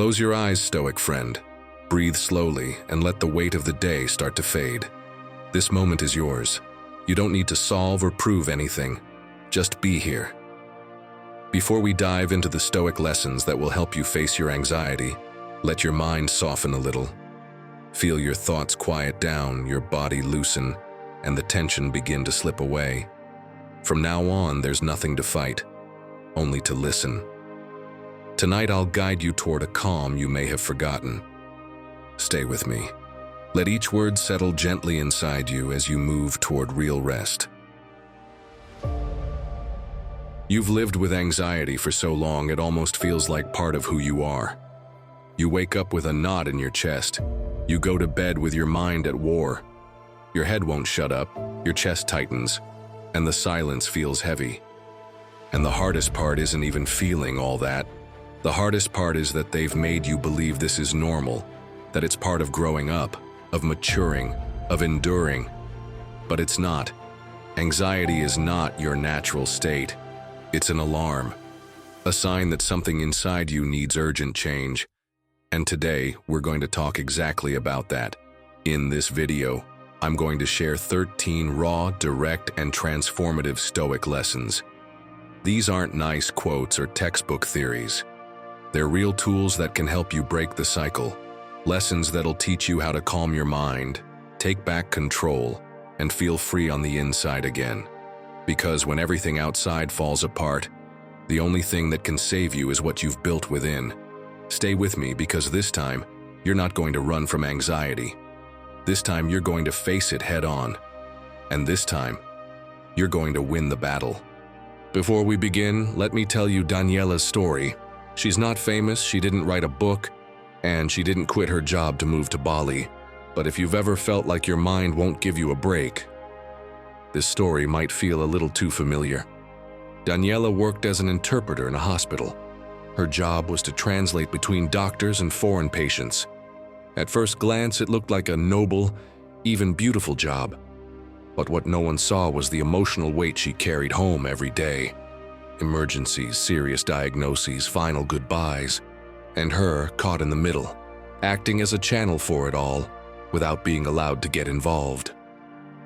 Close your eyes, Stoic friend. Breathe slowly and let the weight of the day start to fade. This moment is yours. You don't need to solve or prove anything. Just be here. Before we dive into the Stoic lessons that will help you face your anxiety, let your mind soften a little. Feel your thoughts quiet down, your body loosen, and the tension begin to slip away. From now on, there's nothing to fight, only to listen. Tonight, I'll guide you toward a calm you may have forgotten. Stay with me. Let each word settle gently inside you as you move toward real rest. You've lived with anxiety for so long it almost feels like part of who you are. You wake up with a knot in your chest. You go to bed with your mind at war. Your head won't shut up, your chest tightens, and the silence feels heavy. And the hardest part isn't even feeling all that. The hardest part is that they've made you believe this is normal, that it's part of growing up, of maturing, of enduring. But it's not. Anxiety is not your natural state. It's an alarm, a sign that something inside you needs urgent change. And today, we're going to talk exactly about that. In this video, I'm going to share 13 raw, direct, and transformative Stoic lessons. These aren't nice quotes or textbook theories. They're real tools that can help you break the cycle. Lessons that'll teach you how to calm your mind, take back control, and feel free on the inside again. Because when everything outside falls apart, the only thing that can save you is what you've built within. Stay with me because this time, you're not going to run from anxiety. This time, you're going to face it head on. And this time, you're going to win the battle. Before we begin, let me tell you Daniela's story. She's not famous, she didn't write a book, and she didn't quit her job to move to Bali. But if you've ever felt like your mind won't give you a break, this story might feel a little too familiar. Daniela worked as an interpreter in a hospital. Her job was to translate between doctors and foreign patients. At first glance, it looked like a noble, even beautiful job. But what no one saw was the emotional weight she carried home every day. Emergencies, serious diagnoses, final goodbyes, and her caught in the middle, acting as a channel for it all, without being allowed to get involved.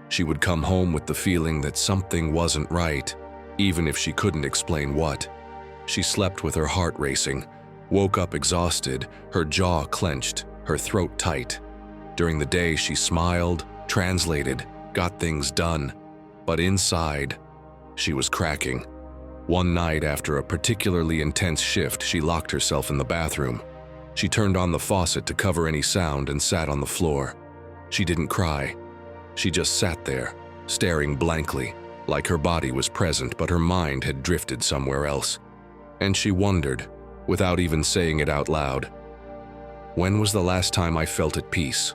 She would come home with the feeling that something wasn't right, even if she couldn't explain what. She slept with her heart racing, woke up exhausted, her jaw clenched, her throat tight. During the day, she smiled, translated, got things done, but inside, she was cracking. One night after a particularly intense shift, she locked herself in the bathroom. She turned on the faucet to cover any sound and sat on the floor. She didn't cry. She just sat there, staring blankly, like her body was present but her mind had drifted somewhere else. And she wondered, without even saying it out loud, when was the last time I felt at peace?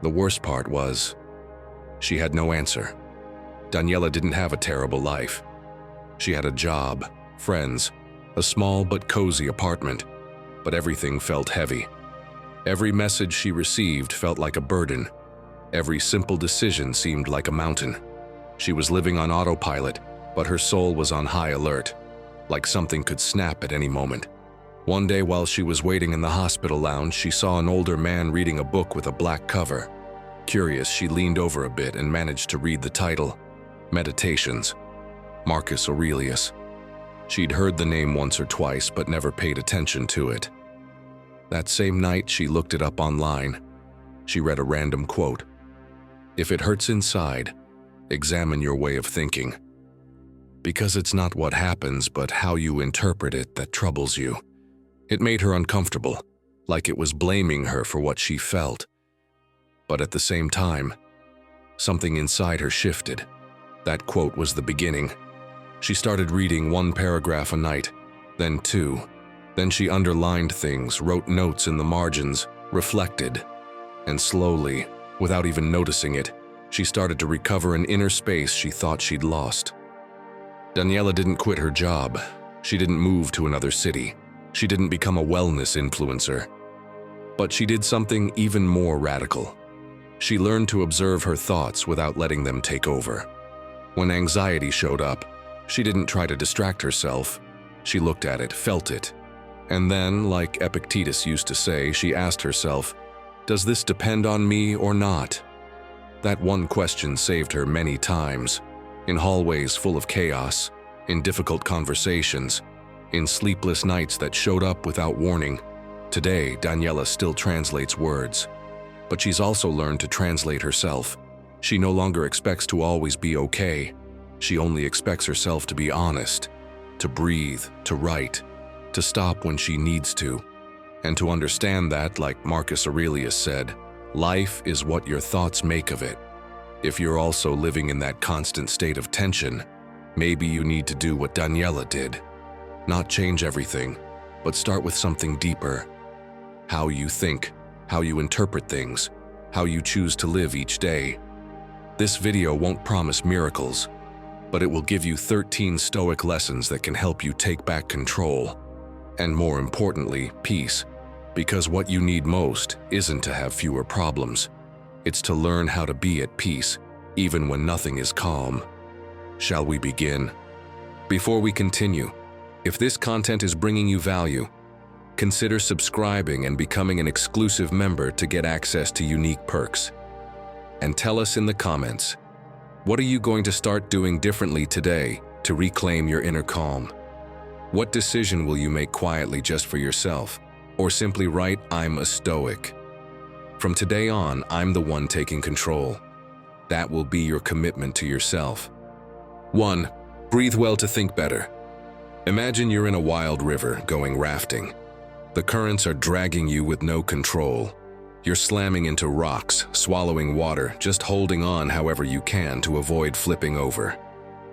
The worst part was, she had no answer. Daniela didn't have a terrible life. She had a job, friends, a small but cozy apartment, but everything felt heavy. Every message she received felt like a burden. Every simple decision seemed like a mountain. She was living on autopilot, but her soul was on high alert, like something could snap at any moment. One day while she was waiting in the hospital lounge, she saw an older man reading a book with a black cover. Curious, she leaned over a bit and managed to read the title, Meditations, Marcus Aurelius. She'd heard the name once or twice, but never paid attention to it. That same night, she looked it up online. She read a random quote. If it hurts inside, examine your way of thinking. Because it's not what happens, but how you interpret it that troubles you. It made her uncomfortable, like it was blaming her for what she felt. But at the same time, something inside her shifted. That quote was the beginning. She started reading one paragraph a night, then two. Then she underlined things, wrote notes in the margins, reflected. And slowly, without even noticing it, she started to recover an inner space she thought she'd lost. Daniela didn't quit her job. She didn't move to another city. She didn't become a wellness influencer. But she did something even more radical. She learned to observe her thoughts without letting them take over. When anxiety showed up, she didn't try to distract herself. She looked at it, felt it, And then, like Epictetus used to say, she asked herself, "Does this depend on me or not?" That one question saved her many times, in hallways full of chaos, in difficult conversations, in sleepless nights that showed up without warning. Today, Daniela still translates words, but she's also learned to translate herself. She no longer expects to always be okay. She only expects herself to be honest, to breathe, to write, to stop when she needs to, and to understand that, like Marcus Aurelius said, life is what your thoughts make of it. If you're also living in that constant state of tension, maybe you need to do what Daniela did. Not change everything, but start with something deeper. How you think, how you interpret things, how you choose to live each day. This video won't promise miracles, but it will give you 13 Stoic lessons that can help you take back control. And more importantly, peace. Because what you need most isn't to have fewer problems. It's to learn how to be at peace, even when nothing is calm. Shall we begin? Before we continue, if this content is bringing you value, consider subscribing and becoming an exclusive member to get access to unique perks. And tell us in the comments, what are you going to start doing differently today to reclaim your inner calm? What decision will you make quietly just for yourself? Or simply write, "I'm a Stoic. From today on, I'm the one taking control." That will be your commitment to yourself. 1. Breathe well to think better. Imagine you're in a wild river going rafting. The currents are dragging you with no control. You're slamming into rocks, swallowing water, just holding on however you can to avoid flipping over.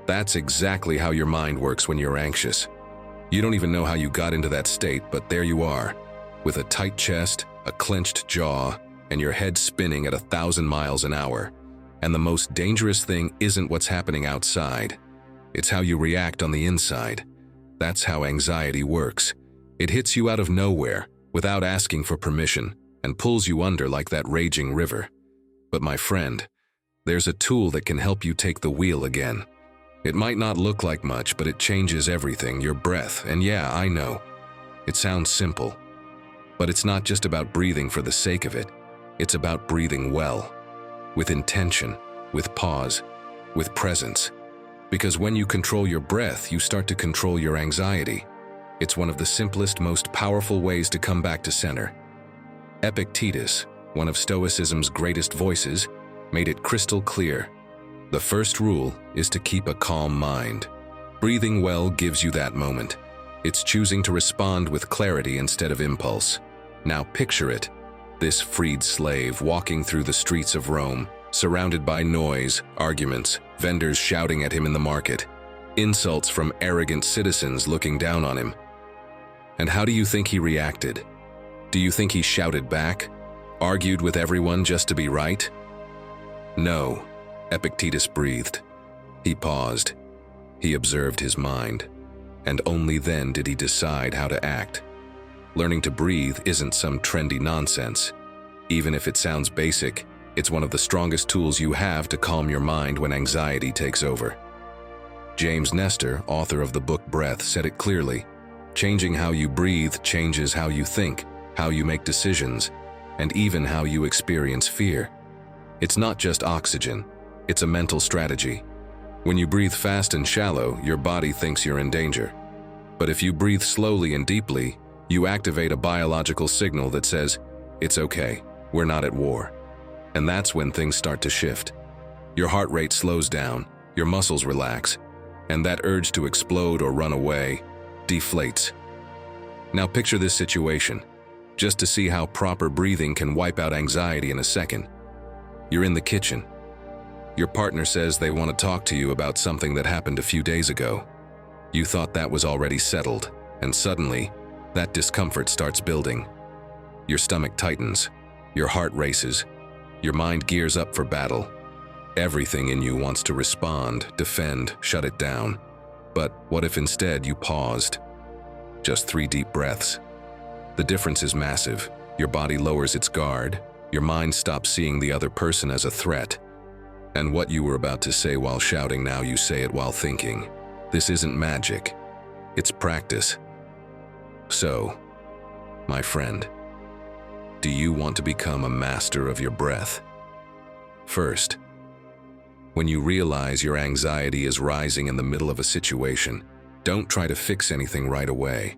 That's exactly how your mind works when you're anxious. You don't even know how you got into that state, but there you are, with a tight chest, a clenched jaw, and your head spinning at 1,000 miles an hour. And the most dangerous thing isn't what's happening outside. It's how you react on the inside. That's how anxiety works. It hits you out of nowhere, without asking for permission, and pulls you under like that raging river. But my friend, there's a tool that can help you take the wheel again. It might not look like much, but it changes everything, your breath. And yeah, I know, it sounds simple. But it's not just about breathing for the sake of it. It's about breathing well, with intention, with pause, with presence. Because when you control your breath, you start to control your anxiety. It's one of the simplest, most powerful ways to come back to center. Epictetus, one of Stoicism's greatest voices, made it crystal clear. The first rule is to keep a calm mind. Breathing well gives you that moment. It's choosing to respond with clarity instead of impulse. Now picture it, this freed slave walking through the streets of Rome, surrounded by noise, arguments, vendors shouting at him in the market, insults from arrogant citizens looking down on him. And how do you think he reacted? Do you think he shouted back, argued with everyone just to be right? No. Epictetus breathed. He paused. He observed his mind. And only then did he decide how to act. Learning to breathe isn't some trendy nonsense. Even if it sounds basic, it's one of the strongest tools you have to calm your mind when anxiety takes over. James Nestor, author of the book Breath, said it clearly. Changing how you breathe changes how you think, how you make decisions, and even how you experience fear. It's not just oxygen. It's a mental strategy. When you breathe fast and shallow, your body thinks you're in danger. But if you breathe slowly and deeply, you activate a biological signal that says, "It's okay, we're not at war." And that's when things start to shift. Your heart rate slows down, your muscles relax, and that urge to explode or run away deflates. Now picture this situation, just to see how proper breathing can wipe out anxiety in a second. You're in the kitchen. Your partner says they want to talk to you about something that happened a few days ago. You thought that was already settled, and suddenly, that discomfort starts building. Your stomach tightens, your heart races, your mind gears up for battle. Everything in you wants to respond, defend, shut it down. But what if instead you paused? Just 3 deep breaths. The difference is massive. Your body lowers its guard, your mind stops seeing the other person as a threat. And what you were about to say while shouting, now you say it while thinking. This isn't magic. It's practice. So, My friend, do you want to become a master of your breath? First, when you realize your anxiety is rising in the middle of a situation, don't try to fix anything right away.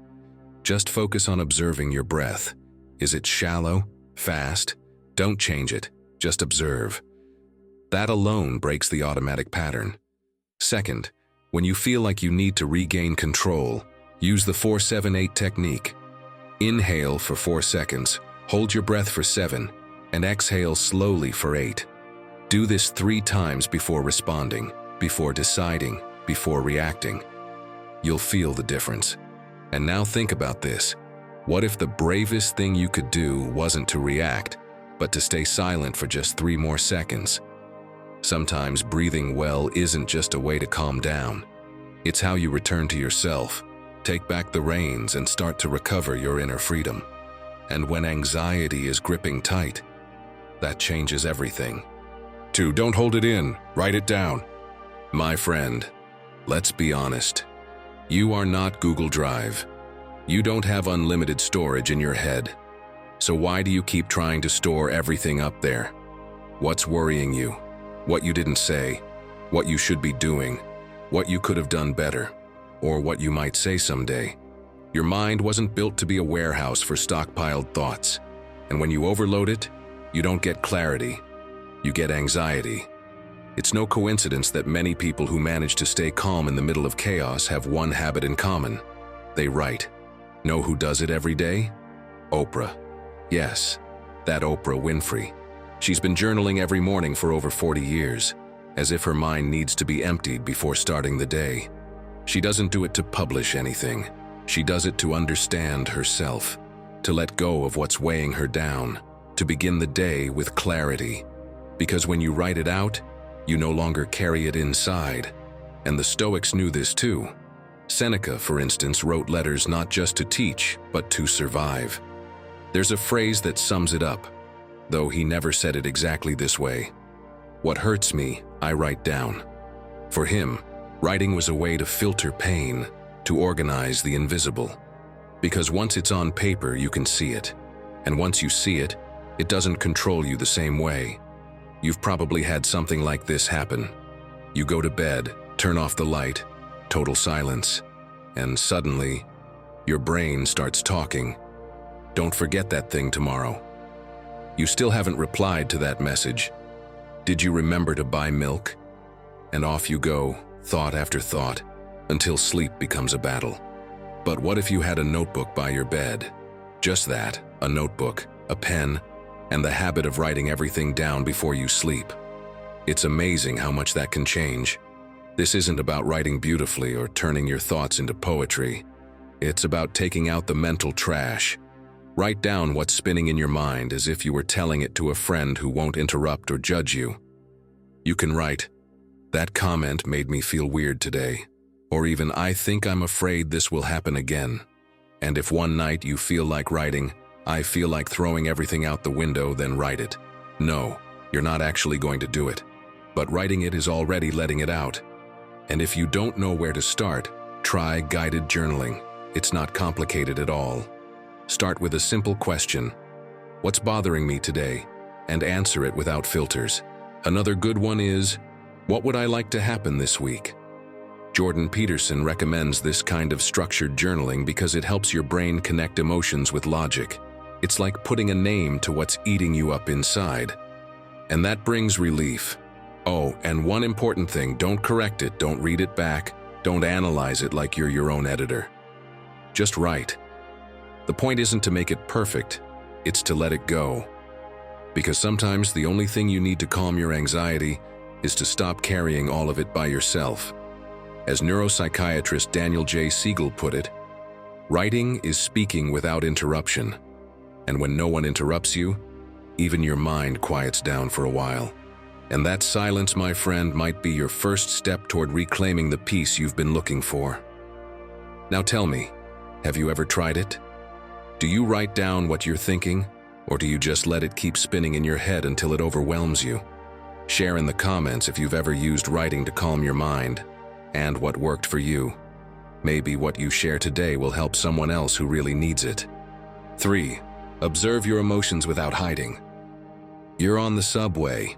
Just focus on observing your breath. Is it shallow? Fast? Don't change it. Just observe. That alone breaks the automatic pattern. Second, when you feel like you need to regain control, use the 4-7-8 technique. Inhale for 4 seconds, hold your breath for 7, and exhale slowly for 8. Do this 3 times before responding, before deciding, before reacting. You'll feel the difference. And now think about this. What if the bravest thing you could do wasn't to react, but to stay silent for just 3 more seconds? Sometimes breathing well isn't just a way to calm down. It's how you return to yourself, take back the reins, and start to recover your inner freedom. And when anxiety is gripping tight, that changes everything. 2. Don't hold it in. Write it down. My friend, let's be honest. You are not Google Drive. You don't have unlimited storage in your head. So why do you keep trying to store everything up there? What's worrying you? What you didn't say? What you should be doing? What you could have done better? Or what you might say someday? Your mind wasn't built to be a warehouse for stockpiled thoughts. And when you overload it, you don't get clarity. You get anxiety. It's no coincidence that many people who manage to stay calm in the middle of chaos have one habit in common. They write. Know who does it every day? Oprah. Yes, that Oprah Winfrey. She's been journaling every morning for over 40 years, as if her mind needs to be emptied before starting the day. She doesn't do it to publish anything. She does it to understand herself, to let go of what's weighing her down, to begin the day with clarity. Because when you write it out, you no longer carry it inside. And the Stoics knew this too. Seneca, for instance, wrote letters not just to teach, but to survive. There's a phrase that sums it up, though he never said it exactly this way. What hurts me, I write down. For him, writing was a way to filter pain, to organize the invisible. Because once it's on paper, you can see it. And once you see it, it doesn't control you the same way. You've probably had something like this happen. You go to bed, turn off the light, total silence, and suddenly, your brain starts talking. Don't forget that thing tomorrow. You still haven't replied to that message. Did you remember to buy milk? And off you go, thought after thought, until sleep becomes a battle. But what if you had a notebook by your bed? Just that, a notebook, a pen, and the habit of writing everything down before you sleep. It's amazing how much that can change. This isn't about writing beautifully or turning your thoughts into poetry. It's about taking out the mental trash. Write down what's spinning in your mind as if you were telling it to a friend who won't interrupt or judge you. You can write, "That comment made me feel weird today," or even, "I think I'm afraid this will happen again." And if one night you feel like writing, "I feel like throwing everything out the window," then write it. No, you're not actually going to do it. But writing it is already letting it out. And if you don't know where to start, try guided journaling. It's not complicated at all. Start with a simple question. What's bothering me today? And answer it without filters. Another good one is, what would I like to happen this week? Jordan Peterson recommends this kind of structured journaling because it helps your brain connect emotions with logic. It's like putting a name to what's eating you up inside. And that brings relief. Oh, and one important thing, don't correct it, don't read it back, don't analyze it like you're your own editor. Just write. The point isn't to make it perfect, it's to let it go. Because sometimes the only thing you need to calm your anxiety is to stop carrying all of it by yourself. As neuropsychiatrist Daniel J. Siegel put it, writing is speaking without interruption. And when no one interrupts you, even your mind quiets down for a while. And that silence, my friend, might be your first step toward reclaiming the peace you've been looking for. Now tell me, have you ever tried it? Do you write down what you're thinking, or do you just let it keep spinning in your head until it overwhelms you? Share in the comments if you've ever used writing to calm your mind, and what worked for you. Maybe what you share today will help someone else who really needs it. 3. Observe your emotions without hiding. You're on the subway.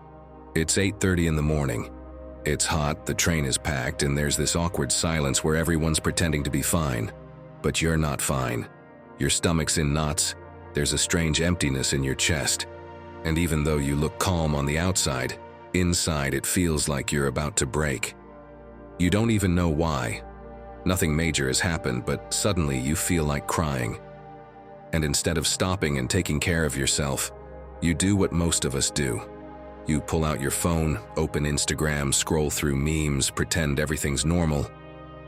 It's 8:30 in the morning. It's hot, the train is packed, and there's this awkward silence where everyone's pretending to be fine. But you're not fine. Your stomach's in knots. There's a strange emptiness in your chest. And even though you look calm on the outside, inside it feels like you're about to break. You don't even know why. Nothing major has happened, but suddenly you feel like crying. And instead of stopping and taking care of yourself, you do what most of us do. You pull out your phone, open Instagram, scroll through memes, pretend everything's normal.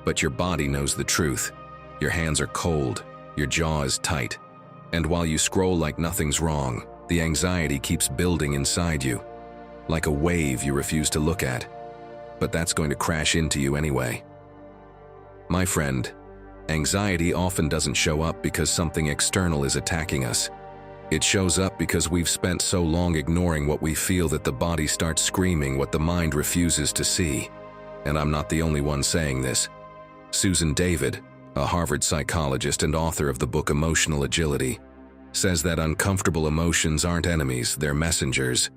But your body knows the truth. Your hands are cold, your jaw is tight. And while you scroll like nothing's wrong, the anxiety keeps building inside you. Like a wave you refuse to look at. But that's going to crash into you anyway. My friend, anxiety often doesn't show up because something external is attacking us. It shows up because we've spent so long ignoring what we feel that the body starts screaming what the mind refuses to see. And I'm not the only one saying this. Susan David, a Harvard psychologist and author of the book Emotional Agility, says that uncomfortable emotions aren't enemies, they're messengers.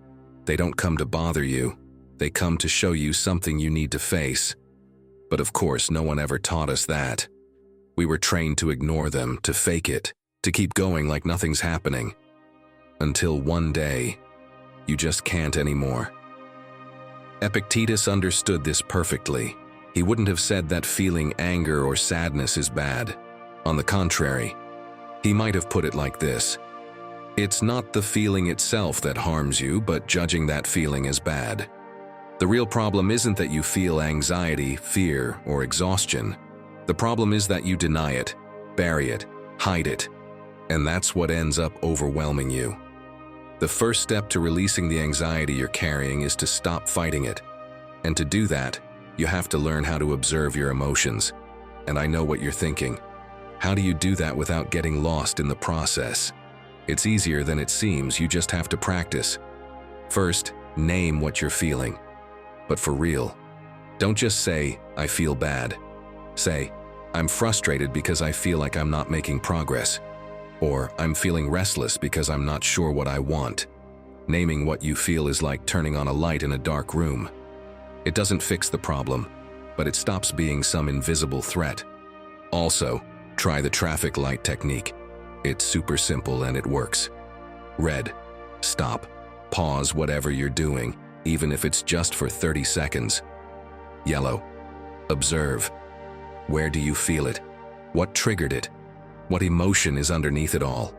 They don't come to bother you. They come to show you something you need to face. But of course, no one ever taught us that. We were trained to ignore them, to fake it, to keep going like nothing's happening. Until one day, you just can't anymore. Epictetus understood this perfectly. He wouldn't have said that feeling anger or sadness is bad. On the contrary, he might have put it like this: it's not the feeling itself that harms you, but judging that feeling as bad. The real problem isn't that you feel anxiety, fear, or exhaustion. The problem is that you deny it, bury it, hide it, and that's what ends up overwhelming you. The first step to releasing the anxiety you're carrying is to stop fighting it. And to do that, you have to learn how to observe your emotions. And I know what you're thinking. How do you do that without getting lost in the process? It's easier than it seems, you just have to practice. First, name what you're feeling. But for real, don't just say, I feel bad. Say, I'm frustrated because I feel like I'm not making progress. Or, I'm feeling restless because I'm not sure what I want. Naming what you feel is like turning on a light in a dark room. It doesn't fix the problem, but it stops being some invisible threat. Also, try the traffic light technique. It's super simple and it works. Red, stop, pause whatever you're doing, even if it's just for 30 seconds. Yellow, observe. Where do you feel it? What triggered it? What emotion is underneath it all?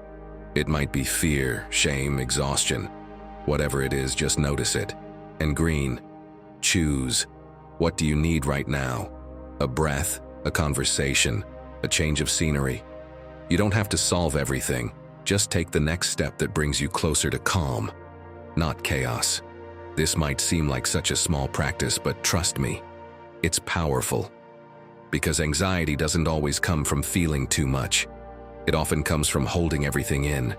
It might be fear, shame, exhaustion. Whatever it is, just notice it. And green, choose. What do you need right now? A breath, a conversation, a change of scenery. You don't have to solve everything. Just take the next step that brings you closer to calm, not chaos. This might seem like such a small practice, but trust me, it's powerful. Because anxiety doesn't always come from feeling too much. It often comes from holding everything in.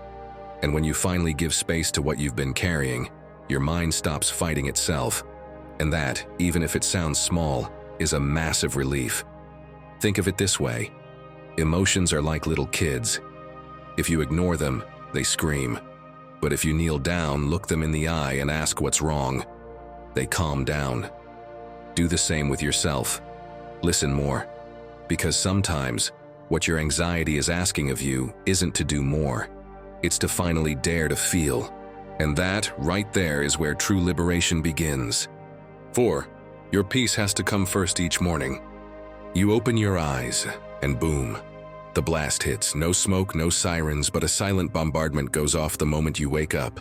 And when you finally give space to what you've been carrying, your mind stops fighting itself. And that, even if it sounds small, is a massive relief. Think of it this way. Emotions are like little kids. If you ignore them, they scream. But if you kneel down, look them in the eye, and ask what's wrong, they calm down. Do the same with yourself. Listen more. Because sometimes, what your anxiety is asking of you isn't to do more. It's to finally dare to feel. And that, right there, is where true liberation begins. 4. Your peace has to come first each morning. You open your eyes, and boom. The blast hits. No smoke, no sirens, but a silent bombardment goes off the moment you wake up.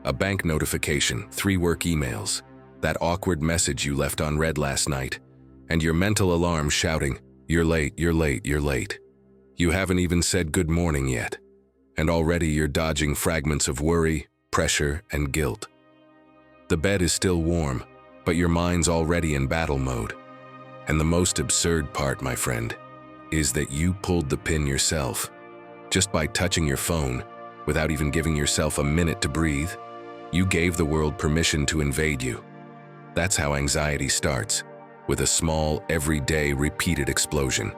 A bank notification, 3 work emails, that awkward message you left unread last night, and your mental alarm shouting, "You're late, you're late, you're late." You haven't even said good morning yet, and already you're dodging fragments of worry, pressure, and guilt. The bed is still warm, but your mind's already in battle mode. And the most absurd part, my friend, is that you pulled the pin yourself. Just by touching your phone, without even giving yourself a minute to breathe, you gave the world permission to invade you. That's how anxiety starts, with a small, everyday, repeated explosion.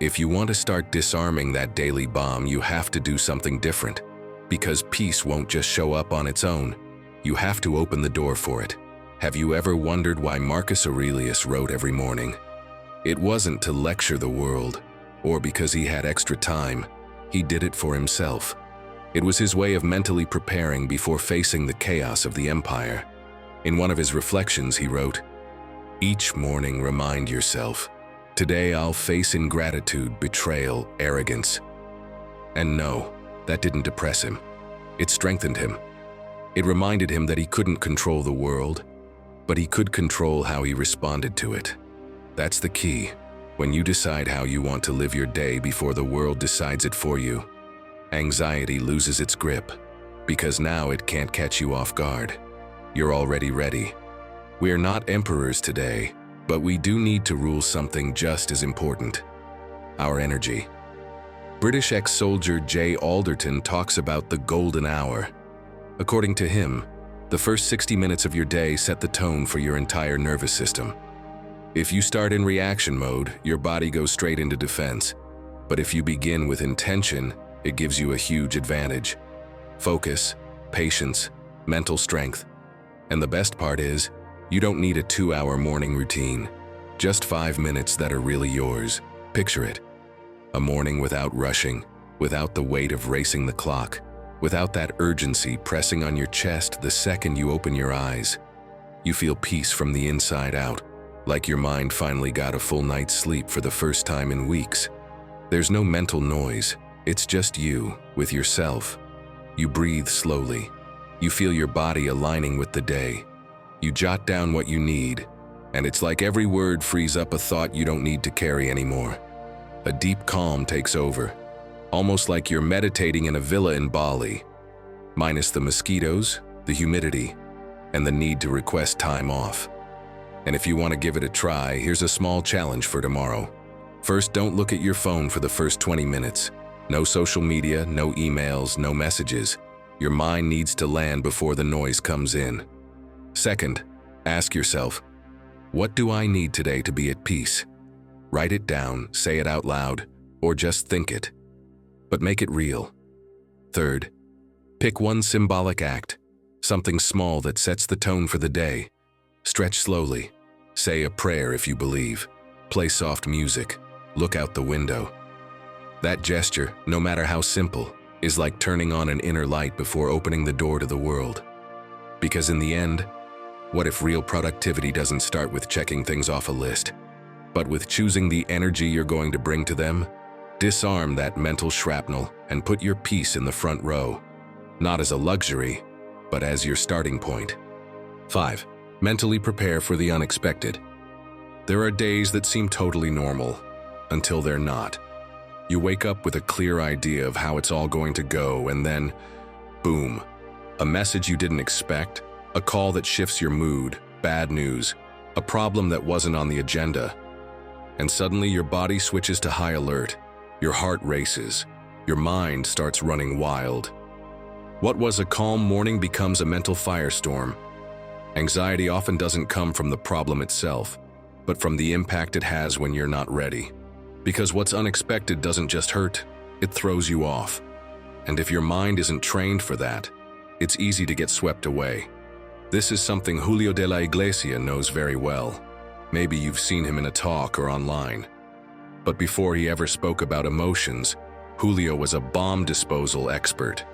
If you want to start disarming that daily bomb, you have to do something different. Because peace won't just show up on its own. You have to open the door for it. Have you ever wondered why Marcus Aurelius wrote every morning? It wasn't to lecture the world, or because he had extra time. He did it for himself. It was his way of mentally preparing before facing the chaos of the empire. In one of his reflections, he wrote, "Each morning remind yourself, today I'll face ingratitude, betrayal, arrogance." And no, that didn't depress him. It strengthened him. It reminded him that he couldn't control the world, but he could control how he responded to it. That's the key. When you decide how you want to live your day before the world decides it for you, anxiety loses its grip, because now it can't catch you off guard. You're already ready. We are not emperors today, but we do need to rule something just as important: our energy. British ex-soldier J. Alderton talks about the golden hour. According to him, the first 60 minutes of your day set the tone for your entire nervous system. If you start in reaction mode, your body goes straight into defense. But if you begin with intention, it gives you a huge advantage. Focus, patience, mental strength. And the best part is, you don't need a 2-hour morning routine. Just 5 minutes that are really yours. Picture it. A morning without rushing, without the weight of racing the clock, without that urgency pressing on your chest the second you open your eyes. You feel peace from the inside out, like your mind finally got a full night's sleep for the first time in weeks. There's no mental noise. It's just you, with yourself. You breathe slowly. You feel your body aligning with the day. You jot down what you need, and it's like every word frees up a thought you don't need to carry anymore. A deep calm takes over, almost like you're meditating in a villa in Bali, minus the mosquitoes, the humidity, and the need to request time off. And if you want to give it a try, here's a small challenge for tomorrow. First, don't look at your phone for the first 20 minutes. No social media, no emails, no messages. Your mind needs to land before the noise comes in. Second, ask yourself, what do I need today to be at peace? Write it down, say it out loud, or just think it. But make it real. Third, pick one symbolic act, something small that sets the tone for the day. Stretch slowly. Say a prayer if you believe. Play soft music. Look out the window. That gesture, no matter how simple, is like turning on an inner light before opening the door to the world. Because in the end, what if real productivity doesn't start with checking things off a list, but with choosing the energy you're going to bring to them? Disarm that mental shrapnel and put your peace in the front row, not as a luxury, but as your starting point. 5. Mentally prepare for the unexpected. There are days that seem totally normal, until they're not. You wake up with a clear idea of how it's all going to go, and then, boom, a message you didn't expect, a call that shifts your mood, bad news, a problem that wasn't on the agenda. And suddenly your body switches to high alert, your heart races, your mind starts running wild. What was a calm morning becomes a mental firestorm. Anxiety often doesn't come from the problem itself, but from the impact it has when you're not ready. Because what's unexpected doesn't just hurt, it throws you off. And if your mind isn't trained for that, it's easy to get swept away. This is something Julio de la Iglesia knows very well. Maybe you've seen him in a talk or online. But before he ever spoke about emotions, Julio was a bomb disposal expert.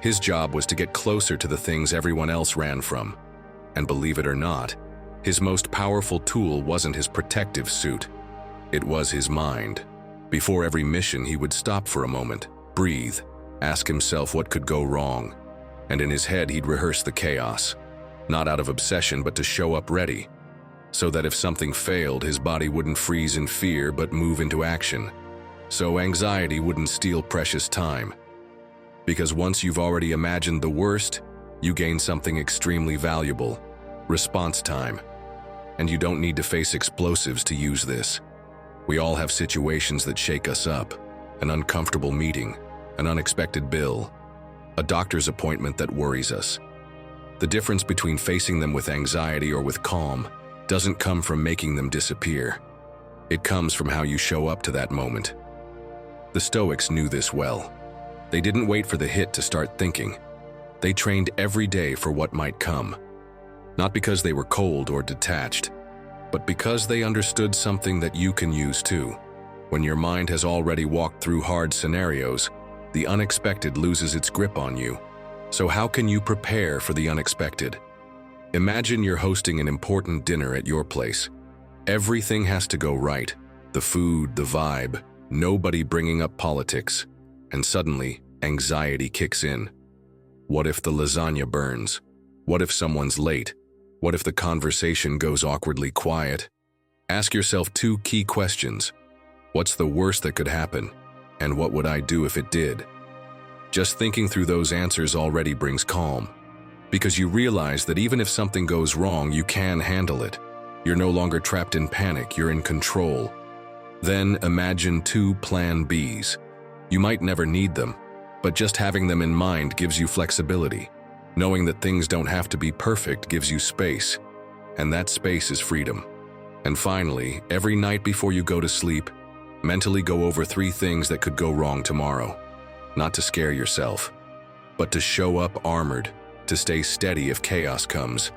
His job was to get closer to the things everyone else ran from. And believe it or not, his most powerful tool wasn't his protective suit. It was his mind. Before every mission, he would stop for a moment, breathe, ask himself what could go wrong. And in his head, he'd rehearse the chaos. Not out of obsession, but to show up ready. So that if something failed, his body wouldn't freeze in fear, but move into action. So anxiety wouldn't steal precious time. Because once you've already imagined the worst, you gain something extremely valuable: response time. And you don't need to face explosives to use this. We all have situations that shake us up: an uncomfortable meeting, an unexpected bill, a doctor's appointment that worries us. The difference between facing them with anxiety or with calm doesn't come from making them disappear. It comes from how you show up to that moment. The Stoics knew this well. They didn't wait for the hit to start thinking. They trained every day for what might come. Not because they were cold or detached, but because they understood something that you can use too. When your mind has already walked through hard scenarios, the unexpected loses its grip on you. So how can you prepare for the unexpected? Imagine you're hosting an important dinner at your place. Everything has to go right. The food, the vibe, nobody bringing up politics. And suddenly, anxiety kicks in. What if the lasagna burns? What if someone's late? What if the conversation goes awkwardly quiet? Ask yourself two key questions. What's the worst that could happen? And what would I do if it did? Just thinking through those answers already brings calm. Because you realize that even if something goes wrong, you can handle it. You're no longer trapped in panic, you're in control. Then imagine two plan Bs. You might never need them, but just having them in mind gives you flexibility. Knowing that things don't have to be perfect gives you space, and that space is freedom. And finally, every night before you go to sleep, mentally go over 3 things that could go wrong tomorrow. Not to scare yourself, but to show up armored, to stay steady if chaos comes,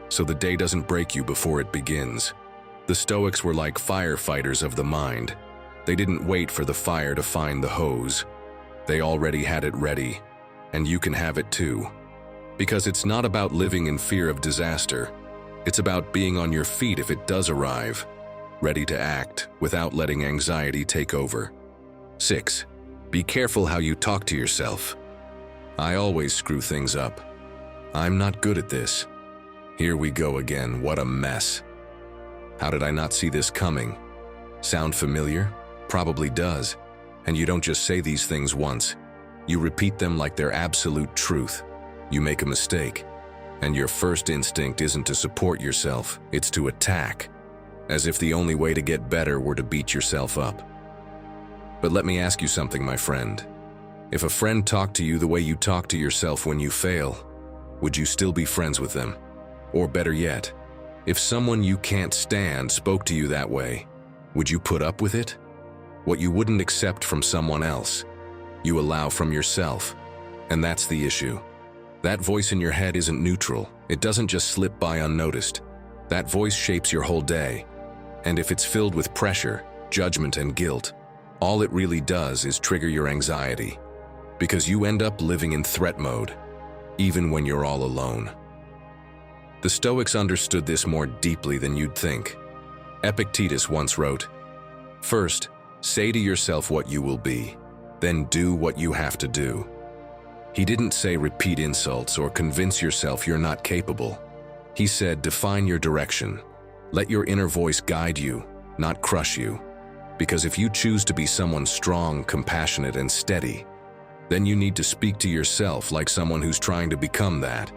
so the day doesn't break you before it begins. The Stoics were like firefighters of the mind. They didn't wait for the fire to find the hose. They already had it ready, and you can have it too. Because it's not about living in fear of disaster. It's about being on your feet if it does arrive, ready to act without letting anxiety take over. 6. Be careful how you talk to yourself. I always screw things up. I'm not good at this. Here we go again, what a mess. How did I not see this coming? Sound familiar? Probably does. And you don't just say these things once. You repeat them like they're absolute truth. You make a mistake, and your first instinct isn't to support yourself, it's to attack, as if the only way to get better were to beat yourself up. But let me ask you something, my friend. If a friend talked to you the way you talk to yourself when you fail, would you still be friends with them? Or better yet, if someone you can't stand spoke to you that way, would you put up with it? What you wouldn't accept from someone else, you allow from yourself, and that's the issue. That voice in your head isn't neutral. It doesn't just slip by unnoticed. That voice shapes your whole day. And if it's filled with pressure, judgment, and guilt, all it really does is trigger your anxiety. Because you end up living in threat mode, even when you're all alone. The Stoics understood this more deeply than you'd think. Epictetus once wrote, "First, say to yourself what you will be, then do what you have to do." He didn't say repeat insults or convince yourself you're not capable. He said define your direction. Let your inner voice guide you, not crush you. Because if you choose to be someone strong, compassionate, and steady, then you need to speak to yourself like someone who's trying to become that.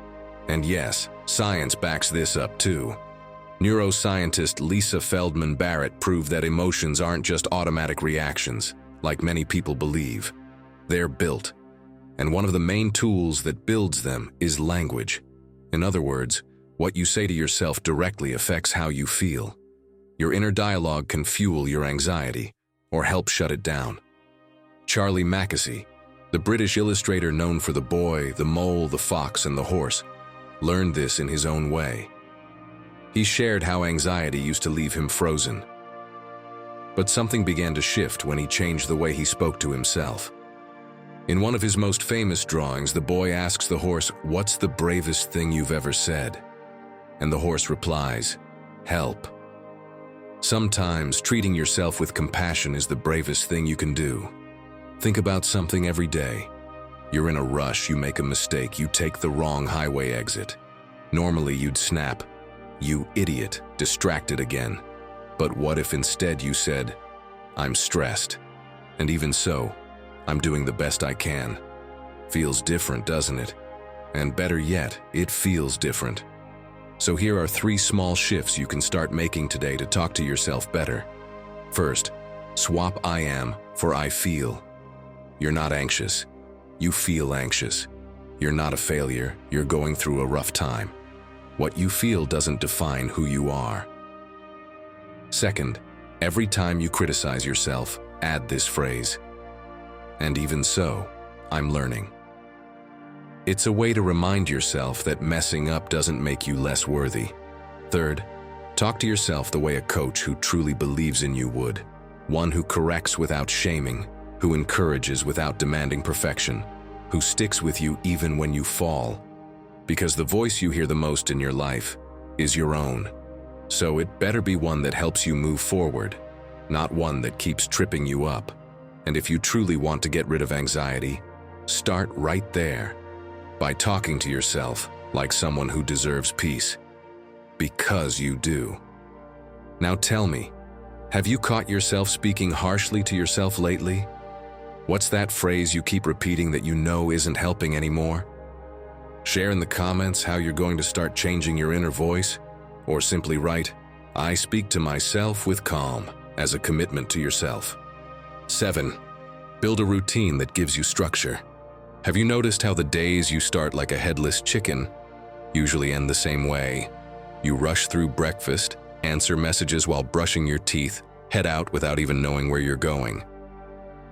And yes, science backs this up too. Neuroscientist Lisa Feldman Barrett proved that emotions aren't just automatic reactions, like many people believe. They're built. And one of the main tools that builds them is language. In other words, what you say to yourself directly affects how you feel. Your inner dialogue can fuel your anxiety or help shut it down. Charlie Mackesy, the British illustrator known for The Boy, The Mole, The Fox, and The Horse, learned this in his own way. He shared how anxiety used to leave him frozen. But something began to shift when he changed the way he spoke to himself. In one of his most famous drawings, the boy asks the horse, "What's the bravest thing you've ever said?" And the horse replies, "Help." Sometimes treating yourself with compassion is the bravest thing you can do. Think about something every day. You're in a rush, you make a mistake, you take the wrong highway exit. Normally you'd snap, "You idiot," distracted again. But what if instead you said, "I'm stressed, and even so, I'm doing the best I can." Feels different, doesn't it? And better yet, it feels different. So here are 3 small shifts you can start making today to talk to yourself better. First, swap "I am" for "I feel." You're not anxious. You feel anxious. You're not a failure. You're going through a rough time. What you feel doesn't define who you are. Second, Every time you criticize yourself, add this phrase: "And even so, I'm learning." It's a way to remind yourself that messing up doesn't make you less worthy. Third, talk to yourself the way a coach who truly believes in you would. One who corrects without shaming, who encourages without demanding perfection, who sticks with you even when you fall. Because the voice you hear the most in your life is your own. So it better be one that helps you move forward, not one that keeps tripping you up. And if you truly want to get rid of anxiety, start right there, by talking to yourself like someone who deserves peace. Because you do. Now tell me, have you caught yourself speaking harshly to yourself lately? What's that phrase you keep repeating that you know isn't helping anymore? Share in the comments how you're going to start changing your inner voice, or simply write, "I speak to myself with calm," as a commitment to yourself. 7. Build a routine that gives you structure. Have you noticed how the days you start like a headless chicken usually end the same way? You rush through breakfast, answer messages while brushing your teeth, head out without even knowing where you're going.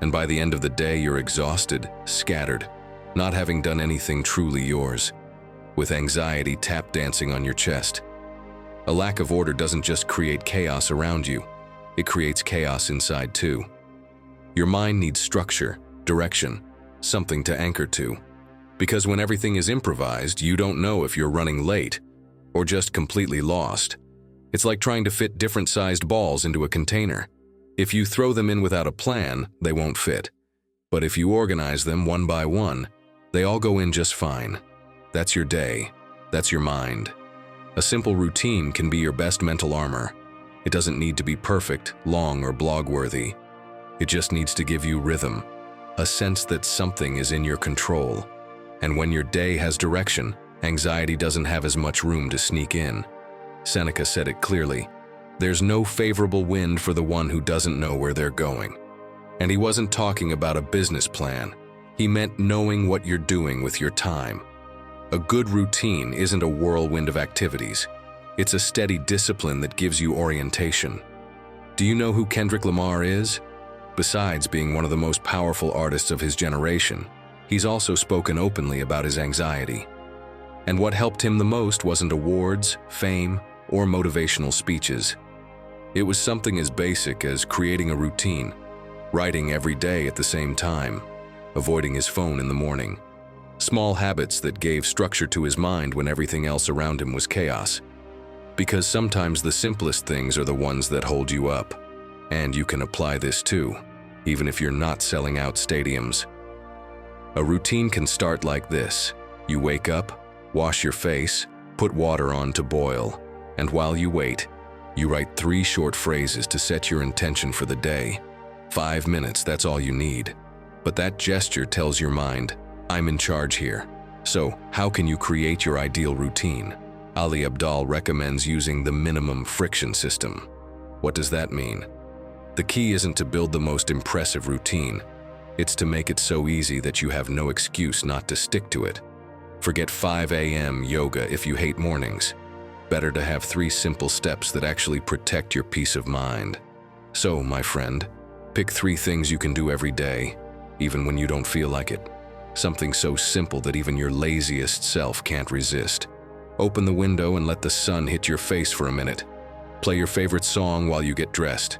And by the end of the day, you're exhausted, scattered, not having done anything truly yours, with anxiety tap dancing on your chest. A lack of order doesn't just create chaos around you, it creates chaos inside too. Your mind needs structure, direction, something to anchor to. Because when everything is improvised, you don't know if you're running late or just completely lost. It's like trying to fit different sized balls into a container. If you throw them in without a plan, they won't fit. But if you organize them one by one, they all go in just fine. That's your day. That's your mind. A simple routine can be your best mental armor. It doesn't need to be perfect, long, or blog-worthy. It just needs to give you rhythm, a sense that something is in your control. And when your day has direction, anxiety doesn't have as much room to sneak in. Seneca said it clearly: "There's no favorable wind for the one who doesn't know where they're going." And he wasn't talking about a business plan. He meant knowing what you're doing with your time. A good routine isn't a whirlwind of activities. It's a steady discipline that gives you orientation. Do you know who Kendrick Lamar is? Besides being one of the most powerful artists of his generation, he's also spoken openly about his anxiety. And what helped him the most wasn't awards, fame, or motivational speeches. It was something as basic as creating a routine, writing every day at the same time, avoiding his phone in the morning. Small habits that gave structure to his mind when everything else around him was chaos. Because sometimes the simplest things are the ones that hold you up. And you can apply this too, even if you're not selling out stadiums. A routine can start like this. You wake up, wash your face, put water on to boil, and while you wait, you write 3 short phrases to set your intention for the day. 5 minutes, that's all you need. But that gesture tells your mind, "I'm in charge here." So, how can you create your ideal routine? Ali Abdaal recommends using the minimum friction system. What does that mean? The key isn't to build the most impressive routine. It's to make it so easy that you have no excuse not to stick to it. Forget 5 a.m. yoga if you hate mornings. Better to have 3 simple steps that actually protect your peace of mind. So, my friend, pick 3 things you can do every day, even when you don't feel like it. Something so simple that even your laziest self can't resist. Open the window and let the sun hit your face for a minute. Play your favorite song while you get dressed.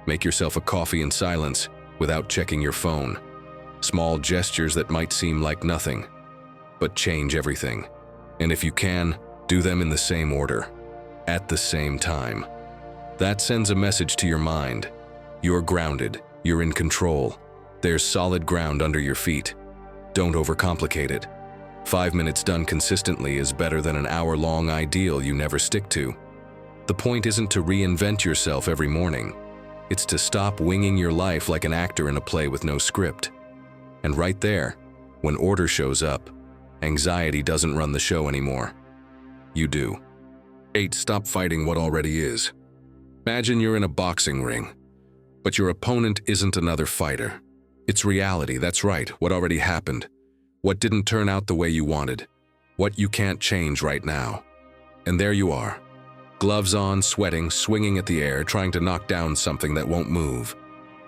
Make yourself a coffee in silence without checking your phone. Small gestures that might seem like nothing, but change everything. And if you can, do them in the same order, at the same time. That sends a message to your mind. You're grounded, you're in control. There's solid ground under your feet. Don't overcomplicate it. 5 minutes done consistently is better than an hour-long ideal you never stick to. The point isn't to reinvent yourself every morning. It's to stop winging your life like an actor in a play with no script. And right there, when order shows up, anxiety doesn't run the show anymore. You do. 8. Stop fighting what already is. Imagine you're in a boxing ring, but your opponent isn't another fighter. It's reality, that's right, what already happened. What didn't turn out the way you wanted. What you can't change right now. And there you are, Gloves on, sweating, swinging at the air, trying to knock down something that won't move.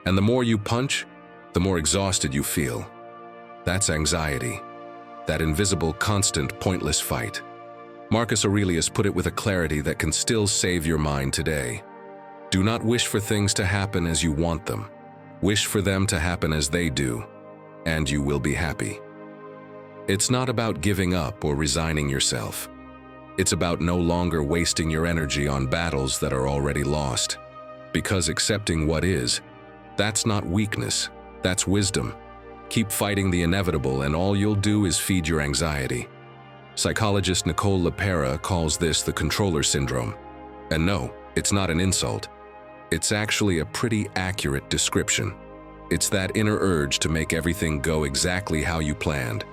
And the more you punch, the more exhausted you feel. That's anxiety. That invisible, constant, pointless fight. Marcus Aurelius put it with a clarity that can still save your mind today. Do not wish for things to happen as you want them. Wish for them to happen as they do, and you will be happy. It's not about giving up or resigning yourself. It's about no longer wasting your energy on battles that are already lost. Because accepting what is, that's not weakness, that's wisdom. Keep fighting the inevitable and all you'll do is feed your anxiety. Psychologist Nicole LePera calls this the controller syndrome. And no, it's not an insult. It's actually a pretty accurate description. It's that inner urge to make everything go exactly how you planned.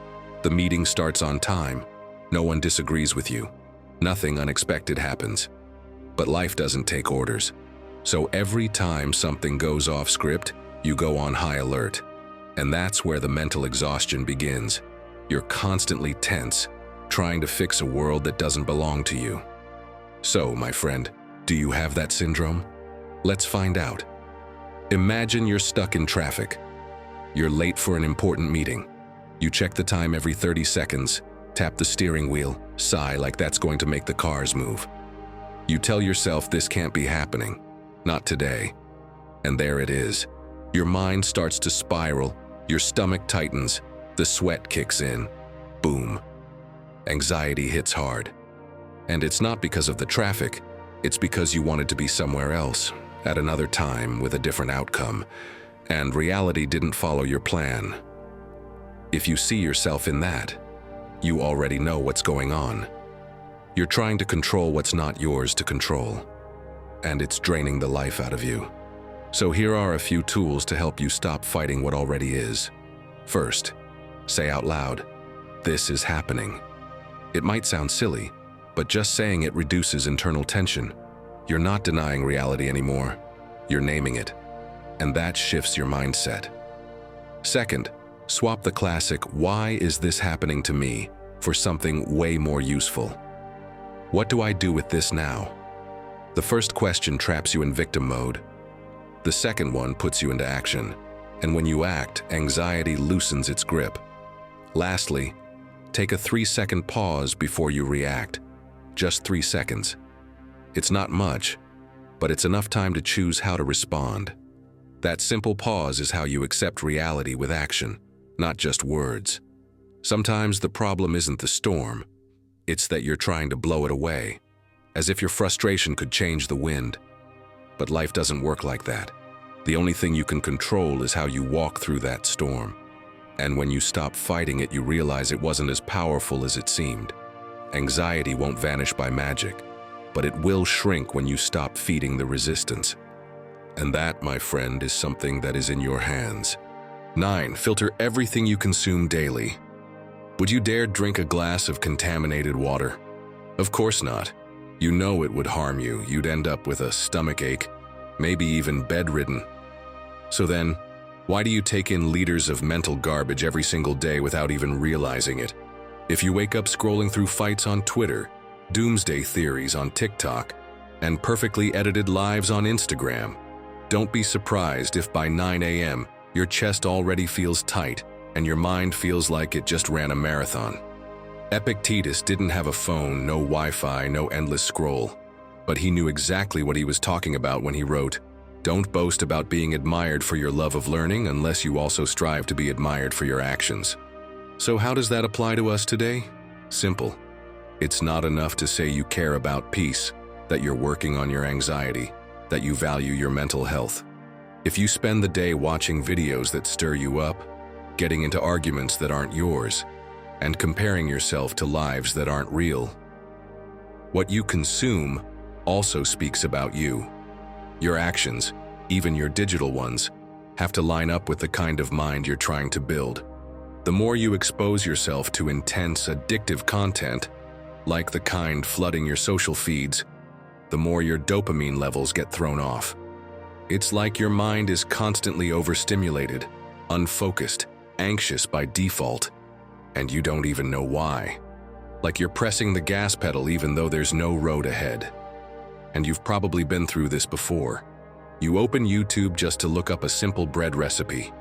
The meeting starts on time. No one disagrees with you. Nothing unexpected happens. But life doesn't take orders. So every time something goes off script, you go on high alert. And that's where the mental exhaustion begins. You're constantly tense, trying to fix a world that doesn't belong to you. So, my friend, do you have that syndrome? Let's find out. Imagine you're stuck in traffic. You're late for an important meeting. You check the time every 30 seconds, tap the steering wheel, sigh like that's going to make the cars move. You tell yourself this can't be happening. Not today. And there it is. Your mind starts to spiral, your stomach tightens, the sweat kicks in. Boom. Anxiety hits hard. And it's not because of the traffic, it's because you wanted to be somewhere else, at another time with a different outcome, and reality didn't follow your plan. If you see yourself in that, you already know what's going on. You're trying to control what's not yours to control, and it's draining the life out of you. So here are a few tools to help you stop fighting what already is. First, say out loud, "This is happening." It might sound silly, but just saying it reduces internal tension. You're not denying reality anymore. You're naming it, and that shifts your mindset. Second, swap the classic "why is this happening to me" for something way more useful. What do I do with this now? The first question traps you in victim mode. The second one puts you into action, and when you act, anxiety loosens its grip. Lastly, take a 3-second pause before you react. Just 3 seconds. It's not much, but it's enough time to choose how to respond. That simple pause is how you accept reality with action, not just words. Sometimes the problem isn't the storm, it's that you're trying to blow it away, as if your frustration could change the wind. But life doesn't work like that. The only thing you can control is how you walk through that storm. And when you stop fighting it, you realize it wasn't as powerful as it seemed. Anxiety won't vanish by magic, but it will shrink when you stop feeding the resistance. And that, my friend, is something that is in your hands. 9. Filter everything you consume daily. Would you dare drink a glass of contaminated water? Of course not. You know it would harm you. You'd end up with a stomach ache, maybe even bedridden. So then, why do you take in liters of mental garbage every single day without even realizing it? If you wake up scrolling through fights on Twitter, doomsday theories on TikTok, and perfectly edited lives on Instagram, don't be surprised if by 9 a.m. your chest already feels tight and your mind feels like it just ran a marathon. Epictetus didn't have a phone, no Wi-Fi, no endless scroll, but he knew exactly what he was talking about when he wrote, "Don't boast about being admired for your love of learning unless you also strive to be admired for your actions." So how does that apply to us today? Simple. It's not enough to say you care about peace, that you're working on your anxiety, that you value your mental health. If you spend the day watching videos that stir you up, getting into arguments that aren't yours, and comparing yourself to lives that aren't real, what you consume also speaks about you. Your actions, even your digital ones, have to line up with the kind of mind you're trying to build. The more you expose yourself to intense, addictive content, like the kind flooding your social feeds, the more your dopamine levels get thrown off. It's like your mind is constantly overstimulated, unfocused, anxious by default, and you don't even know why. Like you're pressing the gas pedal even though there's no road ahead. And you've probably been through this before. You open YouTube just to look up a simple bread recipe,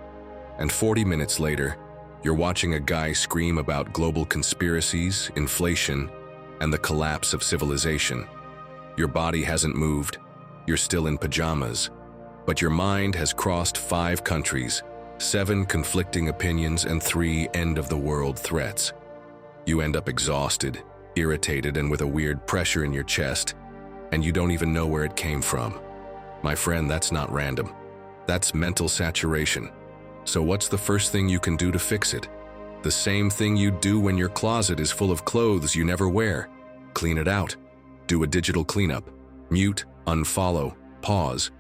and 40 minutes later, you're watching a guy scream about global conspiracies, inflation, and the collapse of civilization. Your body hasn't moved, you're still in pajamas, but your mind has crossed 5 countries, 7 conflicting opinions, and 3 end-of-the-world threats. You end up exhausted, irritated, and with a weird pressure in your chest, and you don't even know where it came from. My friend, that's not random. That's mental saturation. So what's the first thing you can do to fix it? The same thing you do when your closet is full of clothes you never wear. Clean it out. Do a digital cleanup. Mute, unfollow, pause.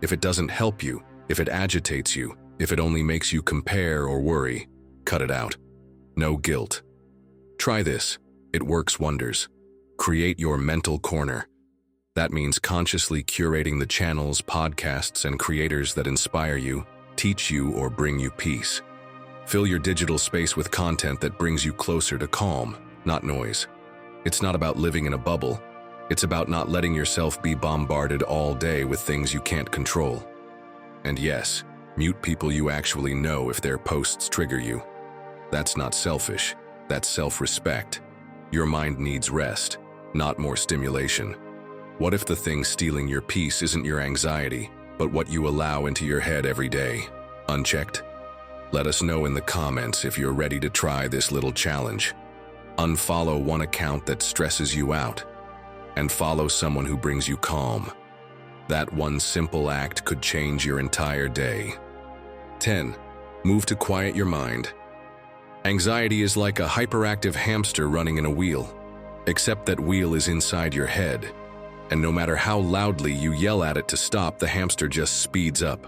If it doesn't help you, if it agitates you, if it only makes you compare or worry, cut it out. No guilt. Try this. It works wonders. Create your mental corner. That means consciously curating the channels, podcasts, and creators that inspire you, teach you, or bring you peace. Fill your digital space with content that brings you closer to calm, not noise. It's not about living in a bubble. It's about not letting yourself be bombarded all day with things you can't control. And yes, mute people you actually know if their posts trigger you. That's not selfish. That's self-respect. Your mind needs rest, not more stimulation. What if the thing stealing your peace isn't your anxiety, but what you allow into your head every day, unchecked? Let us know in the comments if you're ready to try this little challenge. Unfollow one account that stresses you out, and follow someone who brings you calm. That one simple act could change your entire day. 10. Move to quiet your mind. Anxiety is like a hyperactive hamster running in a wheel, except that wheel is inside your head. And no matter how loudly you yell at it to stop, the hamster just speeds up.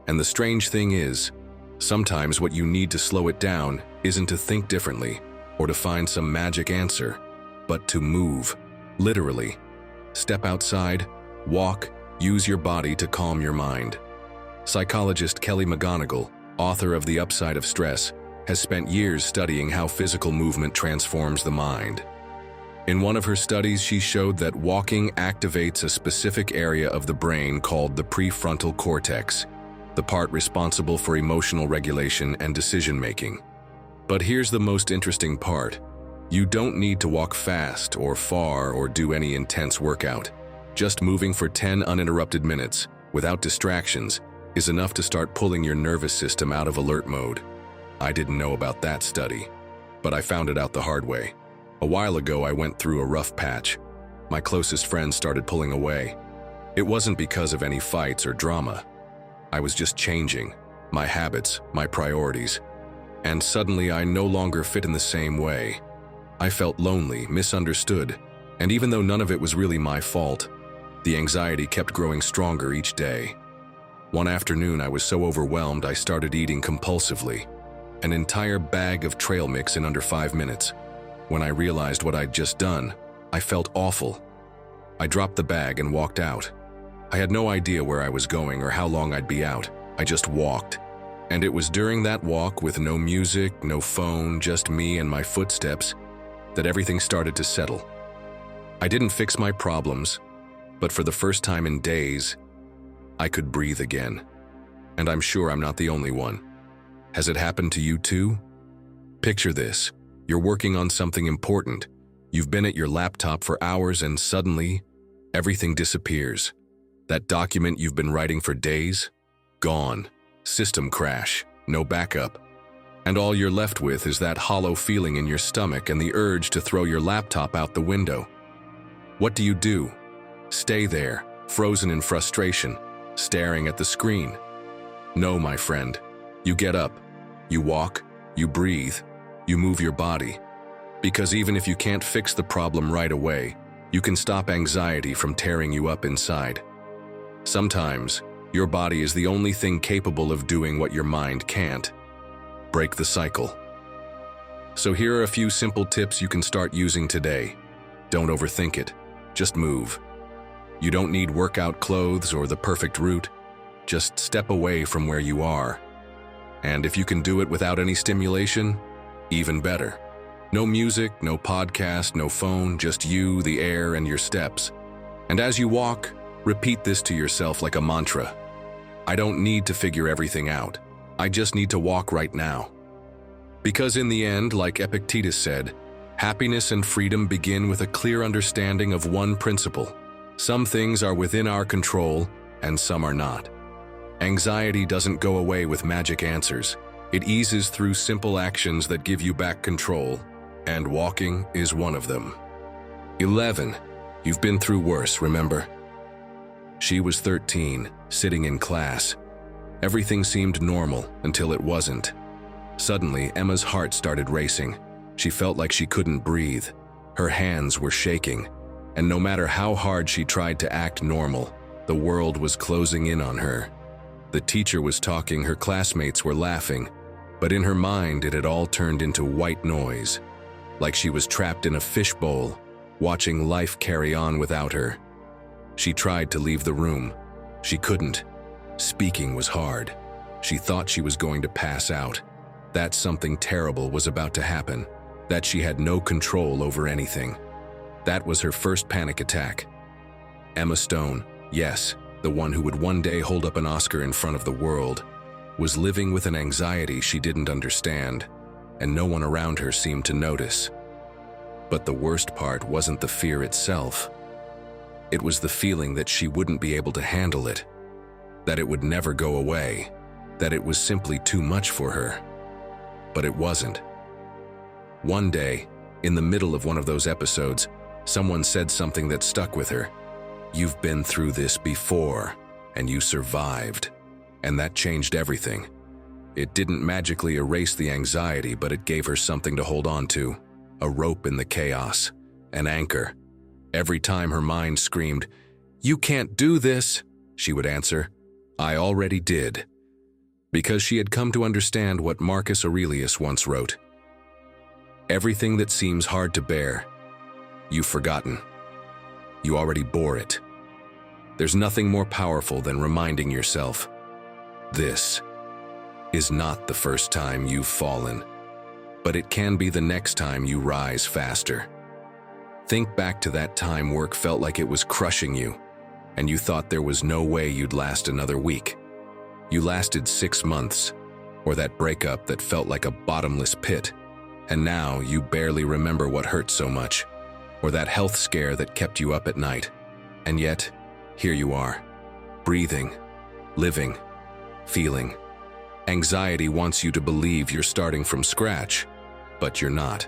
And the strange thing is, sometimes what you need to slow it down isn't to think differently or to find some magic answer, but to move, literally. Step outside, walk, use your body to calm your mind. Psychologist Kelly McGonigal, author of The Upside of Stress, has spent years studying how physical movement transforms the mind. In one of her studies, she showed that walking activates a specific area of the brain called the prefrontal cortex, the part responsible for emotional regulation and decision-making. But here's the most interesting part. You don't need to walk fast or far or do any intense workout. Just moving for 10 uninterrupted minutes, without distractions, is enough to start pulling your nervous system out of alert mode. I didn't know about that study, but I found it out the hard way. A while ago, I went through a rough patch. My closest friends started pulling away. It wasn't because of any fights or drama. I was just changing, my habits, my priorities. And suddenly I no longer fit in the same way. I felt lonely, misunderstood, and even though none of it was really my fault, the anxiety kept growing stronger each day. One afternoon, I was so overwhelmed I started eating compulsively, an entire bag of trail mix in under 5 minutes. When I realized what I'd just done, I felt awful. I dropped the bag and walked out. I had no idea where I was going or how long I'd be out. I just walked. And it was during that walk, with no music, no phone, just me and my footsteps, that everything started to settle. I didn't fix my problems, but for the first time in days, I could breathe again. And I'm sure I'm not the only one. Has it happened to you too? Picture this. You're working on something important. You've been at your laptop for hours and suddenly, everything disappears. That document you've been writing for days? Gone. System crash. No backup. And all you're left with is that hollow feeling in your stomach and the urge to throw your laptop out the window. What do? Stay there, frozen in frustration, staring at the screen. No, my friend. You get up. You walk. You breathe. You move your body. Because even if you can't fix the problem right away, you can stop anxiety from tearing you up inside. Sometimes, your body is the only thing capable of doing what your mind can't. Break the cycle. So here are a few simple tips you can start using today. Don't overthink it. Just move. You don't need workout clothes or the perfect route. Just step away from where you are. And if you can do it without any stimulation, even better. No music, no podcast, no phone, just you, the air, and your steps. And as you walk, repeat this to yourself like a mantra. I don't need to figure everything out. I just need to walk right now. Because in the end, like Epictetus said, happiness and freedom begin with a clear understanding of one principle. Some things are within our control, and some are not. Anxiety doesn't go away with magic answers. It eases through simple actions that give you back control, and walking is one of them. 11. You've been through worse, remember? She was 13, sitting in class. Everything seemed normal until it wasn't. Suddenly, Emma's heart started racing. She felt like she couldn't breathe. Her hands were shaking, and no matter how hard she tried to act normal, the world was closing in on her. The teacher was talking, her classmates were laughing, but in her mind it had all turned into white noise, like she was trapped in a fishbowl, watching life carry on without her. She tried to leave the room. She couldn't. Speaking was hard. She thought she was going to pass out, that something terrible was about to happen, that she had no control over anything. That was her first panic attack. Emma Stone, yes, the one who would one day hold up an Oscar in front of the world, was living with an anxiety she didn't understand, and no one around her seemed to notice. But the worst part wasn't the fear itself. It was the feeling that she wouldn't be able to handle it, that it would never go away, that it was simply too much for her. But it wasn't. One day, in the middle of one of those episodes, someone said something that stuck with her. You've been through this before, and you survived. And that changed everything. It didn't magically erase the anxiety, but it gave her something to hold on to, a rope in the chaos, an anchor. Every time her mind screamed, "You can't do this," she would answer, "I already did." Because she had come to understand what Marcus Aurelius once wrote. Everything that seems hard to bear, you've forgotten. You already bore it. There's nothing more powerful than reminding yourself, this is not the first time you've fallen, but it can be the next time you rise faster. Think back to that time work felt like it was crushing you, and you thought there was no way you'd last another week. You lasted 6 months, or that breakup that felt like a bottomless pit, and now you barely remember what hurt so much, or that health scare that kept you up at night. And yet, here you are, breathing, living, feeling. Anxiety wants you to believe you're starting from scratch, but you're not.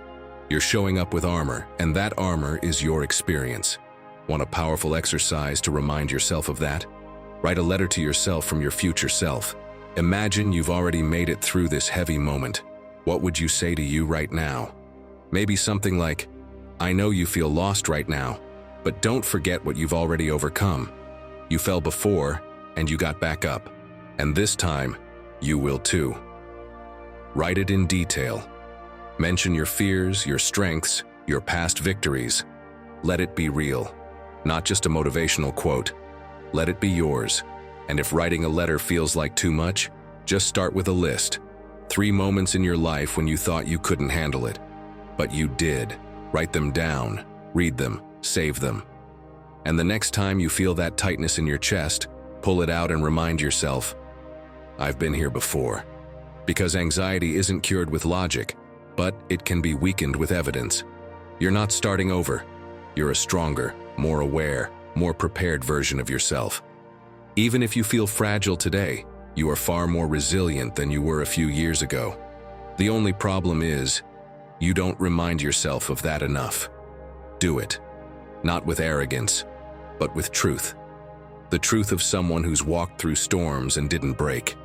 You're showing up with armor, and that armor is your experience. Want a powerful exercise to remind yourself of that? Write a letter to yourself from your future self. Imagine you've already made it through this heavy moment. What would you say to you right now? Maybe something like, I know you feel lost right now, but don't forget what you've already overcome. You fell before, and you got back up. And this time, you will too. Write it in detail. Mention your fears, your strengths, your past victories. Let it be real, not just a motivational quote. Let it be yours. And if writing a letter feels like too much, just start with a list. 3 moments in your life when you thought you couldn't handle it, but you did. Write them down, read them, save them. And the next time you feel that tightness in your chest, pull it out and remind yourself, I've been here before. Because anxiety isn't cured with logic, but it can be weakened with evidence. You're not starting over. You're a stronger, more aware, more prepared version of yourself. Even if you feel fragile today, you are far more resilient than you were a few years ago. The only problem is, you don't remind yourself of that enough. Do it. Not with arrogance, but with truth. The truth of someone who's walked through storms and didn't break.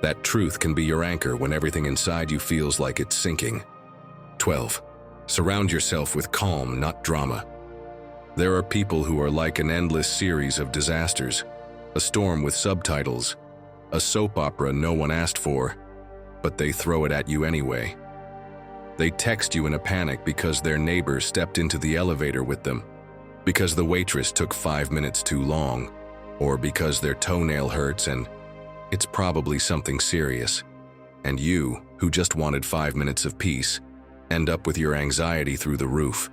That truth can be your anchor when everything inside you feels like it's sinking. 12. Surround yourself with calm, not drama. There are people who are like an endless series of disasters, a storm with subtitles, a soap opera no one asked for, but they throw it at you anyway. They text you in a panic because their neighbor stepped into the elevator with them, because the waitress took 5 minutes too long, or because their toenail hurts and it's probably something serious. And you, who just wanted 5 minutes of peace, end up with your anxiety through the roof.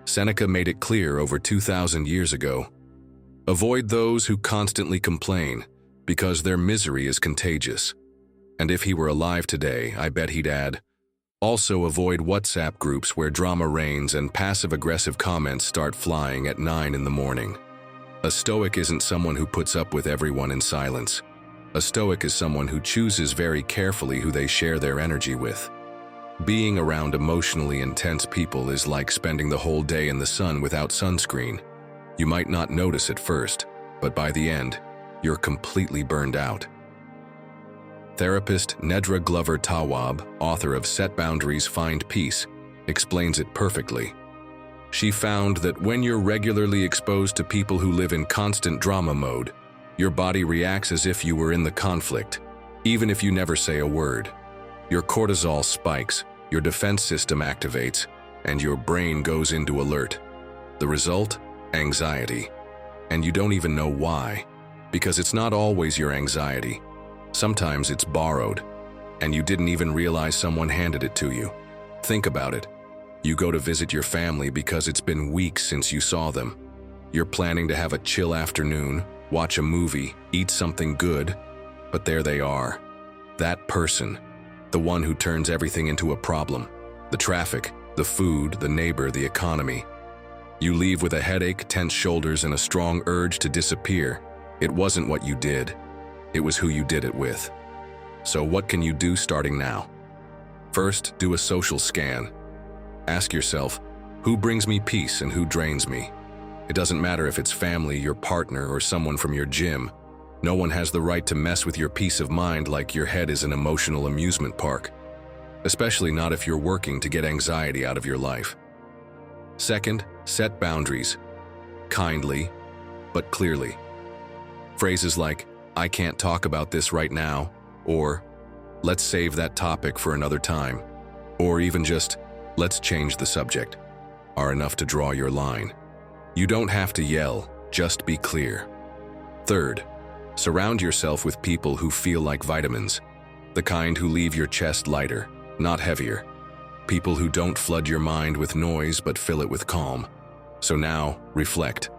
Seneca made it clear over 2,000 years ago. Avoid those who constantly complain, because their misery is contagious. And if he were alive today, I bet he'd add, also avoid WhatsApp groups where drama reigns and passive-aggressive comments start flying at 9 in the morning. A Stoic isn't someone who puts up with everyone in silence. A Stoic is someone who chooses very carefully who they share their energy with. Being around emotionally intense people is like spending the whole day in the sun without sunscreen. You might not notice at first, but by the end, you're completely burned out. Therapist Nedra Glover Tawwab, author of Set Boundaries, Find Peace, explains it perfectly. She found that when you're regularly exposed to people who live in constant drama mode, your body reacts as if you were in the conflict, even if you never say a word. Your cortisol spikes, your defense system activates, and your brain goes into alert. The result? Anxiety. And you don't even know why, because it's not always your anxiety. Sometimes it's borrowed, and you didn't even realize someone handed it to you. Think about it. You go to visit your family because it's been weeks since you saw them. You're planning to have a chill afternoon, watch a movie, eat something good, but there they are. That person, the one who turns everything into a problem. The traffic, the food, the neighbor, the economy. You leave with a headache, tense shoulders, and a strong urge to disappear. It wasn't what you did. It was who you did it with. So what can you do starting now? First, do a social scan. Ask yourself, who brings me peace and who drains me? It doesn't matter if it's family, your partner, or someone from your gym. No one has the right to mess with your peace of mind like your head is an emotional amusement park. Especially not if you're working to get anxiety out of your life. Second, set boundaries. Kindly, but clearly. Phrases like, I can't talk about this right now, or let's save that topic for another time, or even just, let's change the subject, are enough to draw your line. You don't have to yell, just be clear. Third, surround yourself with people who feel like vitamins, the kind who leave your chest lighter, not heavier. People who don't flood your mind with noise but fill it with calm. So now, reflect.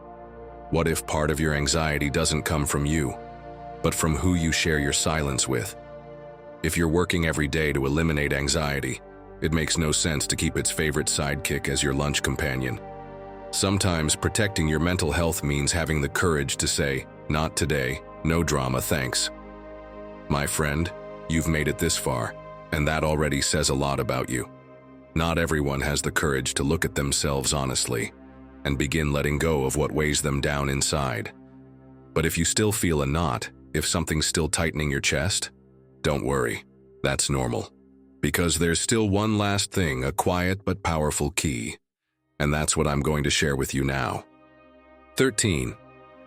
What if part of your anxiety doesn't come from you, but from who you share your silence with? If you're working every day to eliminate anxiety, it makes no sense to keep its favorite sidekick as your lunch companion. Sometimes protecting your mental health means having the courage to say, not today, no drama, thanks. My friend, you've made it this far, and that already says a lot about you. Not everyone has the courage to look at themselves honestly and begin letting go of what weighs them down inside. But if you still feel a knot, if something's still tightening your chest, don't worry, that's normal. Because there's still one last thing, a quiet but powerful key. And that's what I'm going to share with you now. 13.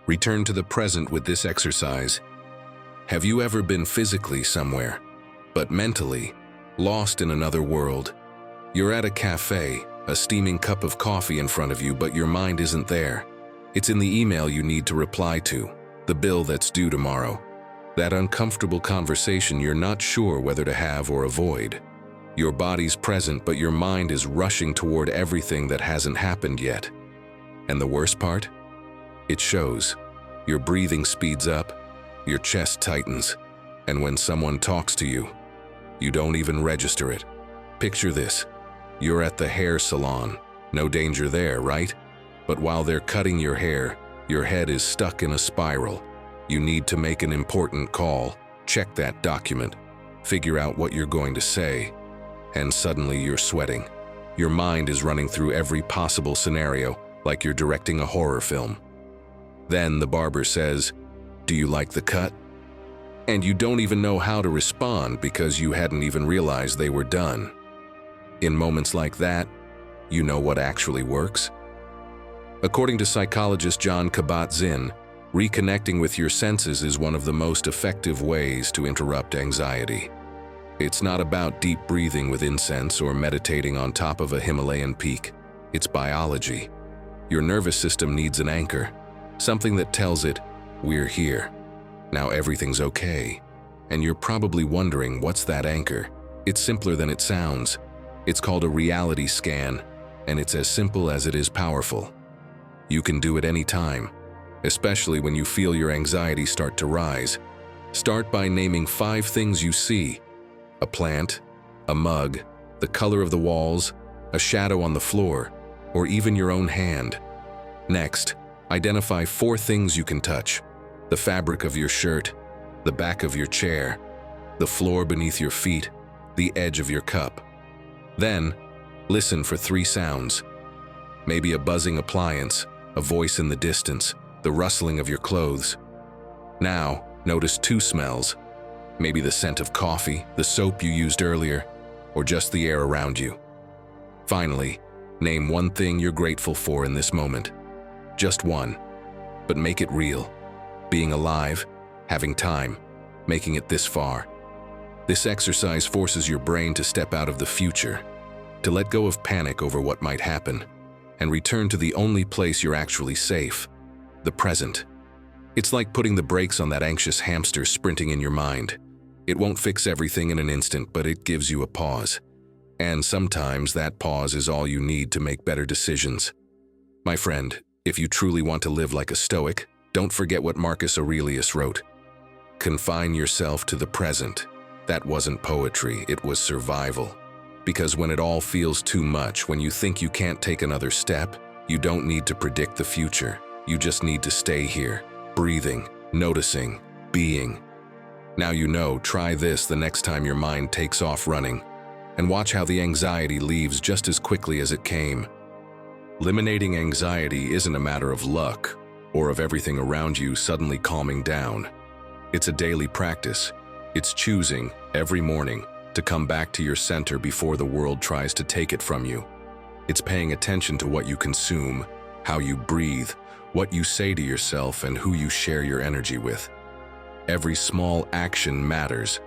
Return to the present with this exercise. Have you ever been physically somewhere, but mentally lost in another world? You're at a cafe, a steaming cup of coffee in front of you, but your mind isn't there. It's in the email you need to reply to, the bill that's due tomorrow, that uncomfortable conversation you're not sure whether to have or avoid. Your body's present, but your mind is rushing toward everything that hasn't happened yet. And the worst part? It shows. Your breathing speeds up, your chest tightens, and when someone talks to you, you don't even register it. Picture this. You're at the hair salon. No danger there, right? But while they're cutting your hair, your head is stuck in a spiral. You need to make an important call, check that document, figure out what you're going to say, and suddenly you're sweating. Your mind is running through every possible scenario, like you're directing a horror film. Then the barber says, "Do you like the cut?" And you don't even know how to respond because you hadn't even realized they were done. In moments like that, you know what actually works? According to psychologist Jon Kabat-Zinn, reconnecting with your senses is one of the most effective ways to interrupt anxiety. It's not about deep breathing with incense or meditating on top of a Himalayan peak. It's biology. Your nervous system needs an anchor, something that tells it, we're here. Now everything's okay. And you're probably wondering, what's that anchor? It's simpler than it sounds. It's called a reality scan. and it's as simple as it is powerful. You can do it any time, especially when you feel your anxiety start to rise. Start by naming 5 things you see: a plant, a mug, the color of the walls, a shadow on the floor, or even your own hand. Next, identify 4 things you can touch: the fabric of your shirt, the back of your chair, the floor beneath your feet, the edge of your cup. Then, listen for 3 sounds. Maybe a buzzing appliance, a voice in the distance, the rustling of your clothes. Now, notice 2 smells. Maybe the scent of coffee, the soap you used earlier, or just the air around you. Finally, name 1 thing you're grateful for in this moment. Just 1, but make it real. Being alive, having time, making it this far. This exercise forces your brain to step out of the future, to let go of panic over what might happen, and return to the only place you're actually safe, the present. It's like putting the brakes on that anxious hamster sprinting in your mind. It won't fix everything in an instant, but it gives you a pause. And sometimes that pause is all you need to make better decisions. My friend, if you truly want to live like a Stoic, don't forget what Marcus Aurelius wrote. Confine yourself to the present. That wasn't poetry, it was survival. Because when it all feels too much, when you think you can't take another step, you don't need to predict the future. You just need to stay here, breathing, noticing, being. Now you know, try this the next time your mind takes off running, and watch how the anxiety leaves just as quickly as it came. Eliminating anxiety isn't a matter of luck or of everything around you suddenly calming down. It's a daily practice. It's choosing, every morning, to come back to your center before the world tries to take it from you. It's paying attention to what you consume, how you breathe, what you say to yourself, and who you share your energy with. Every small action matters,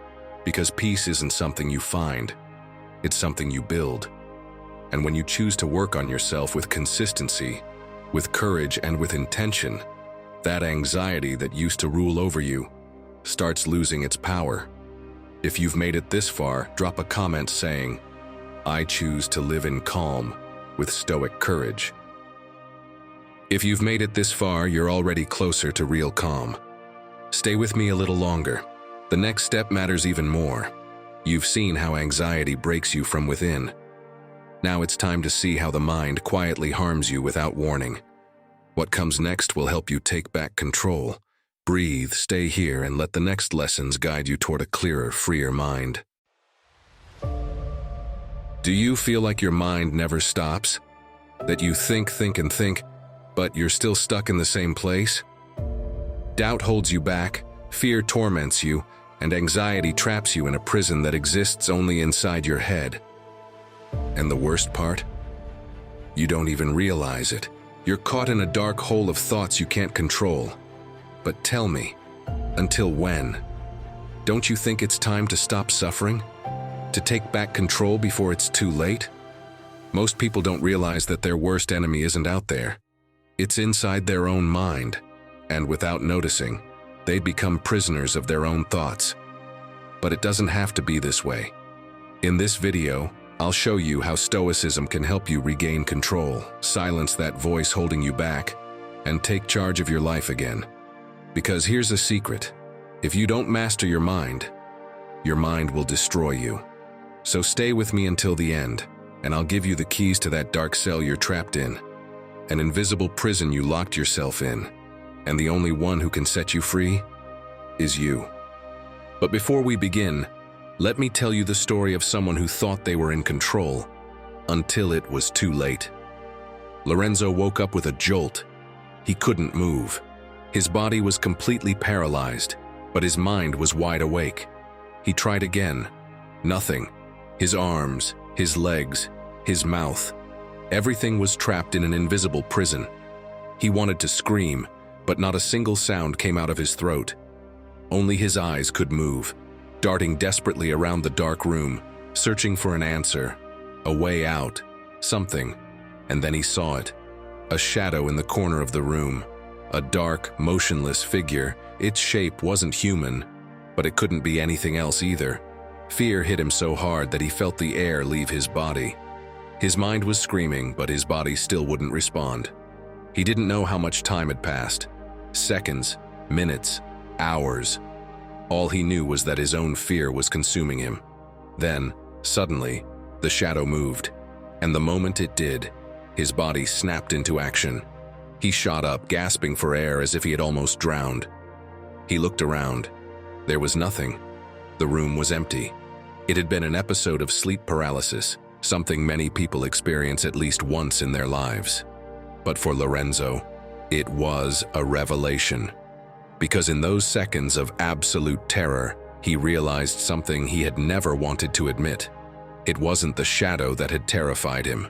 because peace isn't something you find, it's something you build. And when you choose to work on yourself with consistency, with courage, and with intention, that anxiety that used to rule over you starts losing its power. If you've made it this far, drop a comment saying, "I choose to live in calm with Stoic courage." If you've made it this far, you're already closer to real calm. Stay with me a little longer. The next step matters even more. You've seen how anxiety breaks you from within. Now it's time to see how the mind quietly harms you without warning. What comes next will help you take back control. Breathe, stay here, and let the next lessons guide you toward a clearer, freer mind. Do you feel like your mind never stops? That you think, and think, but you're still stuck in the same place? Doubt holds you back, fear torments you, and anxiety traps you in a prison that exists only inside your head. And the worst part? You don't even realize it. You're caught in a dark hole of thoughts you can't control. But tell me, until when? Don't you think it's time to stop suffering? To take back control before it's too late? Most people don't realize that their worst enemy isn't out there. It's inside their own mind, and without noticing, they become prisoners of their own thoughts. But it doesn't have to be this way. In this video, I'll show you how Stoicism can help you regain control, silence that voice holding you back, and take charge of your life again. Because here's a secret. If you don't master your mind will destroy you. So stay with me until the end, and I'll give you the keys to that dark cell you're trapped in, an invisible prison you locked yourself in, and the only one who can set you free is you. But before we begin, let me tell you the story of someone who thought they were in control until it was too late. Lorenzo woke up with a jolt. He couldn't move. His body was completely paralyzed, but his mind was wide awake. He tried again. Nothing. His arms, his legs, his mouth. Everything was trapped in an invisible prison. He wanted to scream, but not a single sound came out of his throat. Only his eyes could move, darting desperately around the dark room, searching for an answer, a way out, something. And then he saw it. A shadow in the corner of the room. A dark, motionless figure. Its shape wasn't human, but it couldn't be anything else either. Fear hit him so hard that he felt the air leave his body. His mind was screaming, but his body still wouldn't respond. He didn't know how much time had passed. Seconds, minutes, hours. All he knew was that his own fear was consuming him. Then, suddenly, the shadow moved, and the moment it did, his body snapped into action. He shot up, gasping for air as if he had almost drowned. He looked around. There was nothing. The room was empty. It had been an episode of sleep paralysis, something many people experience at least once in their lives. But for Lorenzo, it was a revelation. Because in those seconds of absolute terror, he realized something he had never wanted to admit. It wasn't the shadow that had terrified him.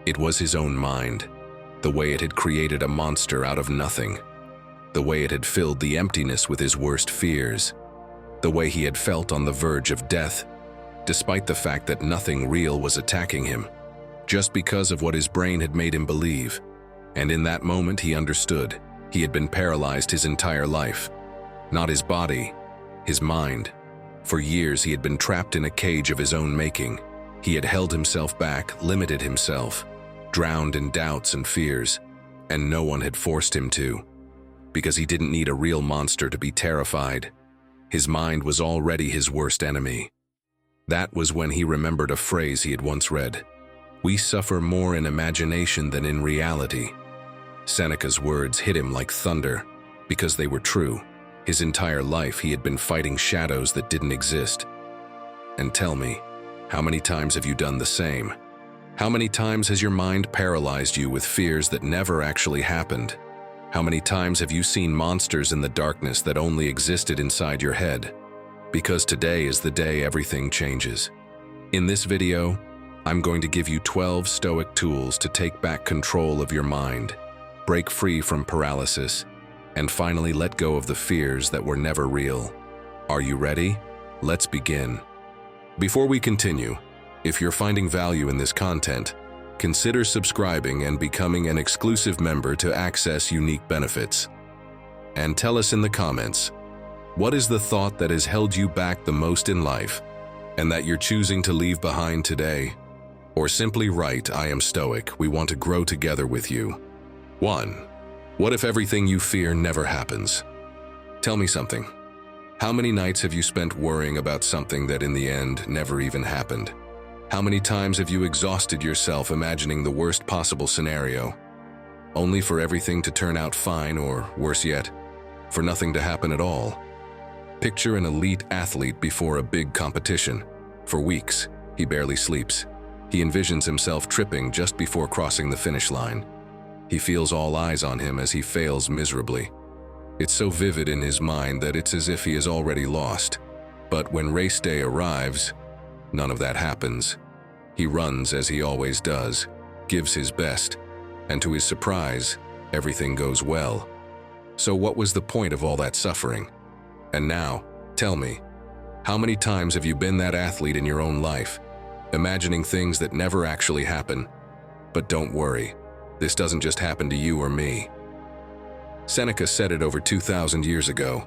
It was his own mind. The way it had created a monster out of nothing. The way it had filled the emptiness with his worst fears. The way he had felt on the verge of death, despite the fact that nothing real was attacking him, just because of what his brain had made him believe. And in that moment he understood. He had been paralyzed his entire life. Not his body, his mind. For years he had been trapped in a cage of his own making. He had held himself back, limited himself, drowned in doubts and fears, and no one had forced him to. Because he didn't need a real monster to be terrified. His mind was already his worst enemy. That was when he remembered a phrase he had once read. We suffer more in imagination than in reality. Seneca's words hit him like thunder, because they were true. His entire life he had been fighting shadows that didn't exist. And tell me, how many times have you done the same? How many times has your mind paralyzed you with fears that never actually happened? How many times have you seen monsters in the darkness that only existed inside your head? Because today is the day everything changes. In this video, I'm going to give you 12 Stoic tools to take back control of your mind, break free from paralysis, and finally let go of the fears that were never real. Are you ready? Let's begin. Before we continue, if you're finding value in this content, consider subscribing and becoming an exclusive member to access unique benefits. And tell us in the comments, what is the thought that has held you back the most in life and that you're choosing to leave behind today? Or simply write, I am Stoic, we want to grow together with you. 1. What if everything you fear never happens? Tell me something. How many nights have you spent worrying about something that in the end never even happened? How many times have you exhausted yourself imagining the worst possible scenario, only for everything to turn out fine, or worse yet, for nothing to happen at all? Picture an elite athlete before a big competition. For weeks, he barely sleeps. He envisions himself tripping just before crossing the finish line. He feels all eyes on him as he fails miserably. It's so vivid in his mind that it's as if he is already lost. But when race day arrives, none of that happens. He runs as he always does, gives his best, and to his surprise, everything goes well. So what was the point of all that suffering? And now, tell me, how many times have you been that athlete in your own life, imagining things that never actually happen? But don't worry, this doesn't just happen to you or me. Seneca said it over 2,000 years ago.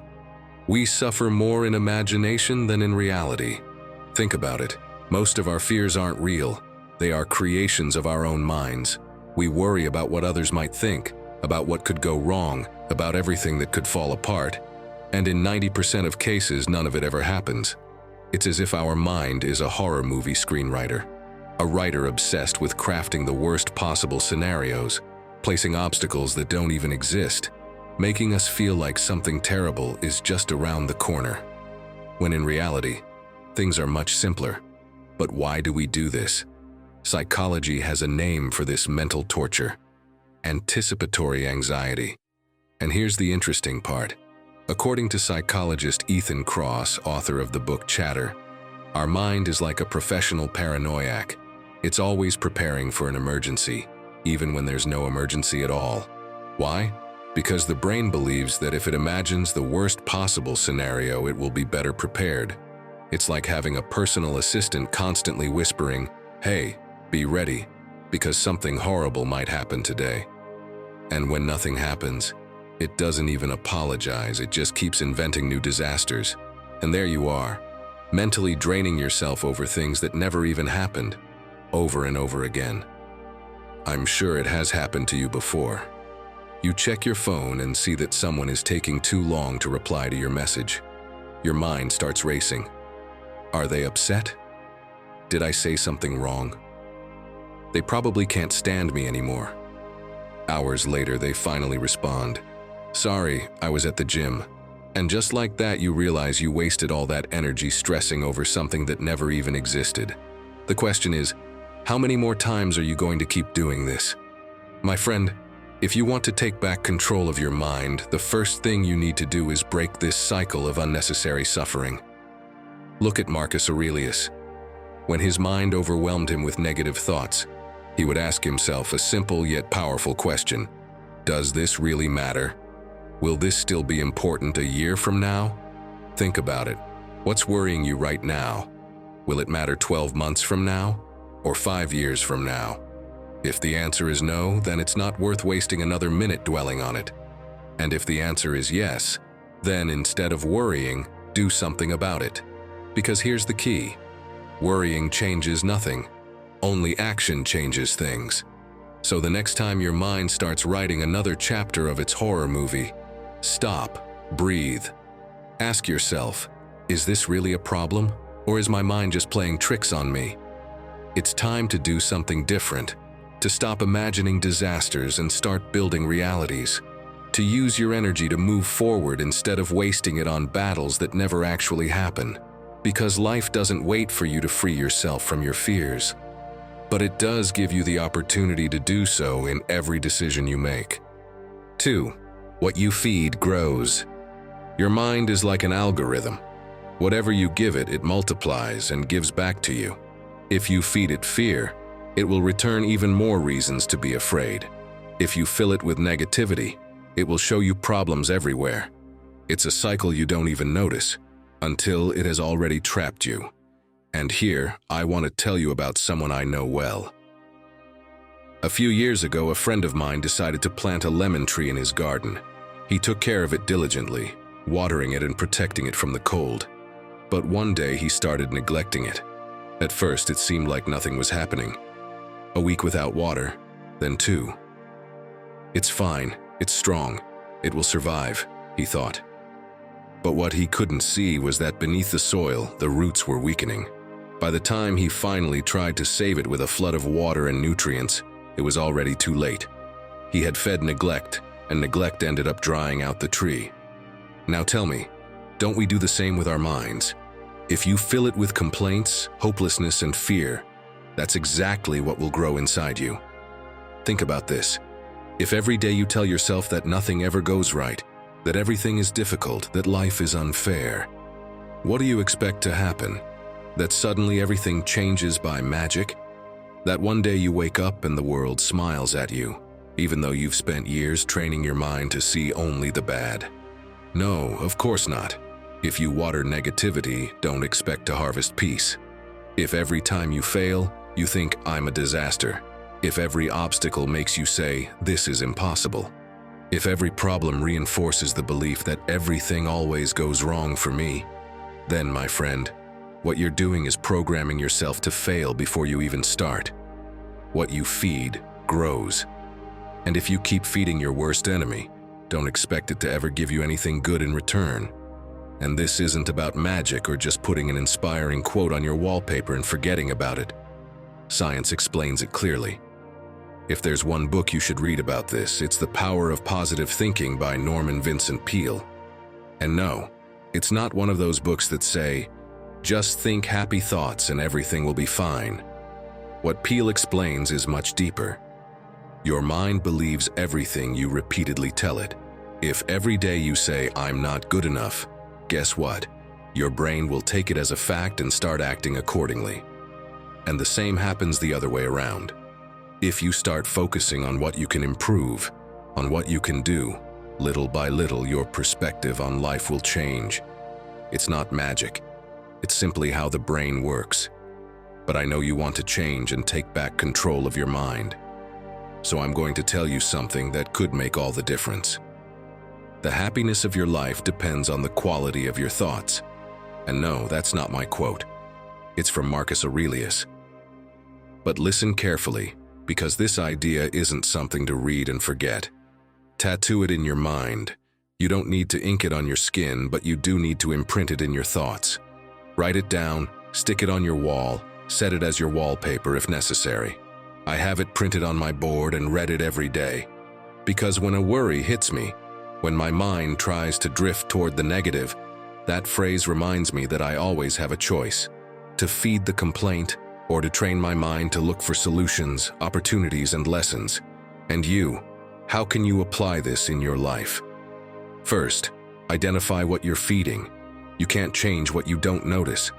We suffer more in imagination than in reality. Think about it. Most of our fears aren't real. They are creations of our own minds. We worry about what others might think, about what could go wrong, about everything that could fall apart. And in 90% of cases, none of it ever happens. It's as if our mind is a horror movie screenwriter, a writer obsessed with crafting the worst possible scenarios, placing obstacles that don't even exist, making us feel like something terrible is just around the corner. When in reality, things are much simpler. But why do we do this? Psychology has a name for this mental torture: anticipatory anxiety. And here's the interesting part. According to psychologist Ethan Kross, author of the book Chatter, our mind is like a professional paranoiac. It's always preparing for an emergency, even when there's no emergency at all. Why? Because the brain believes that if it imagines the worst possible scenario, it will be better prepared. It's like having a personal assistant constantly whispering, hey, be ready, because something horrible might happen today. And when nothing happens, it doesn't even apologize, it just keeps inventing new disasters. And there you are, mentally draining yourself over things that never even happened. over and over again. I'm sure it has happened to you before. You check your phone and see that someone is taking too long to reply to your message. Your mind starts racing. Are they upset? Did I say something wrong? They probably can't stand me anymore. Hours later, they finally respond, "Sorry, I was at the gym." And just like that, you realize you wasted all that energy stressing over something that never even existed. The question is, how many more times are you going to keep doing this? My friend, if you want to take back control of your mind, the first thing you need to do is break this cycle of unnecessary suffering. Look at Marcus Aurelius. When his mind overwhelmed him with negative thoughts, he would ask himself a simple yet powerful question. Does this really matter? Will this still be important a year from now? Think about it. What's worrying you right now? Will it matter 12 months from now? Or 5 years from now? If the answer is no, then it's not worth wasting another minute dwelling on it. And if the answer is yes, then instead of worrying, do something about it. Because here's the key. Worrying changes nothing. Only action changes things. So the next time your mind starts writing another chapter of its horror movie, stop, breathe. Ask yourself, is this really a problem? Or is my mind just playing tricks on me? It's time to do something different, to stop imagining disasters and start building realities, to use your energy to move forward instead of wasting it on battles that never actually happen. Because life doesn't wait for you to free yourself from your fears, but it does give you the opportunity to do so in every decision you make. 2. What you feed grows. Your mind is like an algorithm. Whatever you give it, it multiplies and gives back to you. If you feed it fear, it will return even more reasons to be afraid. If you fill it with negativity, it will show you problems everywhere. It's a cycle you don't even notice until it has already trapped you. And here, I want to tell you about someone I know well. A few years ago, a friend of mine decided to plant a lemon tree in his garden. He took care of it diligently, watering it and protecting it from the cold. But one day he started neglecting it. At first, it seemed like nothing was happening. A week without water, then 2. It's fine, it's strong, it will survive, he thought. But what he couldn't see was that beneath the soil, the roots were weakening. By the time he finally tried to save it with a flood of water and nutrients, it was already too late. He had fed neglect, and neglect ended up drying out the tree. Now tell me, don't we do the same with our minds? If you fill it with complaints, hopelessness, and fear, that's exactly what will grow inside you. Think about this. If every day you tell yourself that nothing ever goes right, that everything is difficult, that life is unfair, what do you expect to happen? That suddenly everything changes by magic? That one day you wake up and the world smiles at you, even though you've spent years training your mind to see only the bad? No, of course not. If you water negativity, don't expect to harvest peace. If every time you fail, you think, I'm a disaster. If every obstacle makes you say, this is impossible. If every problem reinforces the belief that everything always goes wrong for me, then, my friend, what you're doing is programming yourself to fail before you even start. What you feed grows. And if you keep feeding your worst enemy, don't expect it to ever give you anything good in return. And this isn't about magic or just putting an inspiring quote on your wallpaper and forgetting about it. Science explains it clearly. If there's one book you should read about this, it's The Power of Positive Thinking by Norman Vincent Peale. And no, it's not one of those books that say, just think happy thoughts and everything will be fine. What Peale explains is much deeper. Your mind believes everything you repeatedly tell it. If every day you say, I'm not good enough, guess what? Your brain will take it as a fact and start acting accordingly. And the same happens the other way around. If you start focusing on what you can improve, on what you can do, little by little your perspective on life will change. It's not magic. It's simply how the brain works. But I know you want to change and take back control of your mind. So I'm going to tell you something that could make all the difference. The happiness of your life depends on the quality of your thoughts. And no, that's not my quote. It's from Marcus Aurelius. But listen carefully, because this idea isn't something to read and forget. Tattoo it in your mind. You don't need to ink it on your skin, but you do need to imprint it in your thoughts. Write it down, stick it on your wall, set it as your wallpaper if necessary. I have it printed on my board and read it every day. Because when a worry hits me, when my mind tries to drift toward the negative, that phrase reminds me that I always have a choice: to feed the complaint or to train my mind to look for solutions, opportunities, and lessons. And you, how can you apply this in your life? First, identify what you're feeding. You can't change what you don't notice.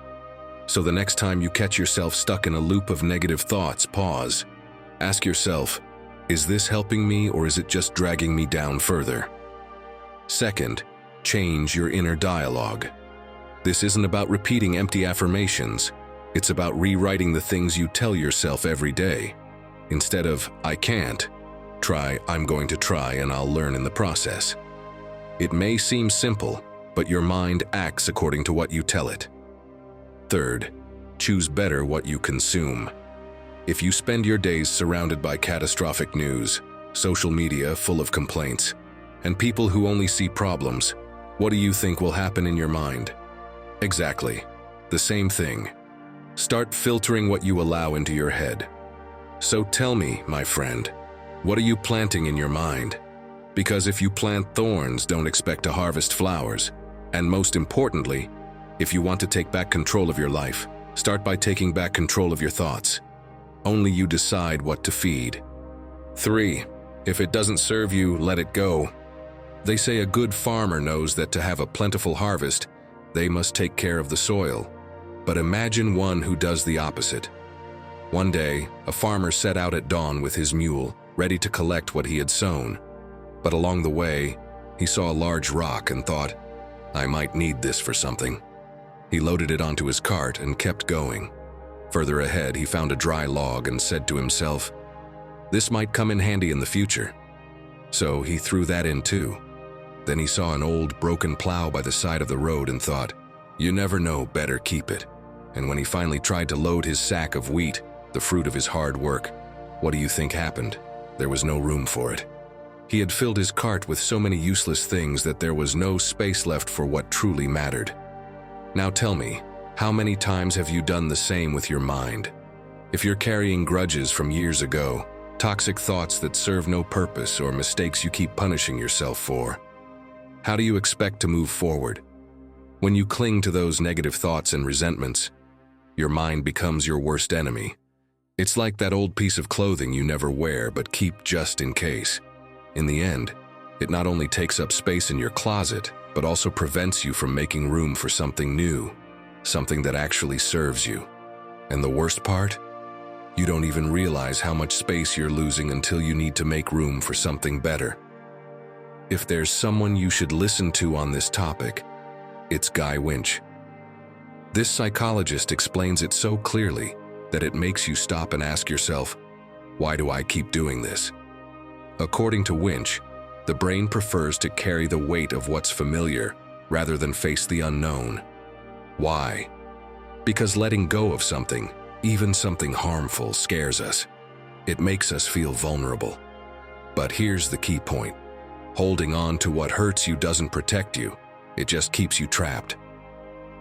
So the next time you catch yourself stuck in a loop of negative thoughts, pause. Ask yourself, is this helping me or is it just dragging me down further? Second, change your inner dialogue. This isn't about repeating empty affirmations. It's about rewriting the things you tell yourself every day. Instead of, I can't, try, I'm going to try and I'll learn in the process. It may seem simple, but your mind acts according to what you tell it. Third, choose better what you consume. If you spend your days surrounded by catastrophic news, social media full of complaints, and people who only see problems, what do you think will happen in your mind? Exactly, the same thing. Start filtering what you allow into your head. So tell me, my friend, what are you planting in your mind? Because if you plant thorns, don't expect to harvest flowers. And most importantly, if you want to take back control of your life, start by taking back control of your thoughts. Only you decide what to feed. 3. If it doesn't serve you, let it go. They say a good farmer knows that to have a plentiful harvest, they must take care of the soil. But imagine one who does the opposite. One day, a farmer set out at dawn with his mule, ready to collect what he had sown. But along the way, he saw a large rock and thought, I might need this for something. He loaded it onto his cart and kept going. Further ahead, he found a dry log and said to himself, this might come in handy in the future. So he threw that in too. Then he saw an old broken plow by the side of the road and thought, you never know, better keep it. And when he finally tried to load his sack of wheat, the fruit of his hard work, what do you think happened? There was no room for it. He had filled his cart with so many useless things that there was no space left for what truly mattered. Now tell me, how many times have you done the same with your mind? If you're carrying grudges from years ago, toxic thoughts that serve no purpose, or mistakes you keep punishing yourself for, how do you expect to move forward? When you cling to those negative thoughts and resentments, your mind becomes your worst enemy. It's like that old piece of clothing you never wear but keep just in case. In the end, it not only takes up space in your closet, but also prevents you from making room for something new, something that actually serves you. And the worst part? You don't even realize how much space you're losing until you need to make room for something better. If there's someone you should listen to on this topic, it's Guy Winch. This psychologist explains it so clearly that it makes you stop and ask yourself, why do I keep doing this? According to Winch, the brain prefers to carry the weight of what's familiar rather than face the unknown. Why? Because letting go of something, even something harmful, scares us. It makes us feel vulnerable. But here's the key point. Holding on to what hurts you doesn't protect you. It just keeps you trapped.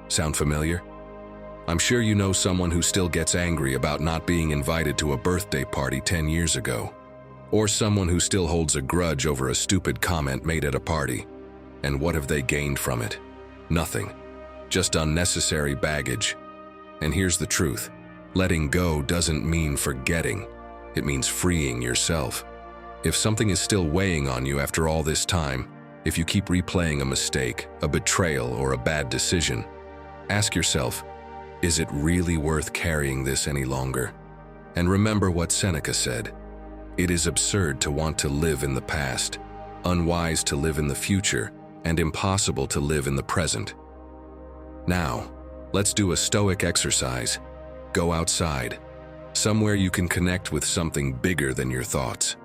Sound familiar? I'm sure you know someone who still gets angry about not being invited to a birthday party 10 years ago. Or someone who still holds a grudge over a stupid comment made at a party. And what have they gained from it? Nothing. Just unnecessary baggage. And here's the truth. Letting go doesn't mean forgetting. It means freeing yourself. If something is still weighing on you after all this time, if you keep replaying a mistake, a betrayal, or a bad decision, ask yourself, is it really worth carrying this any longer? And remember what Seneca said. It is absurd to want to live in the past, unwise to live in the future, and impossible to live in the present. Now, let's do a Stoic exercise. Go outside, somewhere you can connect with something bigger than your thoughts.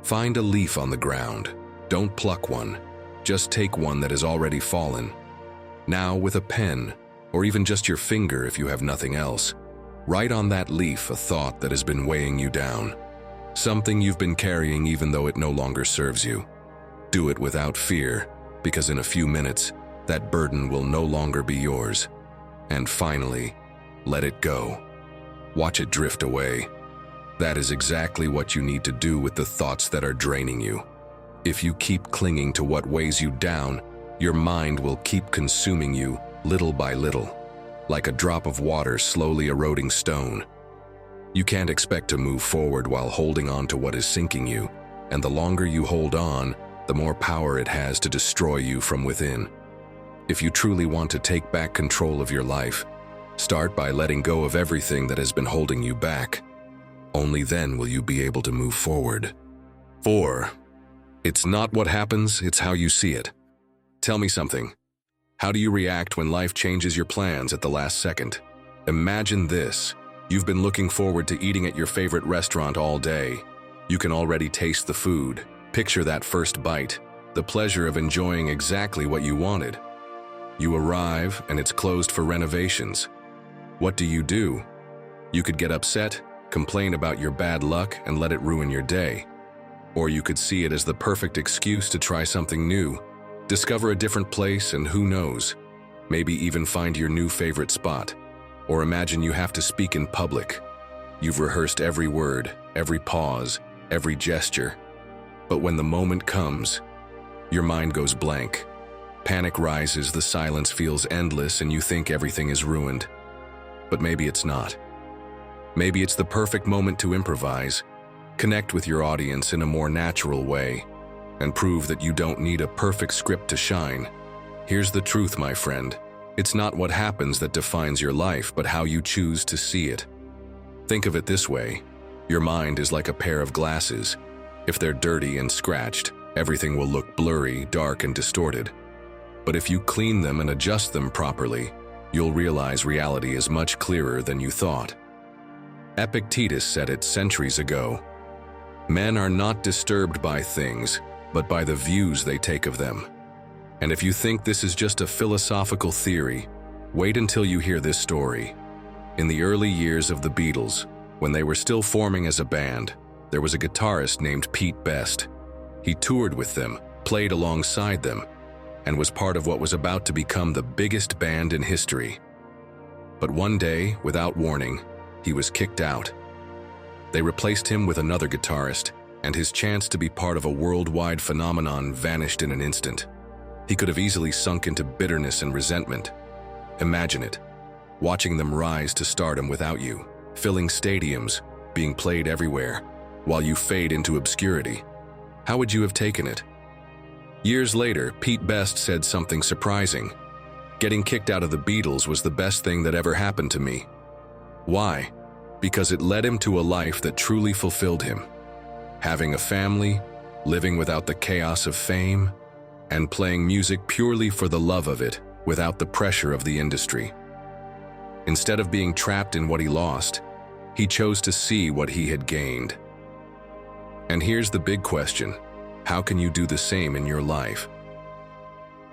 Find a leaf on the ground. Don't pluck one. Just take one that has already fallen. Now, with a pen, or even just your finger if you have nothing else, Write on that leaf a thought that has been weighing you down, something you've been carrying even though it no longer serves you. Do it without fear, because in a few minutes, that burden will no longer be yours. And finally, let it go. Watch it drift away. That is exactly what you need to do with the thoughts that are draining you. If you keep clinging to what weighs you down, your mind will keep consuming you little by little, like a drop of water slowly eroding stone. You can't expect to move forward while holding on to what is sinking you, and the longer you hold on, the more power it has to destroy you from within. If you truly want to take back control of your life, start by letting go of everything that has been holding you back. Only then will you be able to move forward. 4. It's not what happens, it's how you see it. Tell me something. How do you react when life changes your plans at the last second? Imagine this. You've been looking forward to eating at your favorite restaurant all day. You can already taste the food. Picture that first bite, the pleasure of enjoying exactly what you wanted. You arrive and it's closed for renovations. What do? You could get upset, complain about your bad luck, and let it ruin your day. Or you could see it as the perfect excuse to try something new, discover a different place, and who knows, maybe even find your new favorite spot. Or imagine you have to speak in public. You've rehearsed every word, every pause, every gesture. But when the moment comes, your mind goes blank. Panic rises, the silence feels endless, and you think everything is ruined. But maybe it's not. Maybe it's the perfect moment to improvise, connect with your audience in a more natural way, and prove that you don't need a perfect script to shine. Here's the truth, my friend. It's not what happens that defines your life, but how you choose to see it. Think of it this way. Your mind is like a pair of glasses. If they're dirty and scratched, everything will look blurry, dark, and distorted. But if you clean them and adjust them properly, you'll realize reality is much clearer than you thought. Epictetus said it centuries ago. Men are not disturbed by things, but by the views they take of them. And if you think this is just a philosophical theory, wait until you hear this story. In the early years of the Beatles, when they were still forming as a band, there was a guitarist named Pete Best. He toured with them, played alongside them, and was part of what was about to become the biggest band in history. But one day, without warning, he was kicked out. They replaced him with another guitarist, and his chance to be part of a worldwide phenomenon vanished in an instant. He could have easily sunk into bitterness and resentment. Imagine it, watching them rise to stardom without you, filling stadiums, being played everywhere, while you fade into obscurity. How would you have taken it? Years later, Pete Best said something surprising. Getting kicked out of the Beatles was the best thing that ever happened to me. Why? Because it led him to a life that truly fulfilled him. Having a family, living without the chaos of fame, and playing music purely for the love of it, without the pressure of the industry. Instead of being trapped in what he lost, he chose to see what he had gained. And here's the big question. How can you do the same in your life?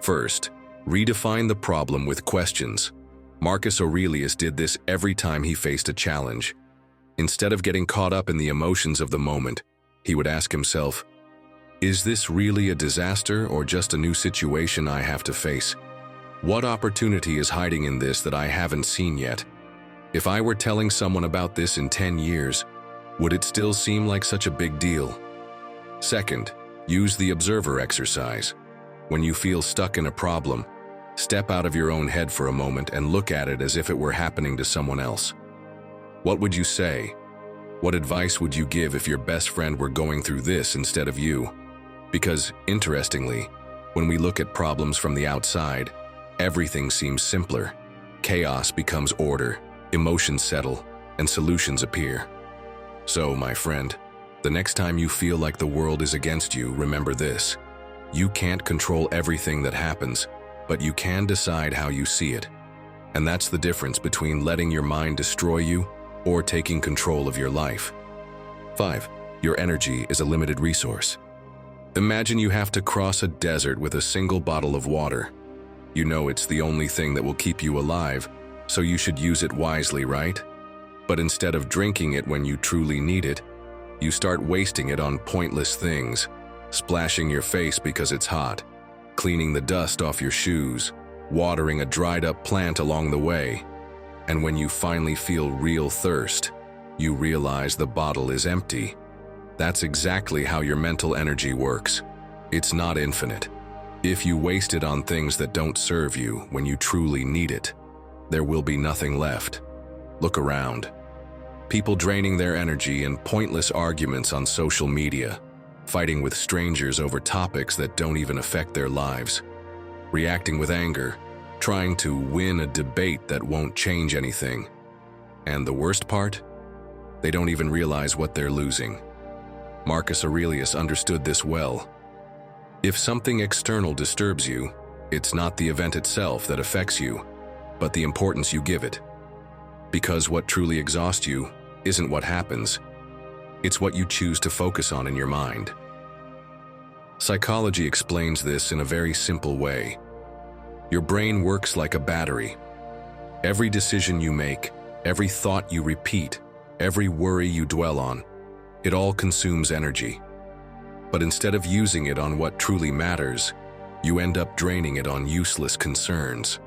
First, redefine the problem with questions. Marcus Aurelius did this every time he faced a challenge. Instead of getting caught up in the emotions of the moment, he would ask himself, is this really a disaster or just a new situation I have to face? What opportunity is hiding in this that I haven't seen yet? If I were telling someone about this in 10 years, would it still seem like such a big deal? Second, use the observer exercise. When you feel stuck in a problem, step out of your own head for a moment and look at it as if it were happening to someone else. What would you say? What advice would you give if your best friend were going through this instead of you? Because, interestingly, when we look at problems from the outside, everything seems simpler. Chaos becomes order, emotions settle, and solutions appear. So, my friend, the next time you feel like the world is against you, remember this. You can't control everything that happens, but you can decide how you see it. And that's the difference between letting your mind destroy you or taking control of your life. 5. Your energy is a limited resource. Imagine you have to cross a desert with a single bottle of water. You know it's the only thing that will keep you alive, so you should use it wisely, right? But instead of drinking it when you truly need it, you start wasting it on pointless things, splashing your face because it's hot, cleaning the dust off your shoes, watering a dried-up plant along the way. And when you finally feel real thirst, you realize the bottle is empty. That's exactly how your mental energy works. It's not infinite. If you waste it on things that don't serve you when you truly need it, there will be nothing left. Look around. People draining their energy in pointless arguments on social media, fighting with strangers over topics that don't even affect their lives, reacting with anger, trying to win a debate that won't change anything. And the worst part? They don't even realize what they're losing. Marcus Aurelius understood this well. If something external disturbs you, it's not the event itself that affects you, but the importance you give it. Because what truly exhausts you isn't what happens, it's what you choose to focus on in your mind. Psychology explains this in a very simple way. Your brain works like a battery. Every decision you make, every thought you repeat, every worry you dwell on, it all consumes energy. But instead of using it on what truly matters, you end up draining it on useless concerns.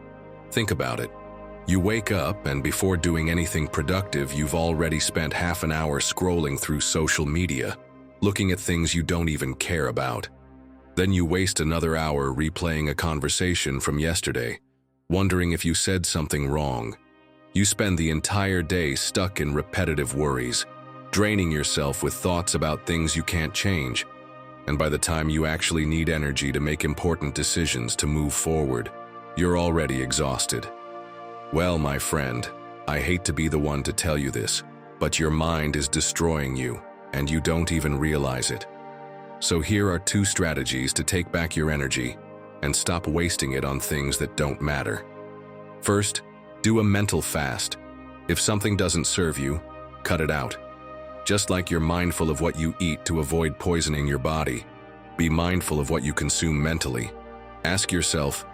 Think about it. You wake up and before doing anything productive, you've already spent half an hour scrolling through social media, looking at things you don't even care about. Then you waste another hour replaying a conversation from yesterday, wondering if you said something wrong. You spend the entire day stuck in repetitive worries, draining yourself with thoughts about things you can't change. And by the time you actually need energy to make important decisions to move forward, you're already exhausted. Well, my friend, I hate to be the one to tell you this, but your mind is destroying you, and you don't even realize it. So here are 2 strategies to take back your energy and stop wasting it on things that don't matter. First, do a mental fast. If something doesn't serve you, cut it out. Just like you're mindful of what you eat to avoid poisoning your body, be mindful of what you consume mentally. Ask yourself,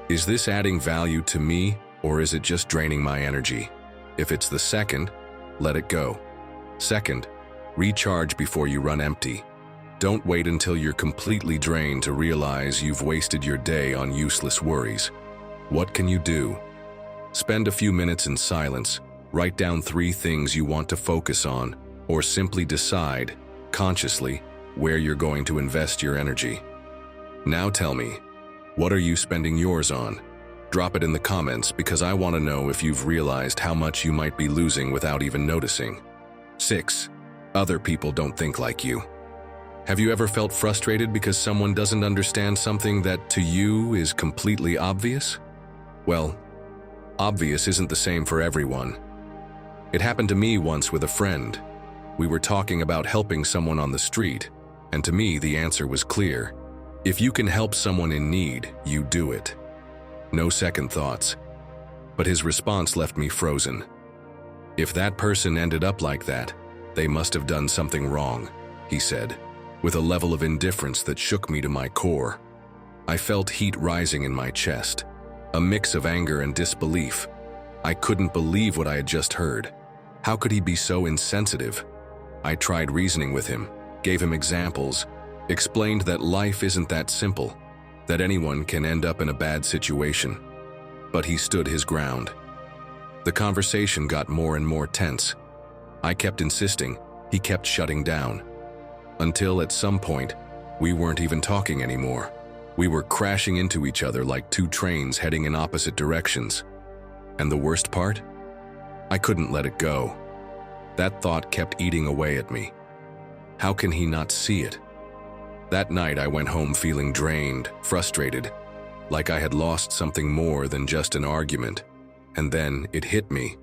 is this adding value to me, or is it just draining my energy? If it's the second, let it go. Second, recharge before you run empty. Don't wait until you're completely drained to realize you've wasted your day on useless worries. What can you do? Spend a few minutes in silence, write down 3 things you want to focus on, or simply decide, consciously, where you're going to invest your energy. Now tell me, what are you spending yours on? Drop it in the comments because I want to know if you've realized how much you might be losing without even noticing. 6. Other people don't think like you. Have you ever felt frustrated because someone doesn't understand something that to you is completely obvious? Well, obvious isn't the same for everyone. It happened to me once with a friend. We were talking about helping someone on the street, and to me the answer was clear. If you can help someone in need, you do it. No second thoughts. But his response left me frozen. If that person ended up like that, they must have done something wrong, he said, with a level of indifference that shook me to my core. I felt heat rising in my chest, a mix of anger and disbelief. I couldn't believe what I had just heard. How could he be so insensitive? I tried reasoning with him, gave him examples, explained that life isn't that simple, that anyone can end up in a bad situation. But he stood his ground. The conversation got more and more tense. I kept insisting, he kept shutting down. Until at some point, we weren't even talking anymore. We were crashing into each other like 2 trains heading in opposite directions. And the worst part? I couldn't let it go. That thought kept eating away at me. How can he not see it? That night I went home feeling drained, frustrated, like I had lost something more than just an argument. And then it hit me.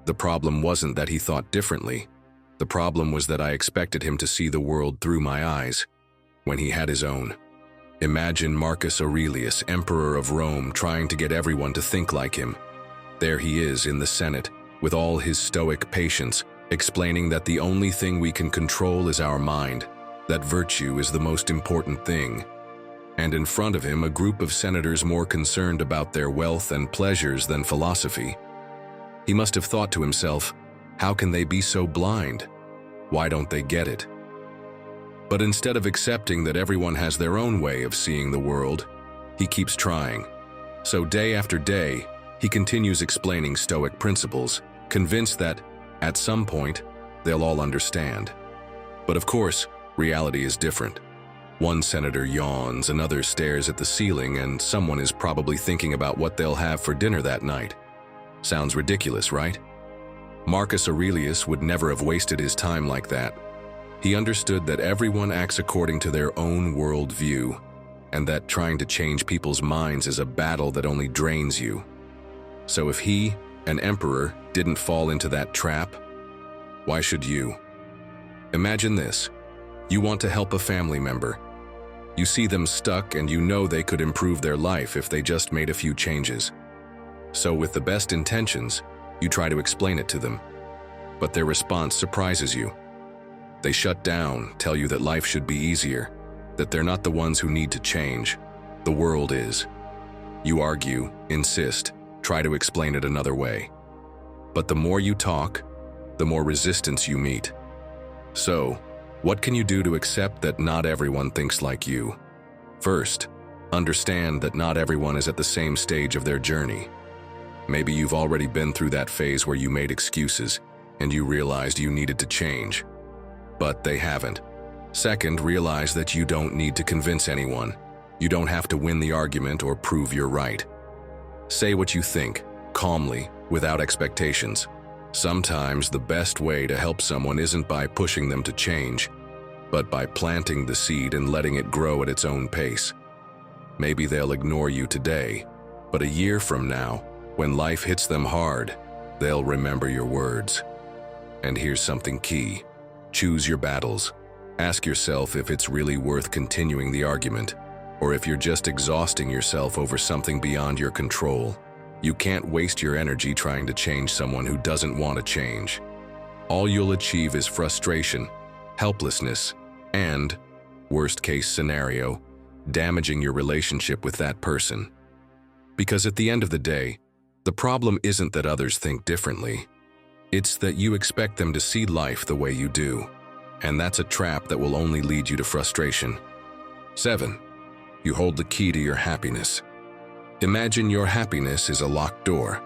The problem wasn't that he thought differently. The problem was that I expected him to see the world through my eyes, when he had his own. Imagine Marcus Aurelius, Emperor of Rome, trying to get everyone to think like him. There he is in the Senate, with all his Stoic patience, explaining that the only thing we can control is our mind, that virtue is the most important thing. And in front of him, a group of senators more concerned about their wealth and pleasures than philosophy. He must have thought to himself, How can they be so blind? Why don't they get it? But instead of accepting that everyone has their own way of seeing the world, he keeps trying. So day after day, he continues explaining Stoic principles, convinced that, at some point, they'll all understand. But of course, reality is different. One senator yawns, another stares at the ceiling, and someone is probably thinking about what they'll have for dinner that night. Sounds ridiculous, right? Marcus Aurelius would never have wasted his time like that. He understood that everyone acts according to their own worldview, and that trying to change people's minds is a battle that only drains you. So if he, an emperor, didn't fall into that trap, why should you? Imagine this. You want to help a family member. You see them stuck and you know they could improve their life if they just made a few changes. So with the best intentions, you try to explain it to them. But their response surprises you. They shut down, tell you that life should be easier, that they're not the ones who need to change. The world is. You argue, insist, try to explain it another way. But the more you talk, the more resistance you meet. So, what can you do to accept that not everyone thinks like you? First, understand that not everyone is at the same stage of their journey. Maybe you've already been through that phase where you made excuses and you realized you needed to change. But they haven't. Second, realize that you don't need to convince anyone. You don't have to win the argument or prove you're right. Say what you think, calmly, without expectations. Sometimes the best way to help someone isn't by pushing them to change, but by planting the seed and letting it grow at its own pace. Maybe they'll ignore you today, but a year from now, when life hits them hard, they'll remember your words. And here's something key. Choose your battles. Ask yourself if it's really worth continuing the argument, or if you're just exhausting yourself over something beyond your control. You can't waste your energy trying to change someone who doesn't want to change. All you'll achieve is frustration, helplessness, and, worst case scenario, damaging your relationship with that person. Because at the end of the day, the problem isn't that others think differently. It's that you expect them to see life the way you do. And that's a trap that will only lead you to frustration. 7. You hold the key to your happiness. Imagine your happiness is a locked door.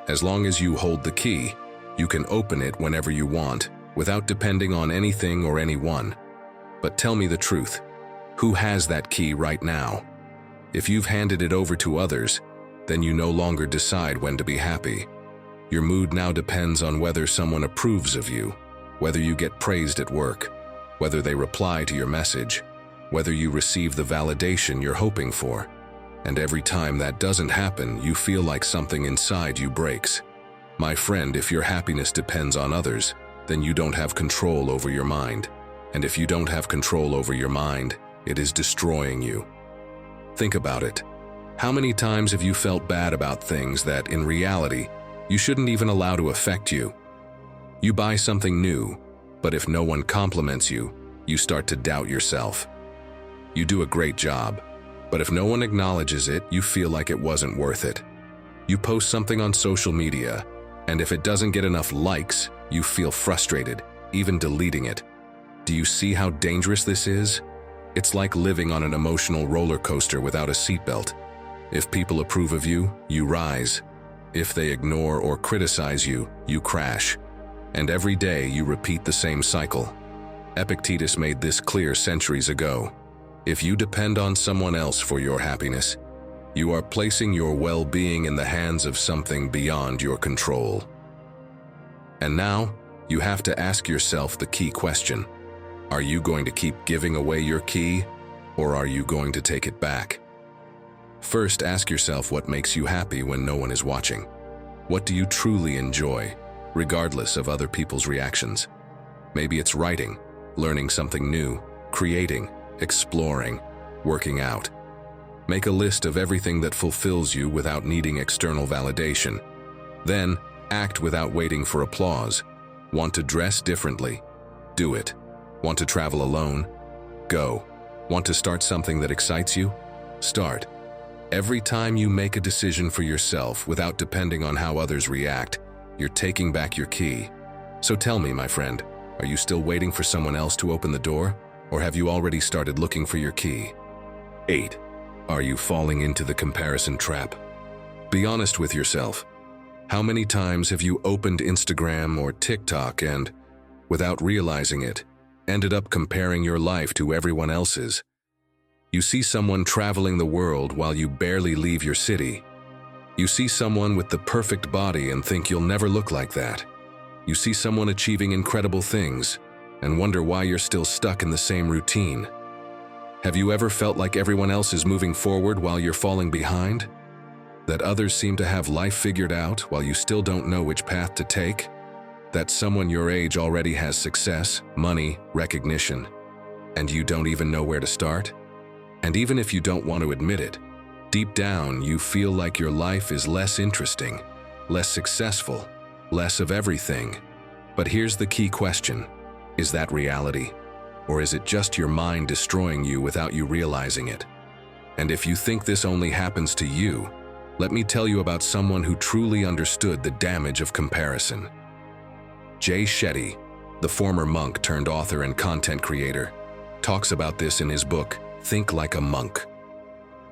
As long as you hold the key, you can open it whenever you want, without depending on anything or anyone. But tell me the truth. Who has that key right now? If you've handed it over to others, then you no longer decide when to be happy. Your mood now depends on whether someone approves of you, whether you get praised at work, whether they reply to your message, whether you receive the validation you're hoping for. And every time that doesn't happen, you feel like something inside you breaks. My friend, if your happiness depends on others, then you don't have control over your mind. And if you don't have control over your mind, it is destroying you. Think about it. How many times have you felt bad about things that, in reality, you shouldn't even allow to affect you? You buy something new, but if no one compliments you, you start to doubt yourself. You do a great job, but if no one acknowledges it, you feel like it wasn't worth it. You post something on social media, and if it doesn't get enough likes, you feel frustrated, even deleting it. Do you see how dangerous this is? It's like living on an emotional roller coaster without a seatbelt. If people approve of you, you rise. If they ignore or criticize you, you crash. And every day you repeat the same cycle. Epictetus made this clear centuries ago. If you depend on someone else for your happiness, you are placing your well-being in the hands of something beyond your control. And now, you have to ask yourself the key question. Are you going to keep giving away your key, or are you going to take it back? First, ask yourself what makes you happy when no one is watching. What do you truly enjoy, regardless of other people's reactions? Maybe it's writing, learning something new, creating, exploring, working out. Make a list of everything that fulfills you without needing external validation. Then, act without waiting for applause. Want to dress differently? Do it. Want to travel alone? Go. Want to start something that excites you? Start. Every time you make a decision for yourself without depending on how others react, you're taking back your key. So tell me, my friend, are you still waiting for someone else to open the door? Or have you already started looking for your key? 8. Are you falling into the comparison trap? Be honest with yourself. How many times have you opened Instagram or TikTok and, without realizing it, ended up comparing your life to everyone else's? You see someone traveling the world while you barely leave your city. You see someone with the perfect body and think you'll never look like that. You see someone achieving incredible things and wonder why you're still stuck in the same routine. Have you ever felt like everyone else is moving forward while you're falling behind? That others seem to have life figured out while you still don't know which path to take? That someone your age already has success, money, recognition, and you don't even know where to start? And even if you don't want to admit it, deep down you feel like your life is less interesting, less successful, less of everything. But here's the key question. Is that reality? Or is it just your mind destroying you without you realizing it? And if you think this only happens to you, let me tell you about someone who truly understood the damage of comparison. Jay Shetty, the former monk turned author and content creator, talks about this in his book, Think Like a Monk.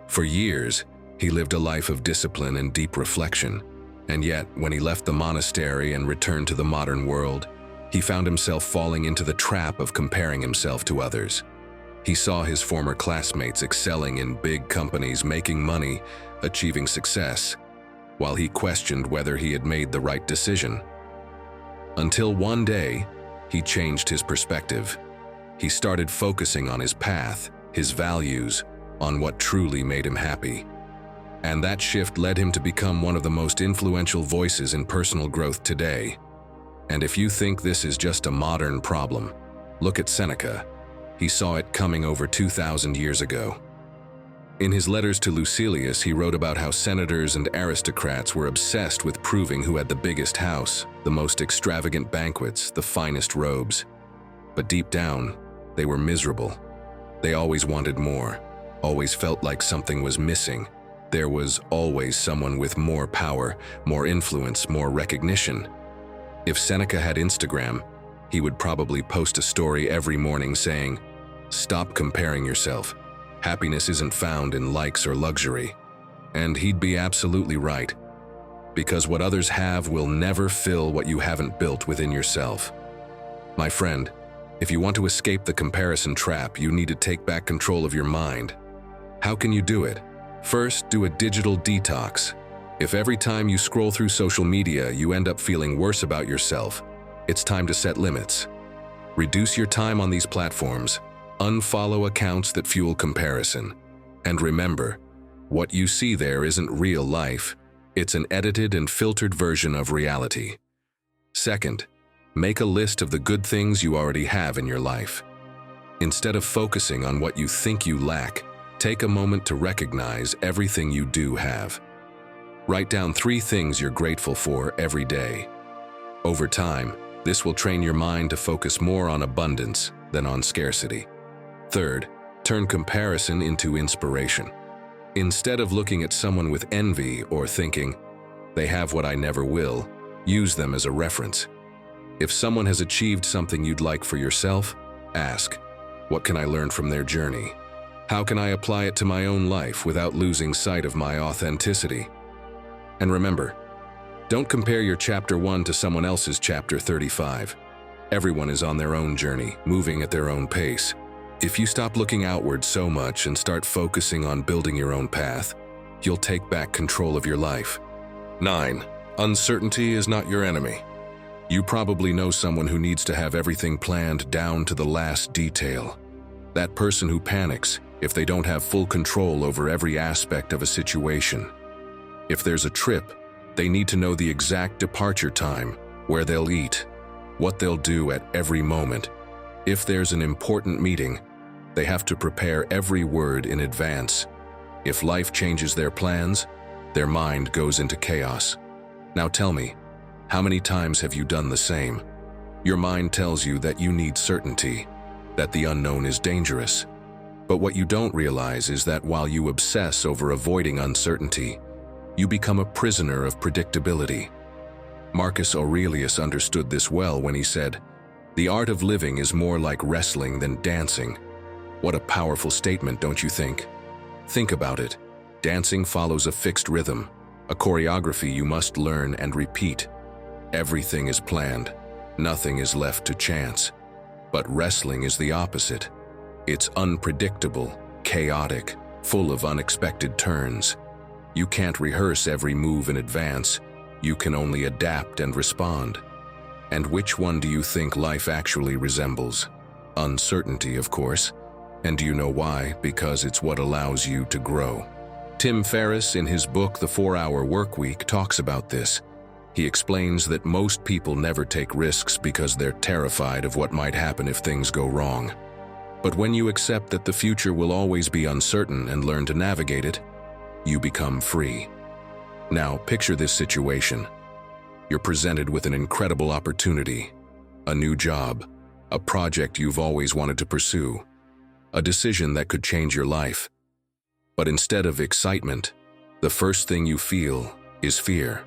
For years, he lived a life of discipline and deep reflection, and yet, when he left the monastery and returned to the modern world, he found himself falling into the trap of comparing himself to others. He saw his former classmates excelling in big companies, making money, achieving success, while he questioned whether he had made the right decision. Until one day, he changed his perspective. He started focusing on his path, his values, on what truly made him happy. And that shift led him to become one of the most influential voices in personal growth today. And if you think this is just a modern problem, look at Seneca. He saw it coming over 2,000 years ago. In his letters to Lucilius, he wrote about how senators and aristocrats were obsessed with proving who had the biggest house, the most extravagant banquets, the finest robes. But deep down, they were miserable. They always wanted more, always felt like something was missing. There was always someone with more power, more influence, more recognition. If Seneca had Instagram, he would probably post a story every morning saying, "Stop comparing yourself. Happiness isn't found in likes or luxury." And he'd be absolutely right, because what others have will never fill what you haven't built within yourself. My friend, if you want to escape the comparison trap, you need to take back control of your mind. How can you do it? First, do a digital detox. If every time you scroll through social media you end up feeling worse about yourself, it's time to set limits. Reduce your time on these platforms. Unfollow accounts that fuel comparison. And remember, what you see there isn't real life. It's an edited and filtered version of reality. Second, make a list of the good things you already have in your life. Instead of focusing on what you think you lack, take a moment to recognize everything you do have. Write down 3 things you're grateful for every day. Over time, this will train your mind to focus more on abundance than on scarcity. Third, turn comparison into inspiration. Instead of looking at someone with envy or thinking, "They have what I never will," use them as a reference. If someone has achieved something you'd like for yourself, ask, "What can I learn from their journey? How can I apply it to my own life without losing sight of my authenticity?" And remember, don't compare your chapter 1 to someone else's chapter 35. Everyone is on their own journey, moving at their own pace. If you stop looking outward so much and start focusing on building your own path, you'll take back control of your life. 9. Uncertainty is not your enemy. You probably know someone who needs to have everything planned down to the last detail. That person who panics if they don't have full control over every aspect of a situation. If there's a trip, they need to know the exact departure time, where they'll eat, what they'll do at every moment. If there's an important meeting, they have to prepare every word in advance. If life changes their plans, their mind goes into chaos. Now tell me, how many times have you done the same? Your mind tells you that you need certainty, that the unknown is dangerous. But what you don't realize is that while you obsess over avoiding uncertainty, you become a prisoner of predictability. Marcus Aurelius understood this well when he said, "The art of living is more like wrestling than dancing." What a powerful statement, don't you think? Think about it. Dancing follows a fixed rhythm, a choreography you must learn and repeat. Everything is planned. Nothing is left to chance. But wrestling is the opposite. It's unpredictable, chaotic, full of unexpected turns. You can't rehearse every move in advance. You can only adapt and respond. And which one do you think life actually resembles? Uncertainty, of course. And do you know why? Because it's what allows you to grow. Tim Ferriss, in his book The 4-Hour Workweek, talks about this. He explains that most people never take risks because they're terrified of what might happen if things go wrong. But when you accept that the future will always be uncertain and learn to navigate it, you become free. Now, picture this situation. You're presented with an incredible opportunity, a new job, a project you've always wanted to pursue, a decision that could change your life. But instead of excitement, the first thing you feel is fear.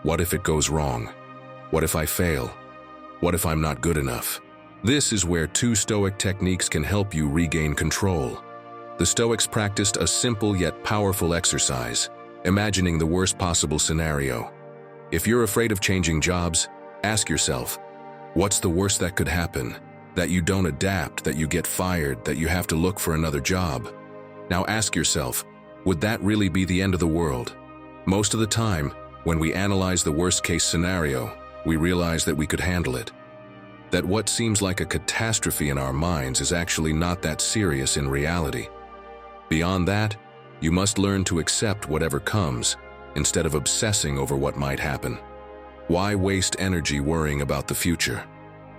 What if it goes wrong? What if I fail? What if I'm not good enough? This is where 2 Stoic techniques can help you regain control. The Stoics practiced a simple yet powerful exercise, imagining the worst possible scenario. If you're afraid of changing jobs, ask yourself, what's the worst that could happen? That you don't adapt, that you get fired, that you have to look for another job. Now ask yourself, would that really be the end of the world? Most of the time, when we analyze the worst-case scenario, we realize that we could handle it. That what seems like a catastrophe in our minds is actually not that serious in reality. Beyond that, you must learn to accept whatever comes, instead of obsessing over what might happen. Why waste energy worrying about the future?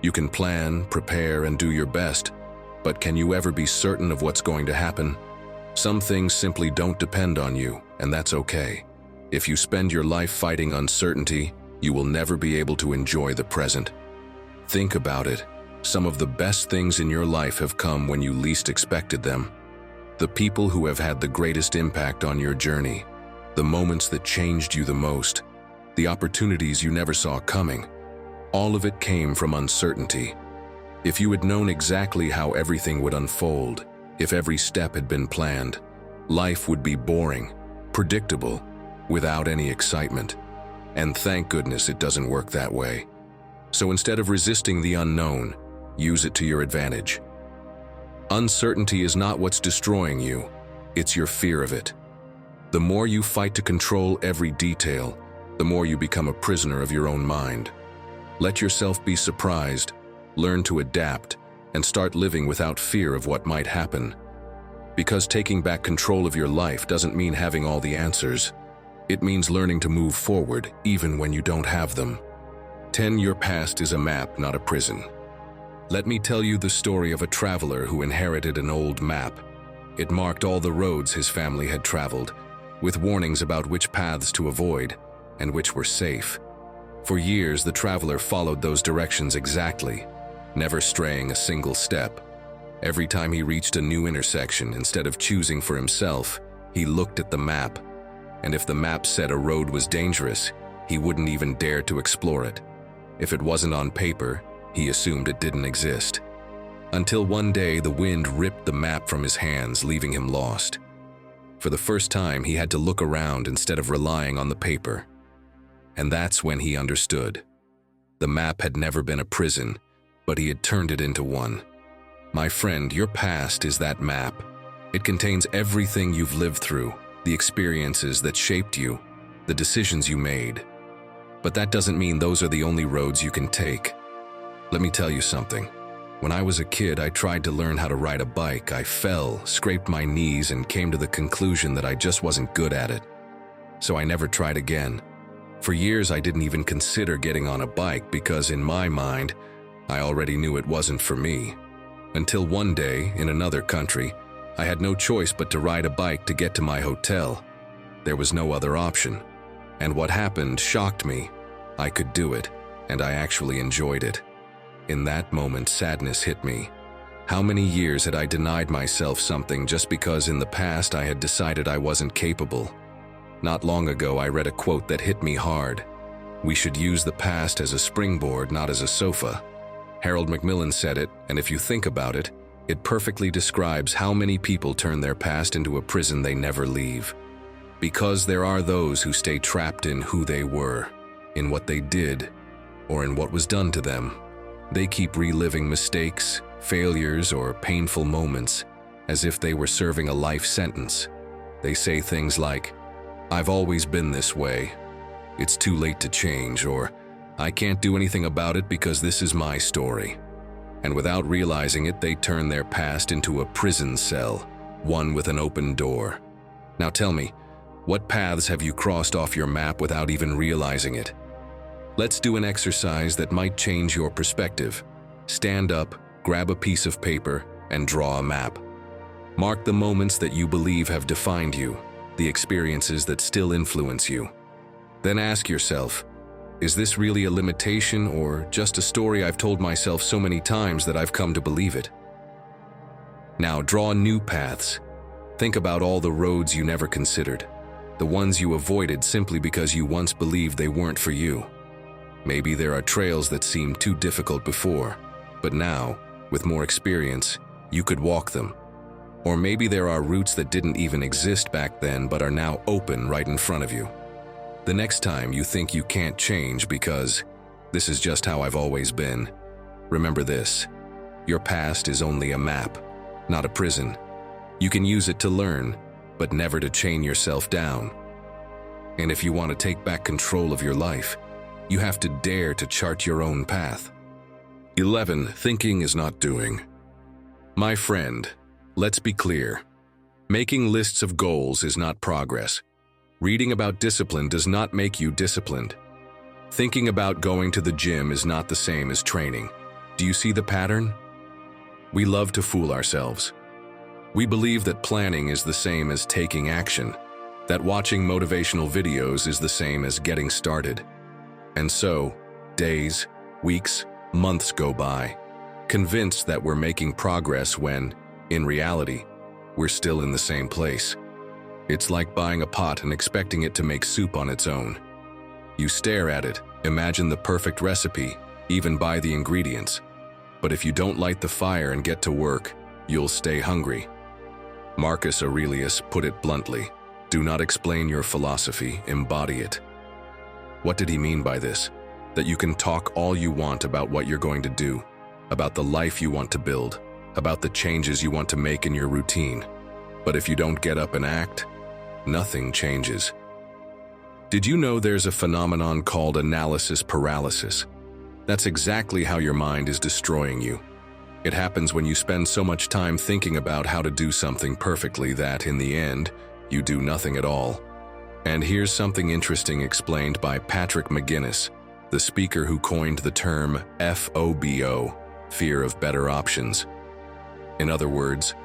You can plan, prepare, and do your best, but can you ever be certain of what's going to happen? Some things simply don't depend on you, and that's okay. If you spend your life fighting uncertainty, you will never be able to enjoy the present. Think about it. Some of the best things in your life have come when you least expected them. The people who have had the greatest impact on your journey, the moments that changed you the most, the opportunities you never saw coming, all of it came from uncertainty. If you had known exactly how everything would unfold, if every step had been planned, life would be boring, predictable, without any excitement. And thank goodness it doesn't work that way. So instead of resisting the unknown, use it to your advantage. Uncertainty is not what's destroying you, it's your fear of it. The more you fight to control every detail, the more you become a prisoner of your own mind. Let yourself be surprised, learn to adapt, and start living without fear of what might happen. Because taking back control of your life doesn't mean having all the answers. It means learning to move forward even when you don't have them. 10. Your past is a map, not a prison. Let me tell you the story of a traveler who inherited an old map. It marked all the roads his family had traveled, with warnings about which paths to avoid and which were safe. For years, the traveler followed those directions exactly, never straying a single step. Every time he reached a new intersection, instead of choosing for himself, he looked at the map. And if the map said a road was dangerous, he wouldn't even dare to explore it. If it wasn't on paper, he assumed it didn't exist. Until one day, the wind ripped the map from his hands, leaving him lost. For the first time, he had to look around instead of relying on the paper. And that's when he understood. The map had never been a prison, but he had turned it into one. My friend, your past is that map. It contains everything you've lived through, the experiences that shaped you, the decisions you made. But that doesn't mean those are the only roads you can take. Let me tell you something. When I was a kid, I tried to learn how to ride a bike. I fell, scraped my knees, and came to the conclusion that I just wasn't good at it. So I never tried again. For years, I didn't even consider getting on a bike because in my mind, I already knew it wasn't for me. Until one day, in another country, I had no choice but to ride a bike to get to my hotel. There was no other option. And what happened shocked me. I could do it, and I actually enjoyed it. In that moment, sadness hit me. How many years had I denied myself something just because in the past I had decided I wasn't capable? Not long ago, I read a quote that hit me hard. We should use the past as a springboard, not as a sofa. Harold Macmillan said it, and if you think about it, it perfectly describes how many people turn their past into a prison they never leave. Because there are those who stay trapped in who they were, in what they did, or in what was done to them. They keep reliving mistakes, failures, or painful moments as if they were serving a life sentence. They say things like, "I've always been this way. It's too late to change," or "I can't do anything about it because this is my story." And without realizing it, they turn their past into a prison cell, one with an open door. Now tell me, what paths have you crossed off your map without even realizing it? Let's do an exercise that might change your perspective. Stand up, grab a piece of paper, and draw a map. Mark the moments that you believe have defined you, the experiences that still influence you. Then ask yourself, is this really a limitation or just a story I've told myself so many times that I've come to believe it? Now draw new paths. Think about all the roads you never considered, the ones you avoided simply because you once believed they weren't for you. Maybe there are trails that seemed too difficult before, but now, with more experience, you could walk them. Or maybe there are routes that didn't even exist back then but are now open right in front of you. The next time you think you can't change because this is just how I've always been, remember this: your past is only a map, not a prison. You can use it to learn, but never to chain yourself down. And if you want to take back control of your life, you have to dare to chart your own path. 11. Thinking is not doing. My friend, let's be clear. Making lists of goals is not progress. Reading about discipline does not make you disciplined. Thinking about going to the gym is not the same as training. Do you see the pattern? We love to fool ourselves. We believe that planning is the same as taking action, that watching motivational videos is the same as getting started. And so, days, weeks, months go by, convinced that we're making progress when, in reality, we're still in the same place. It's like buying a pot and expecting it to make soup on its own. You stare at it, imagine the perfect recipe, even buy the ingredients. But if you don't light the fire and get to work, you'll stay hungry. Marcus Aurelius put it bluntly, do not explain your philosophy, embody it. What did he mean by this? That you can talk all you want about what you're going to do, about the life you want to build, about the changes you want to make in your routine. But if you don't get up and act, nothing changes. Did you know there's a phenomenon called analysis paralysis? That's exactly how your mind is destroying you. It happens when you spend so much time thinking about how to do something perfectly that, in the end, you do nothing at all. And here's something interesting explained by Patrick McGinnis, the speaker who coined the term FOBO, fear of better options. In other words,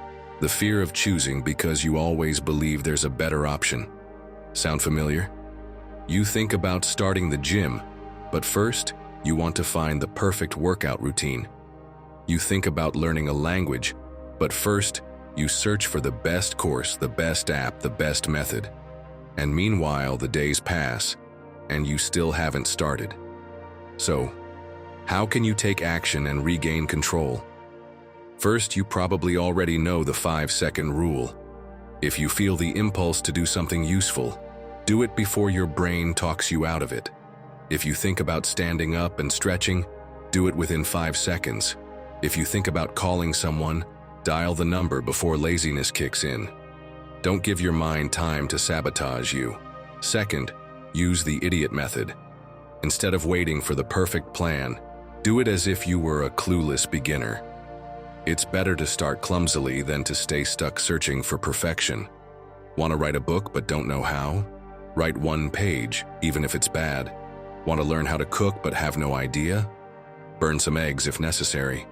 the fear of choosing because you always believe there's a better option. Sound familiar? You think about starting the gym, but first, you want to find the perfect workout routine. You think about learning a language, but first, you search for the best course, the best app, the best method. And meanwhile, the days pass, and you still haven't started. So, how can you take action and regain control? First, you probably already know the 5-second rule. If you feel the impulse to do something useful, do it before your brain talks you out of it. If you think about standing up and stretching, do it within 5 seconds. If you think about calling someone, dial the number before laziness kicks in. Don't give your mind time to sabotage you. Second, use the idiot method. Instead of waiting for the perfect plan, do it as if you were a clueless beginner. It's better to start clumsily than to stay stuck searching for perfection. Want to write a book but don't know how? Write 1 page, even if it's bad. Want to learn how to cook but have no idea? Burn some eggs if necessary.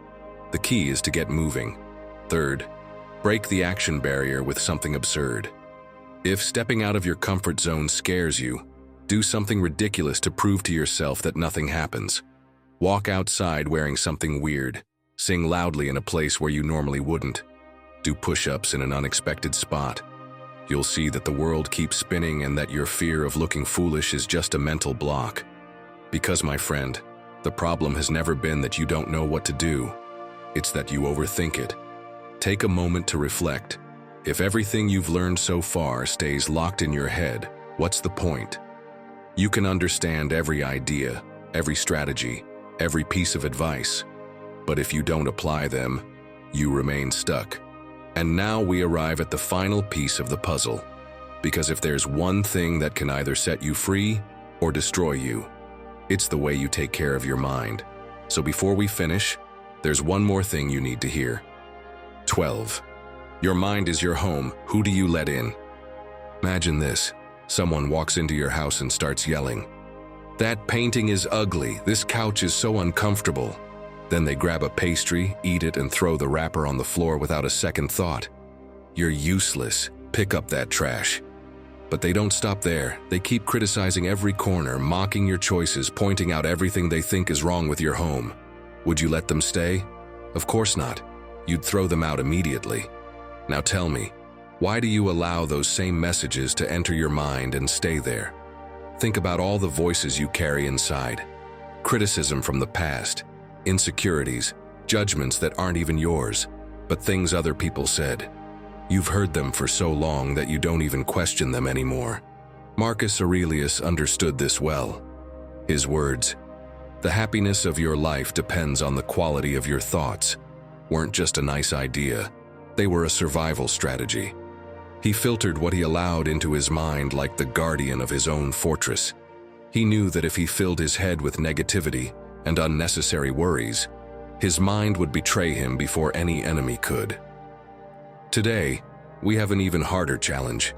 The key is to get moving. Third, break the action barrier with something absurd. If stepping out of your comfort zone scares you, do something ridiculous to prove to yourself that nothing happens. Walk outside wearing something weird. Sing loudly in a place where you normally wouldn't. Do push-ups in an unexpected spot. You'll see that the world keeps spinning and that your fear of looking foolish is just a mental block. Because, my friend, the problem has never been that you don't know what to do. It's that you overthink it. Take a moment to reflect. If everything you've learned so far stays locked in your head, what's the point? You can understand every idea, every strategy, every piece of advice, but if you don't apply them, you remain stuck. And now we arrive at the final piece of the puzzle. Because if there's one thing that can either set you free or destroy you, it's the way you take care of your mind. So before we finish, there's one more thing you need to hear. 12. Your mind is your home. Who do you let in? Imagine this. Someone walks into your house and starts yelling, "That painting is ugly. This couch is so uncomfortable." Then they grab a pastry, eat it, and throw the wrapper on the floor without a second thought. You're useless. Pick up that trash. But they don't stop there. They keep criticizing every corner, mocking your choices, pointing out everything they think is wrong with your home. Would you let them stay? Of course not. You'd throw them out immediately. Now tell me, why do you allow those same messages to enter your mind and stay there? Think about all the voices you carry inside. Criticism from the past, insecurities, judgments that aren't even yours, but things other people said. You've heard them for so long that you don't even question them anymore. Marcus Aurelius understood this well. His words, "The happiness of your life depends on the quality of your thoughts," weren't just a nice idea. They were a survival strategy. He filtered what he allowed into his mind like the guardian of his own fortress. He knew that if he filled his head with negativity and unnecessary worries, his mind would betray him before any enemy could. Today, we have an even harder challenge.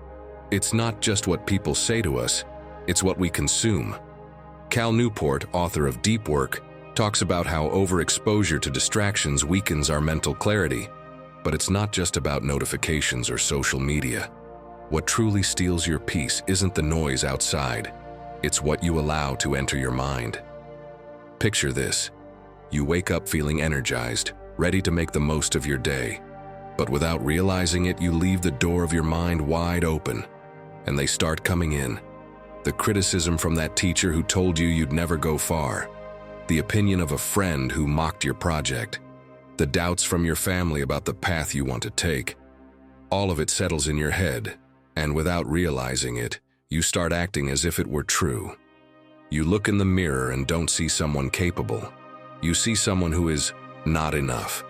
It's not just what people say to us, it's what we consume. Cal Newport, author of Deep Work, talks about how overexposure to distractions weakens our mental clarity. But it's not just about notifications or social media. What truly steals your peace isn't the noise outside, it's what you allow to enter your mind. Picture this. You wake up feeling energized, ready to make the most of your day. But without realizing it, you leave the door of your mind wide open, and they start coming in. The criticism from that teacher who told you you'd never go far. The opinion of a friend who mocked your project. The doubts from your family about the path you want to take. All of it settles in your head, and without realizing it, you start acting as if it were true. You look in the mirror and don't see someone capable. You see someone who is not enough.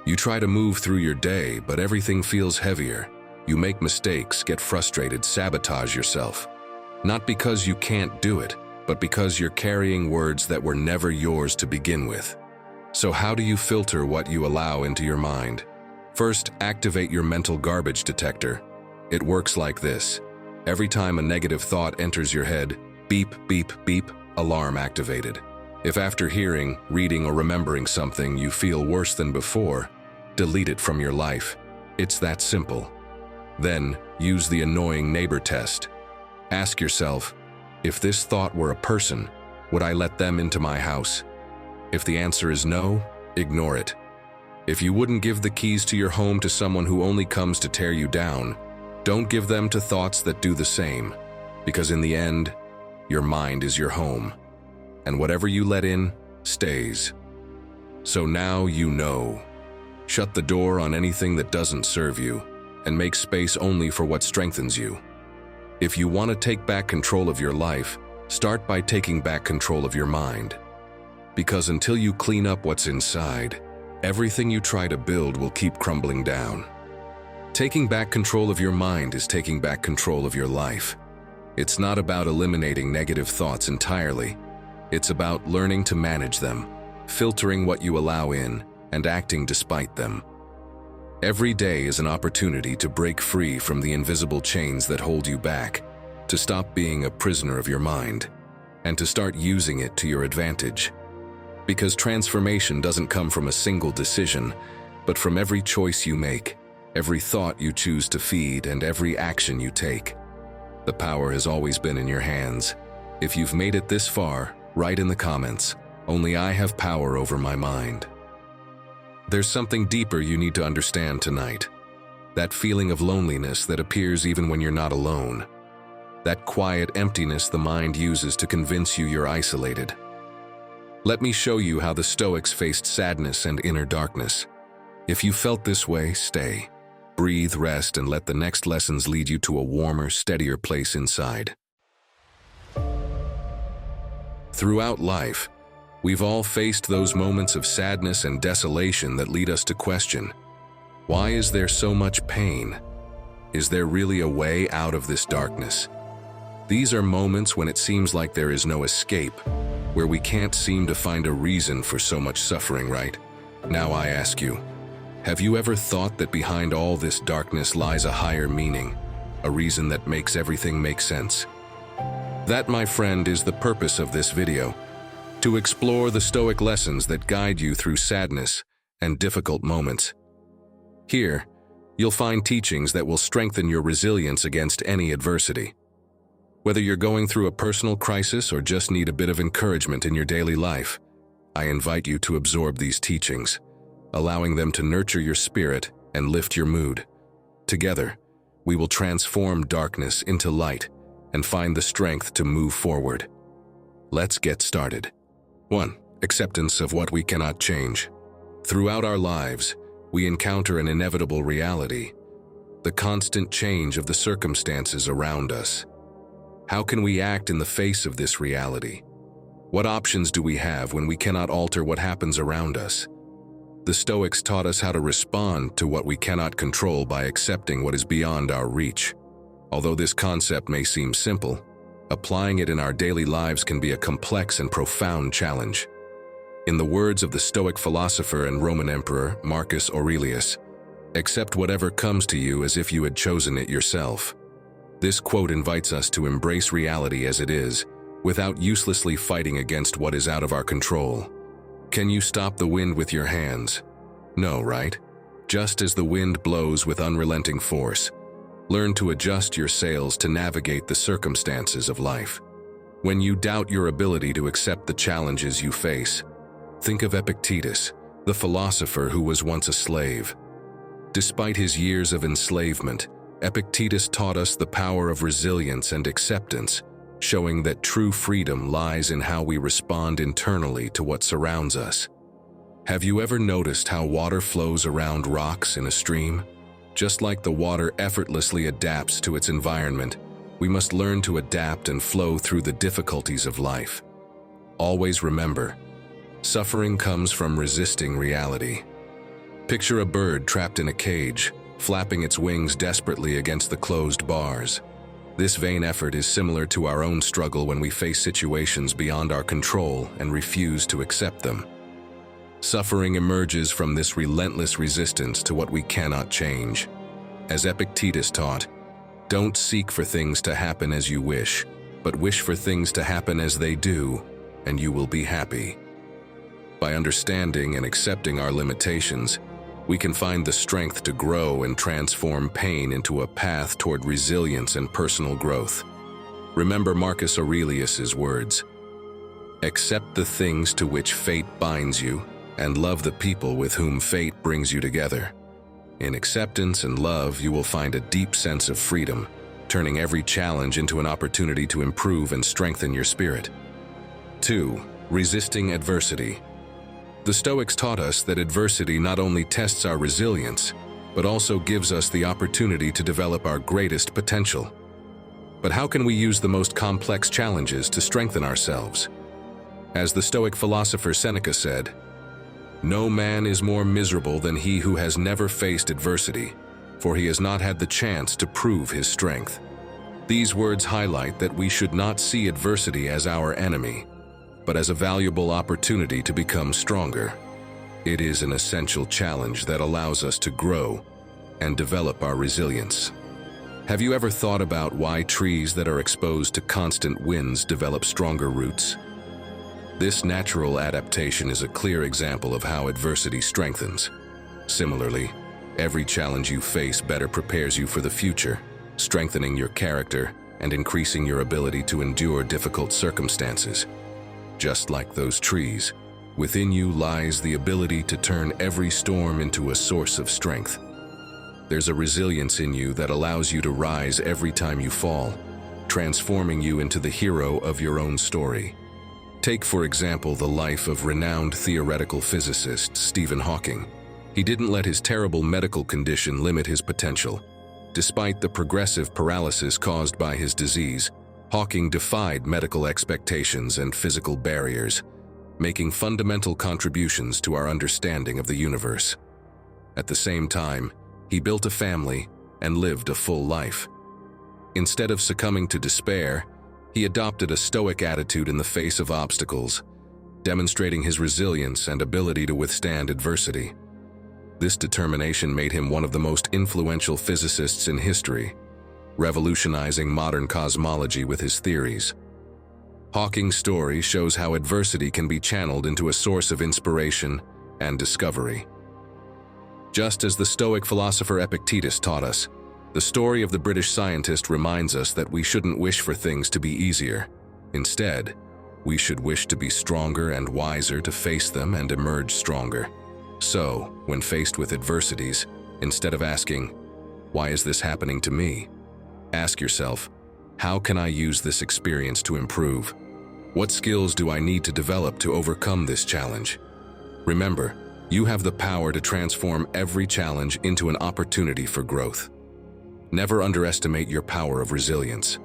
You try to move through your day, but everything feels heavier. You make mistakes, get frustrated, sabotage yourself. Not because you can't do it, but because you're carrying words that were never yours to begin with. So how do you filter what you allow into your mind? First, activate your mental garbage detector. It works like this. Every time a negative thought enters your head, beep, beep, beep, alarm activated. If after hearing, reading, or remembering something you feel worse than before, delete it from your life. It's that simple. Then, use the annoying neighbor test. Ask yourself, if this thought were a person, would I let them into my house? If the answer is no, ignore it. If you wouldn't give the keys to your home to someone who only comes to tear you down, don't give them to thoughts that do the same, because in the end, your mind is your home, and whatever you let in stays. So now you know. Shut the door on anything that doesn't serve you, and make space only for what strengthens you. If you want to take back control of your life, start by taking back control of your mind. Because until you clean up what's inside, everything you try to build will keep crumbling down. Taking back control of your mind is taking back control of your life. It's not about eliminating negative thoughts entirely. It's about learning to manage them, filtering what you allow in, and acting despite them. Every day is an opportunity to break free from the invisible chains that hold you back, to stop being a prisoner of your mind, and to start using it to your advantage. Because transformation doesn't come from a single decision, but from every choice you make, every thought you choose to feed, and every action you take. The power has always been in your hands. If you've made it this far, write in the comments, "Only I have power over my mind." There's something deeper you need to understand tonight. That feeling of loneliness that appears even when you're not alone. that quiet emptiness the mind uses to convince you you're isolated. Let me show you how the Stoics faced sadness and inner darkness. If you felt this way, stay. Breathe, rest, and let the next lessons lead you to a warmer, steadier place inside. Throughout life, we've all faced those moments of sadness and desolation that lead us to question, why is there so much pain? Is there really a way out of this darkness? These are moments when it seems like there is no escape, where we can't seem to find a reason for so much suffering, right? Now I ask you, have you ever thought that behind all this darkness lies a higher meaning, a reason that makes everything make sense? That, my friend, is the purpose of this video, to explore the Stoic lessons that guide you through sadness and difficult moments. Here, you'll find teachings that will strengthen your resilience against any adversity. Whether you're going through a personal crisis or just need a bit of encouragement in your daily life, I invite you to absorb these teachings, allowing them to nurture your spirit and lift your mood. Together, we will transform darkness into light and find the strength to move forward. Let's get started. 1. Acceptance of what we cannot change. Throughout our lives, we encounter an inevitable reality, the constant change of the circumstances around us. How can we act in the face of this reality? What options do we have when we cannot alter what happens around us? The Stoics taught us how to respond to what we cannot control by accepting what is beyond our reach. Although this concept may seem simple, applying it in our daily lives can be a complex and profound challenge. In the words of the Stoic philosopher and Roman emperor Marcus Aurelius, accept whatever comes to you as if you had chosen it yourself. This quote invites us to embrace reality as it is, without uselessly fighting against what is out of our control. Can you stop the wind with your hands? No, right? Just as the wind blows with unrelenting force, learn to adjust your sails to navigate the circumstances of life. When you doubt your ability to accept the challenges you face, think of Epictetus, the philosopher who was once a slave. Despite his years of enslavement, Epictetus taught us the power of resilience and acceptance, showing that true freedom lies in how we respond internally to what surrounds us. Have you ever noticed how water flows around rocks in a stream? Just like the water effortlessly adapts to its environment, we must learn to adapt and flow through the difficulties of life. Always remember, suffering comes from resisting reality. Picture a bird trapped in a cage, flapping its wings desperately against the closed bars. This vain effort is similar to our own struggle when we face situations beyond our control and refuse to accept them. Suffering emerges from this relentless resistance to what we cannot change. As Epictetus taught, don't seek for things to happen as you wish, but wish for things to happen as they do, and you will be happy. By understanding and accepting our limitations, we can find the strength to grow and transform pain into a path toward resilience and personal growth. Remember Marcus Aurelius's words, "Accept the things to which fate binds you, and love the people with whom fate brings you together." In acceptance and love, you will find a deep sense of freedom, turning every challenge into an opportunity to improve and strengthen your spirit. 2. Resisting adversity. The Stoics taught us that adversity not only tests our resilience, but also gives us the opportunity to develop our greatest potential. But how can we use the most complex challenges to strengthen ourselves? As the Stoic philosopher Seneca said, "No man is more miserable than he who has never faced adversity, for he has not had the chance to prove his strength." These words highlight that we should not see adversity as our enemy, but as a valuable opportunity to become stronger. It is an essential challenge that allows us to grow and develop our resilience. Have you ever thought about why trees that are exposed to constant winds develop stronger roots? This natural adaptation is a clear example of how adversity strengthens. Similarly, every challenge you face better prepares you for the future, strengthening your character and increasing your ability to endure difficult circumstances. Just like those trees, within you lies the ability to turn every storm into a source of strength. There's a resilience in you that allows you to rise every time you fall, transforming you into the hero of your own story. Take, for example, the life of renowned theoretical physicist Stephen Hawking. He didn't let his terrible medical condition limit his potential. Despite the progressive paralysis caused by his disease, Hawking defied medical expectations and physical barriers, making fundamental contributions to our understanding of the universe. At the same time, he built a family and lived a full life. Instead of succumbing to despair, he adopted a stoic attitude in the face of obstacles, demonstrating his resilience and ability to withstand adversity. This determination made him one of the most influential physicists in history, revolutionizing modern cosmology with his theories. Hawking's story shows how adversity can be channeled into a source of inspiration and discovery. Just as the Stoic philosopher Epictetus taught us, the story of the British scientist reminds us that we shouldn't wish for things to be easier. Instead, we should wish to be stronger and wiser to face them and emerge stronger. So, when faced with adversities, instead of asking, "Why is this happening to me?" ask yourself, "How can I use this experience to improve? What skills do I need to develop to overcome this challenge?" Remember, you have the power to transform every challenge into an opportunity for growth. Never underestimate your power of resilience.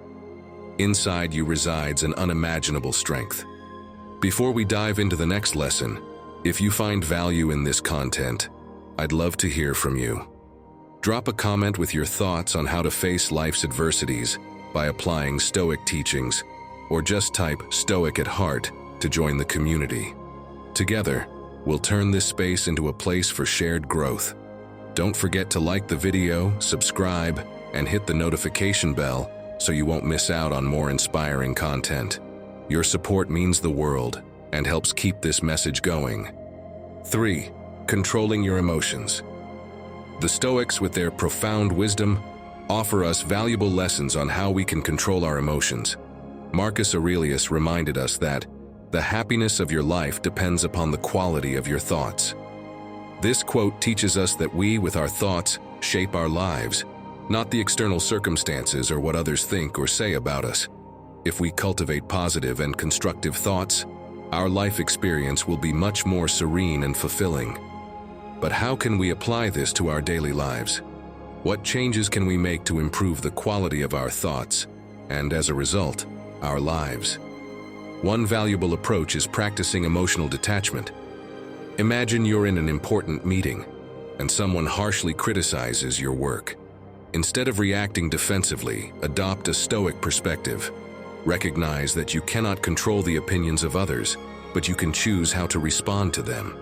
Inside you resides an unimaginable strength. Before we dive into the next lesson, if you find value in this content, I'd love to hear from you. Drop a comment with your thoughts on how to face life's adversities by applying Stoic teachings, or just type Stoic at heart to join the community. Together, we'll turn this space into a place for shared growth. Don't forget to like the video, subscribe, and hit the notification bell so you won't miss out on more inspiring content. Your support means the world and helps keep this message going. 3. Controlling your emotions. The Stoics, with their profound wisdom, offer us valuable lessons on how we can control our emotions. Marcus Aurelius reminded us that the happiness of your life depends upon the quality of your thoughts. This quote teaches us that we, with our thoughts, shape our lives, not the external circumstances or what others think or say about us. If we cultivate positive and constructive thoughts, our life experience will be much more serene and fulfilling. But how can we apply this to our daily lives? What changes can we make to improve the quality of our thoughts, and as a result, our lives? One valuable approach is practicing emotional detachment. Imagine you're in an important meeting, and someone harshly criticizes your work. Instead of reacting defensively, adopt a Stoic perspective. Recognize that you cannot control the opinions of others, but you can choose how to respond to them.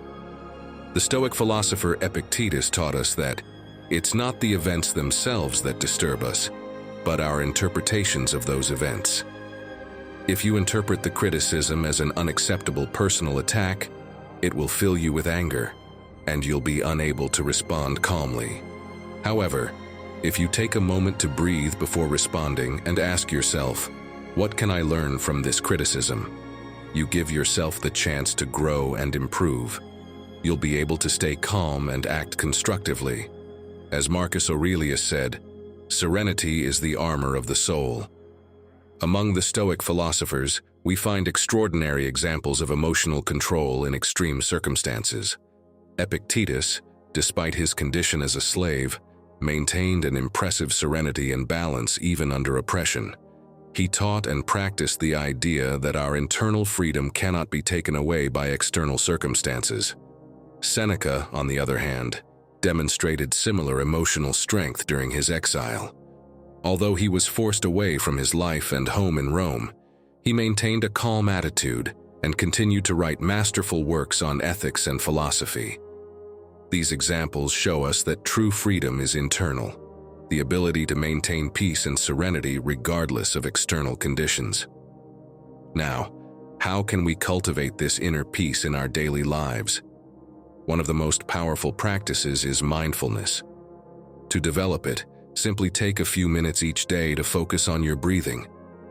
The Stoic philosopher Epictetus taught us that it's not the events themselves that disturb us, but our interpretations of those events. If you interpret the criticism as an unacceptable personal attack, it will fill you with anger, and you'll be unable to respond calmly. However, if you take a moment to breathe before responding and ask yourself, "What can I learn from this criticism?" you give yourself the chance to grow and improve. You'll be able to stay calm and act constructively. As Marcus Aurelius said, "Serenity is the armor of the soul." Among the Stoic philosophers, we find extraordinary examples of emotional control in extreme circumstances. Epictetus, despite his condition as a slave, maintained an impressive serenity and balance even under oppression. He taught and practiced the idea that our internal freedom cannot be taken away by external circumstances. Seneca, on the other hand, demonstrated similar emotional strength during his exile. Although he was forced away from his life and home in Rome, he maintained a calm attitude and continued to write masterful works on ethics and philosophy. These examples show us that true freedom is internal, the ability to maintain peace and serenity regardless of external conditions. Now, how can we cultivate this inner peace in our daily lives? One of the most powerful practices is mindfulness. To develop it, simply take a few minutes each day to focus on your breathing.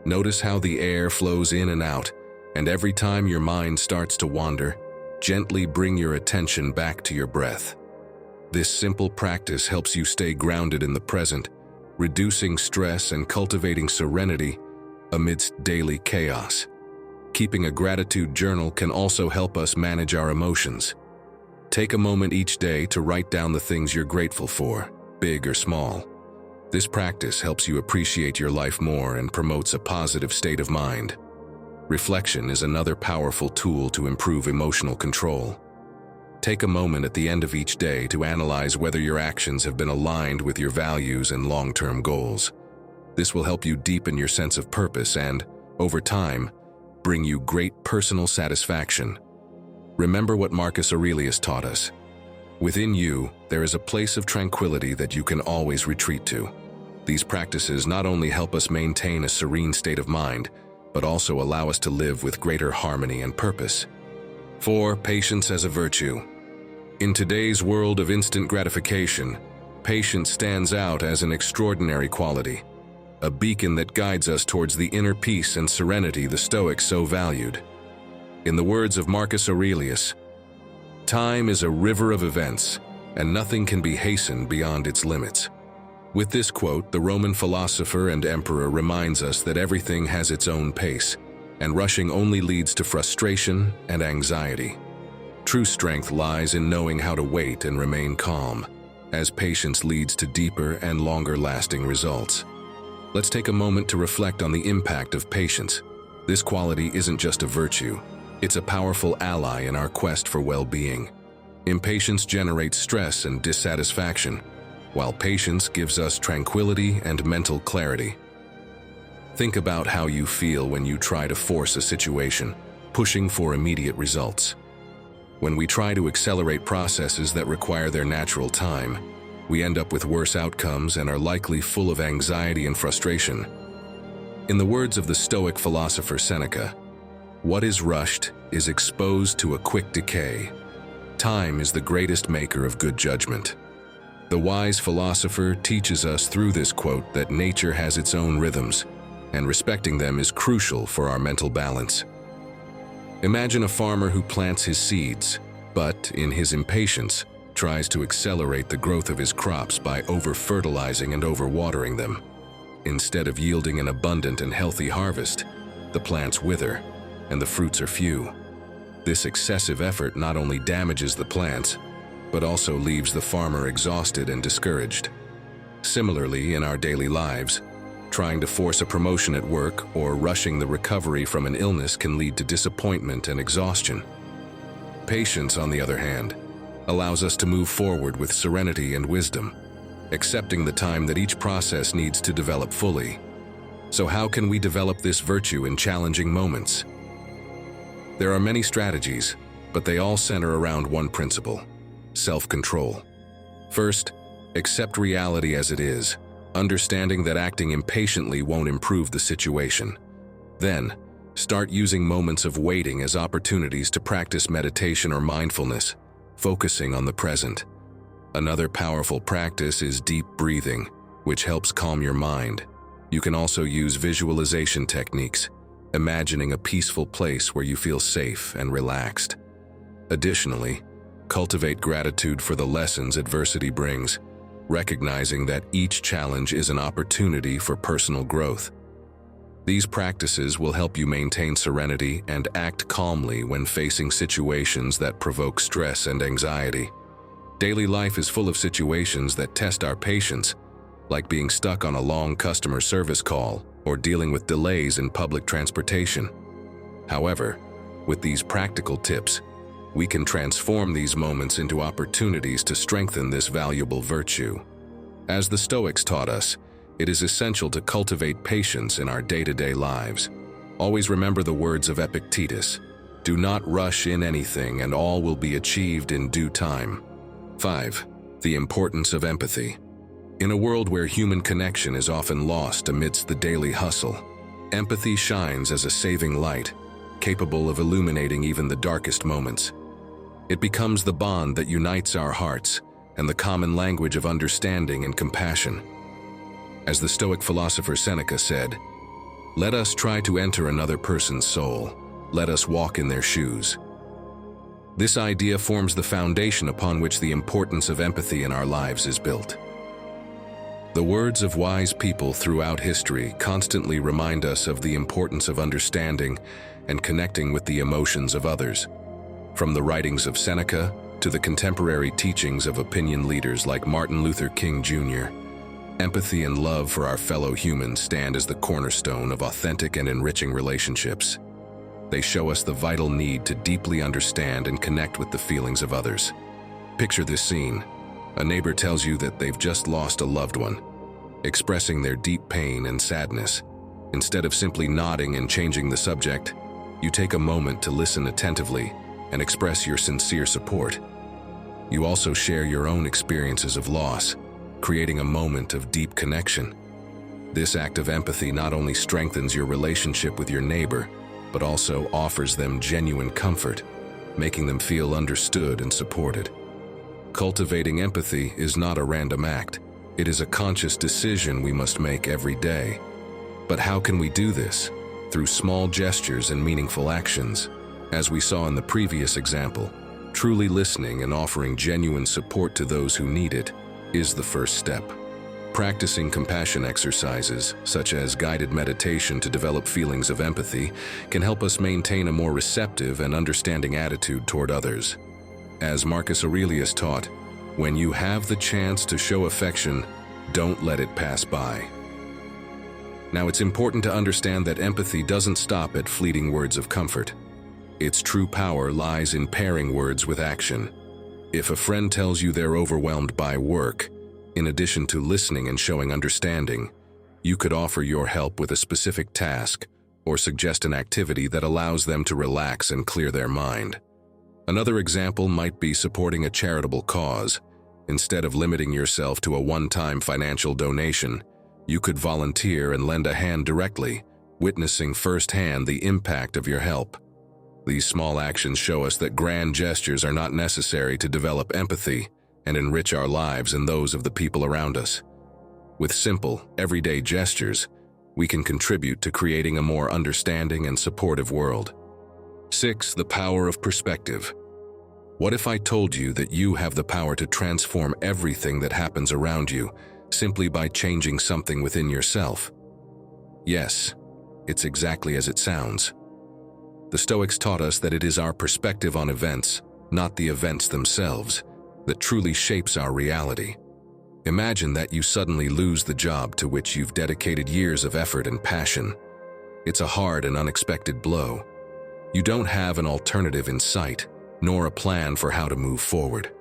Notice how the air flows in and out, and every time your mind starts to wander, gently bring your attention back to your breath. This simple practice helps you stay grounded in the present, reducing stress and cultivating serenity amidst daily chaos. Keeping a gratitude journal can also help us manage our emotions. Take a moment each day to write down the things you're grateful for, big or small. This practice helps you appreciate your life more and promotes a positive state of mind. Reflection is another powerful tool to improve emotional control. Take a moment at the end of each day to analyze whether your actions have been aligned with your values and long-term goals. This will help you deepen your sense of purpose and, over time, bring you great personal satisfaction. Remember what Marcus Aurelius taught us. Within you, there is a place of tranquility that you can always retreat to. These practices not only help us maintain a serene state of mind, but also allow us to live with greater harmony and purpose. 4. Patience as a virtue. In today's world of instant gratification, patience stands out as an extraordinary quality, a beacon that guides us towards the inner peace and serenity the Stoics so valued. In the words of Marcus Aurelius, "Time is a river of events, and nothing can be hastened beyond its limits." With this quote, the Roman philosopher and emperor reminds us that everything has its own pace, and rushing only leads to frustration and anxiety. True strength lies in knowing how to wait and remain calm, as patience leads to deeper and longer-lasting results. Let's take a moment to reflect on the impact of patience. This quality isn't just a virtue, it's a powerful ally in our quest for well-being. Impatience generates stress and dissatisfaction, while patience gives us tranquility and mental clarity. Think about how you feel when you try to force a situation, pushing for immediate results. When we try to accelerate processes that require their natural time, we end up with worse outcomes and are likely full of anxiety and frustration. In the words of the Stoic philosopher Seneca, "What is rushed is exposed to a quick decay. Time is the greatest maker of good judgment." The wise philosopher teaches us through this quote that nature has its own rhythms, and respecting them is crucial for our mental balance. Imagine a farmer who plants his seeds, but, in his impatience, tries to accelerate the growth of his crops by over-fertilizing and over-watering them. Instead of yielding an abundant and healthy harvest, the plants wither, and the fruits are few. This excessive effort not only damages the plants, but also leaves the farmer exhausted and discouraged. Similarly, in our daily lives, trying to force a promotion at work or rushing the recovery from an illness can lead to disappointment and exhaustion. Patience, on the other hand, allows us to move forward with serenity and wisdom, accepting the time that each process needs to develop fully. So how can we develop this virtue in challenging moments? There are many strategies, but they all center around one principle: self-control. First, accept reality as it is, understanding that acting impatiently won't improve the situation. Then, start using moments of waiting as opportunities to practice meditation or mindfulness, focusing on the present. Another powerful practice is deep breathing, which helps calm your mind. You can also use visualization techniques, imagining a peaceful place where you feel safe and relaxed. Additionally, cultivate gratitude for the lessons adversity brings, recognizing that each challenge is an opportunity for personal growth. These practices will help you maintain serenity and act calmly when facing situations that provoke stress and anxiety. Daily life is full of situations that test our patience, like being stuck on a long customer service call or dealing with delays in public transportation. However, with these practical tips, we can transform these moments into opportunities to strengthen this valuable virtue. As the Stoics taught us, it is essential to cultivate patience in our day-to-day lives. Always remember the words of Epictetus: "Do not rush in anything, and all will be achieved in due time." 5. The importance of empathy. In a world where human connection is often lost amidst the daily hustle, empathy shines as a saving light, capable of illuminating even the darkest moments. It becomes the bond that unites our hearts and the common language of understanding and compassion. As the Stoic philosopher Seneca said, "Let us try to enter another person's soul. Let us walk in their shoes." This idea forms the foundation upon which the importance of empathy in our lives is built. The words of wise people throughout history constantly remind us of the importance of understanding and connecting with the emotions of others. From the writings of Seneca to the contemporary teachings of opinion leaders like Martin Luther King Jr., empathy and love for our fellow humans stand as the cornerstone of authentic and enriching relationships. They show us the vital need to deeply understand and connect with the feelings of others. Picture this scene. A neighbor tells you that they've just lost a loved one, expressing their deep pain and sadness. Instead of simply nodding and changing the subject, you take a moment to listen attentively and express your sincere support. You also share your own experiences of loss, creating a moment of deep connection. This act of empathy not only strengthens your relationship with your neighbor, but also offers them genuine comfort, making them feel understood and supported. Cultivating empathy is not a random act. It is a conscious decision we must make every day. But how can we do this? Through small gestures and meaningful actions. As we saw in the previous example, truly listening and offering genuine support to those who need it is the first step. Practicing compassion exercises, such as guided meditation to develop feelings of empathy, can help us maintain a more receptive and understanding attitude toward others. As Marcus Aurelius taught, when you have the chance to show affection, don't let it pass by. Now, it's important to understand that empathy doesn't stop at fleeting words of comfort. Its true power lies in pairing words with action. If a friend tells you they're overwhelmed by work, in addition to listening and showing understanding, you could offer your help with a specific task or suggest an activity that allows them to relax and clear their mind. Another example might be supporting a charitable cause. Instead of limiting yourself to a one-time financial donation, you could volunteer and lend a hand directly, witnessing firsthand the impact of your help. These small actions show us that grand gestures are not necessary to develop empathy and enrich our lives and those of the people around us. With simple, everyday gestures, we can contribute to creating a more understanding and supportive world. 6. The power of perspective. What if I told you that you have the power to transform everything that happens around you simply by changing something within yourself? Yes, it's exactly as it sounds. The Stoics taught us that it is our perspective on events, not the events themselves, that truly shapes our reality. Imagine that you suddenly lose the job to which you've dedicated years of effort and passion. It's a hard and unexpected blow. You don't have an alternative in sight, nor a plan for how to move forward.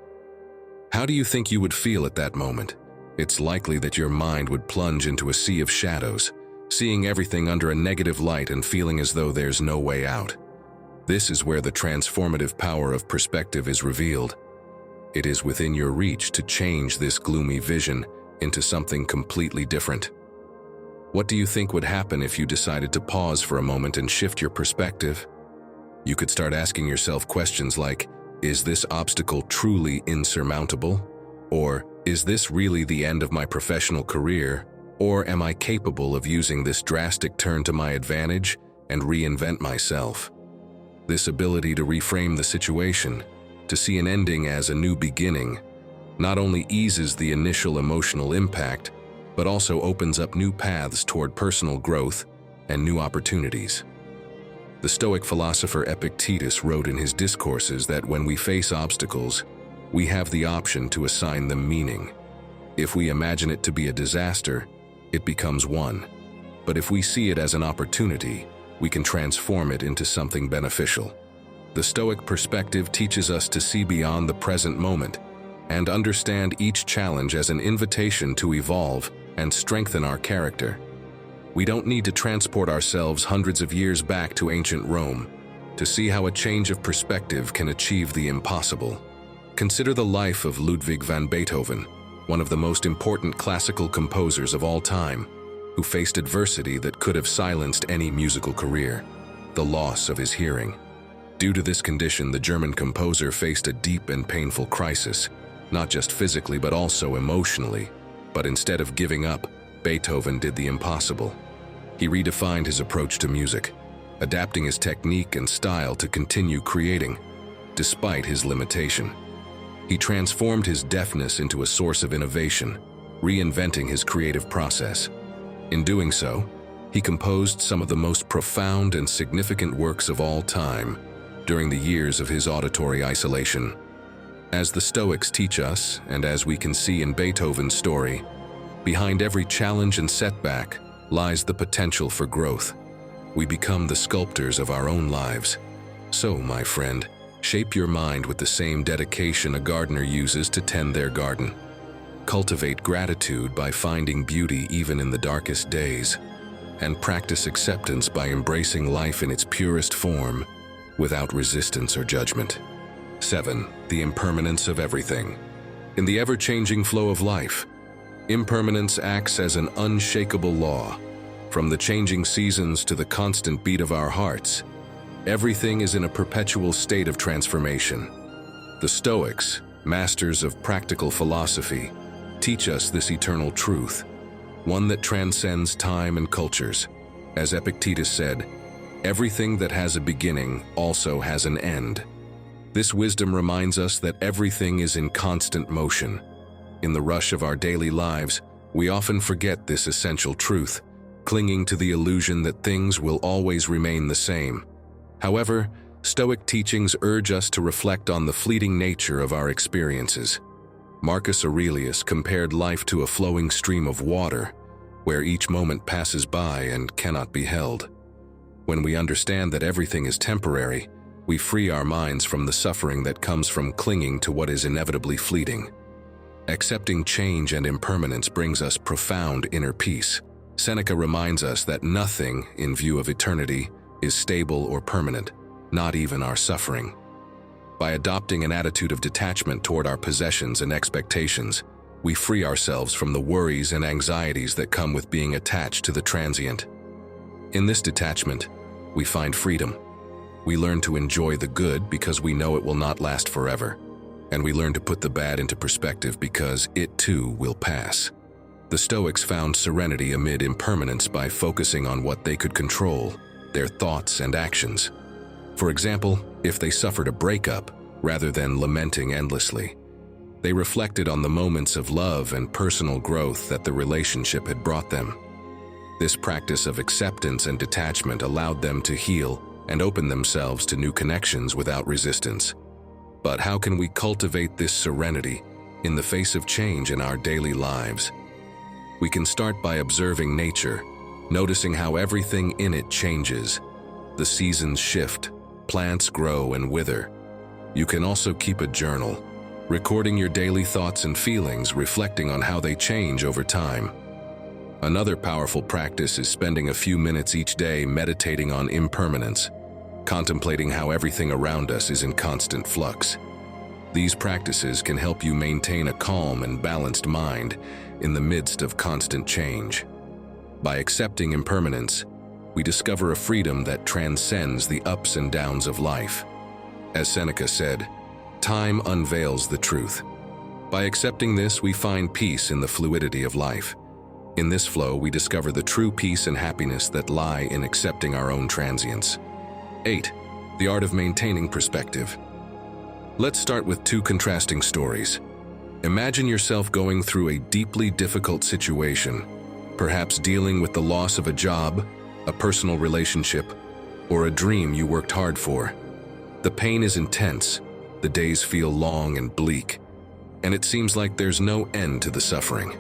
How do you think you would feel at that moment? It's likely that your mind would plunge into a sea of shadows, seeing everything under a negative light and feeling as though there's no way out. This is where the transformative power of perspective is revealed. It is within your reach to change this gloomy vision into something completely different. What do you think would happen if you decided to pause for a moment and shift your perspective? You could start asking yourself questions like, is this obstacle truly insurmountable? Or, is this really the end of my professional career? Or am I capable of using this drastic turn to my advantage and reinvent myself? This ability to reframe the situation, to see an ending as a new beginning, not only eases the initial emotional impact, but also opens up new paths toward personal growth and new opportunities. The Stoic philosopher Epictetus wrote in his discourses that when we face obstacles, we have the option to assign them meaning. If we imagine it to be a disaster, it becomes one. But if we see it as an opportunity, we can transform it into something beneficial. The Stoic perspective teaches us to see beyond the present moment and understand each challenge as an invitation to evolve and strengthen our character. We don't need to transport ourselves hundreds of years back to ancient Rome to see how a change of perspective can achieve the impossible. Consider the life of Ludwig van Beethoven, one of the most important classical composers of all time, who faced adversity that could have silenced any musical career: the loss of his hearing. Due to this condition, the German composer faced a deep and painful crisis, not just physically but also emotionally. But instead of giving up, Beethoven did the impossible. He redefined his approach to music, adapting his technique and style to continue creating, despite his limitation. He transformed his deafness into a source of innovation, reinventing his creative process. In doing so, he composed some of the most profound and significant works of all time during the years of his auditory isolation. As the Stoics teach us, and as we can see in Beethoven's story, behind every challenge and setback lies the potential for growth. We become the sculptors of our own lives. So, my friend, shape your mind with the same dedication a gardener uses to tend their garden. Cultivate gratitude by finding beauty even in the darkest days, and practice acceptance by embracing life in its purest form, without resistance or judgment. 7. The impermanence of everything. In the ever-changing flow of life, impermanence acts as an unshakable law. From the changing seasons to the constant beat of our hearts, everything is in a perpetual state of transformation. The Stoics, masters of practical philosophy, teach us this eternal truth, one that transcends time and cultures. As Epictetus said, everything that has a beginning also has an end. This wisdom reminds us that everything is in constant motion. In the rush of our daily lives, we often forget this essential truth, clinging to the illusion that things will always remain the same. However, Stoic teachings urge us to reflect on the fleeting nature of our experiences. Marcus Aurelius compared life to a flowing stream of water, where each moment passes by and cannot be held. When we understand that everything is temporary, we free our minds from the suffering that comes from clinging to what is inevitably fleeting. Accepting change and impermanence brings us profound inner peace. Seneca reminds us that nothing, in view of eternity, is stable or permanent, not even our suffering. By adopting an attitude of detachment toward our possessions and expectations, we free ourselves from the worries and anxieties that come with being attached to the transient. In this detachment, we find freedom. We learn to enjoy the good because we know it will not last forever, and we learn to put the bad into perspective because it too will pass. The Stoics found serenity amid impermanence by focusing on what they could control, their thoughts and actions. For example, if they suffered a breakup, rather than lamenting endlessly, they reflected on the moments of love and personal growth that the relationship had brought them. This practice of acceptance and detachment allowed them to heal and open themselves to new connections without resistance. But how can we cultivate this serenity in the face of change in our daily lives? We can start by observing nature, noticing how everything in it changes. The seasons shift, plants grow and wither. You can also keep a journal, recording your daily thoughts and feelings, reflecting on how they change over time. Another powerful practice is spending a few minutes each day meditating on impermanence, contemplating how everything around us is in constant flux. These practices can help you maintain a calm and balanced mind in the midst of constant change. By accepting impermanence, we discover a freedom that transcends the ups and downs of life. As Seneca said, "Time unveils the truth." By accepting this, we find peace in the fluidity of life. In this flow, we discover the true peace and happiness that lie in accepting our own transience. 8. The art of maintaining perspective. Let's start with two contrasting stories. Imagine yourself going through a deeply difficult situation, perhaps dealing with the loss of a job, a personal relationship, or a dream you worked hard for. The pain is intense, the days feel long and bleak, and it seems like there's no end to the suffering.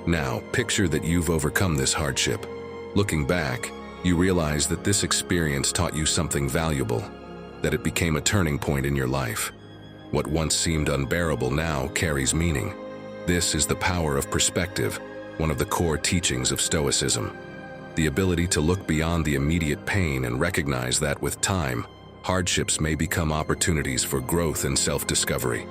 Now, picture that you've overcome this hardship. Looking back, you realize that this experience taught you something valuable, that it became a turning point in your life. What once seemed unbearable now carries meaning. This is the power of perspective, one of the core teachings of Stoicism. The ability to look beyond the immediate pain and recognize that with time, hardships may become opportunities for growth and self-discovery.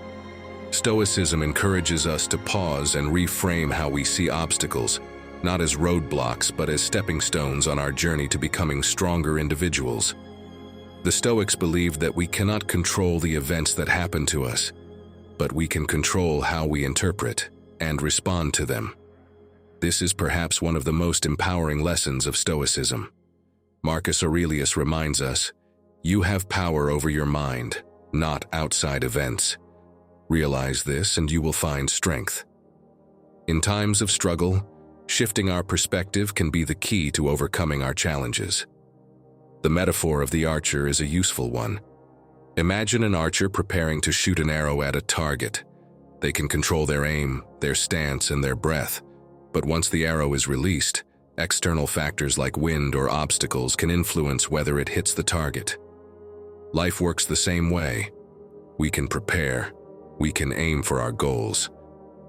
Stoicism encourages us to pause and reframe how we see obstacles, not as roadblocks but as stepping stones on our journey to becoming stronger individuals. The Stoics believed that we cannot control the events that happen to us, but we can control how we interpret and respond to them. This is perhaps one of the most empowering lessons of Stoicism. Marcus Aurelius reminds us, "You have power over your mind, not outside events. Realize this and you will find strength." In times of struggle, shifting our perspective can be the key to overcoming our challenges. The metaphor of the archer is a useful one. Imagine an archer preparing to shoot an arrow at a target. They can control their aim, their stance, and their breath. But once the arrow is released, external factors like wind or obstacles can influence whether it hits the target. Life works the same way. We can prepare, we can aim for our goals.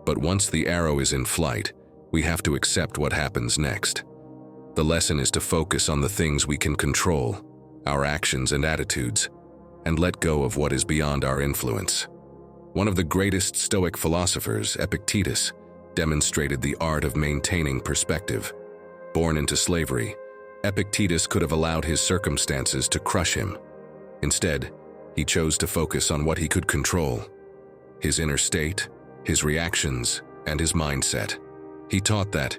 But once the arrow is in flight, we have to accept what happens next. The lesson is to focus on the things we can control, our actions and attitudes, and let go of what is beyond our influence. One of the greatest Stoic philosophers, Epictetus, demonstrated the art of maintaining perspective. Born into slavery, Epictetus could have allowed his circumstances to crush him. Instead, he chose to focus on what he could control: his inner state, his reactions, and his mindset. He taught that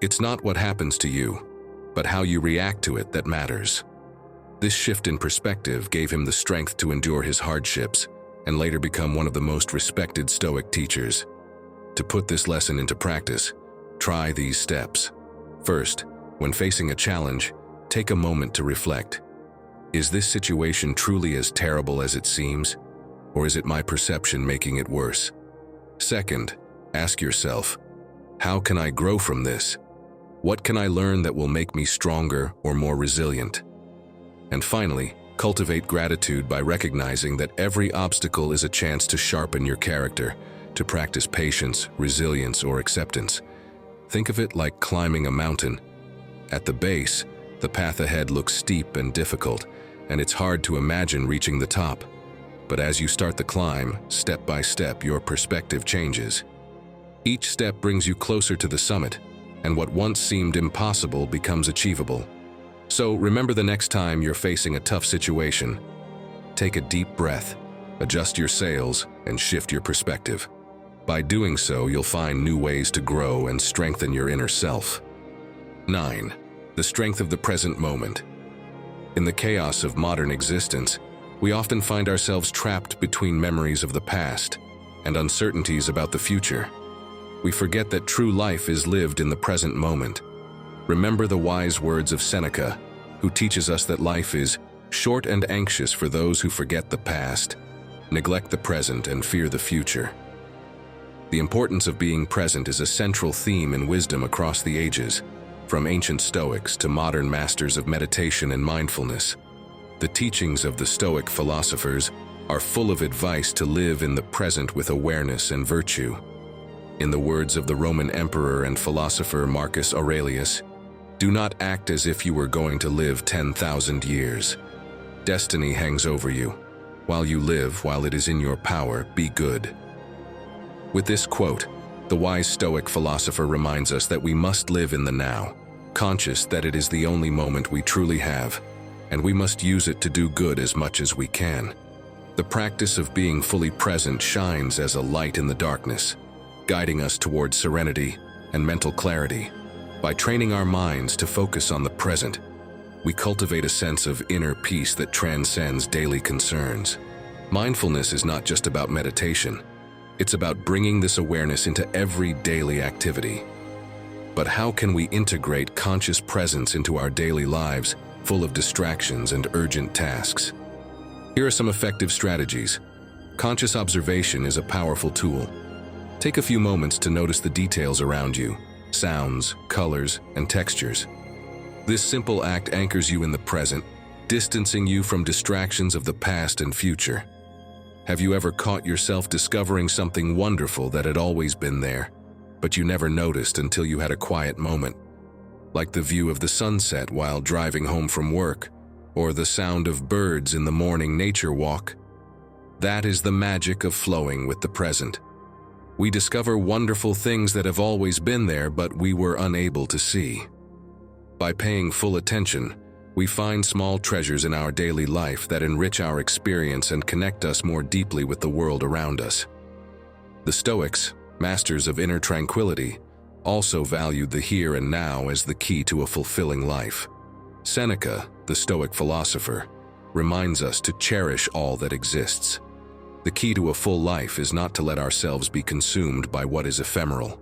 it's not what happens to you, but how you react to it that matters. This shift in perspective gave him the strength to endure his hardships and later become one of the most respected Stoic teachers. To put this lesson into practice, try these steps. First, when facing a challenge, take a moment to reflect. Is this situation truly as terrible as it seems, or is it my perception making it worse? Second, ask yourself, how can I grow from this? What can I learn that will make me stronger or more resilient? And finally, cultivate gratitude by recognizing that every obstacle is a chance to sharpen your character, to practice patience, resilience, or acceptance. Think of it like climbing a mountain. At the base, the path ahead looks steep and difficult, and it's hard to imagine reaching the top. But as you start the climb, step by step, your perspective changes. Each step brings you closer to the summit, and what once seemed impossible becomes achievable. So remember, the next time you're facing a tough situation, take a deep breath, adjust your sails, and shift your perspective. By doing so, you'll find new ways to grow and strengthen your inner self. 9. The strength of the present moment. In the chaos of modern existence, we often find ourselves trapped between memories of the past and uncertainties about the future. We forget that true life is lived in the present moment. Remember the wise words of Seneca, who teaches us that life is short and anxious for those who forget the past, neglect the present, and fear the future. The importance of being present is a central theme in wisdom across the ages, from ancient Stoics to modern masters of meditation and mindfulness. The teachings of the Stoic philosophers are full of advice to live in the present with awareness and virtue. In the words of the Roman emperor and philosopher Marcus Aurelius, "Do not act as if you were going to live 10,000 years. Destiny hangs over you. While you live, while it is in your power, be good." With this quote, the wise Stoic philosopher reminds us that we must live in the now, conscious that it is the only moment we truly have, and we must use it to do good as much as we can. The practice of being fully present shines as a light in the darkness, guiding us towards serenity and mental clarity. By training our minds to focus on the present, we cultivate a sense of inner peace that transcends daily concerns. Mindfulness is not just about meditation. It's about bringing this awareness into every daily activity. But how can we integrate conscious presence into our daily lives, full of distractions and urgent tasks? Here are some effective strategies. Conscious observation is a powerful tool. Take a few moments to notice the details around you, sounds, colors, and textures. This simple act anchors you in the present, distancing you from distractions of the past and future. Have you ever caught yourself discovering something wonderful that had always been there, but you never noticed until you had a quiet moment? Like the view of the sunset while driving home from work, or the sound of birds in the morning nature walk. That is the magic of flowing with the present. We discover wonderful things that have always been there, but we were unable to see. By paying full attention, we find small treasures in our daily life that enrich our experience and connect us more deeply with the world around us. The Stoics, masters of inner tranquility, also valued the here and now as the key to a fulfilling life. Seneca, the Stoic philosopher, reminds us to cherish all that exists. The key to a full life is not to let ourselves be consumed by what is ephemeral.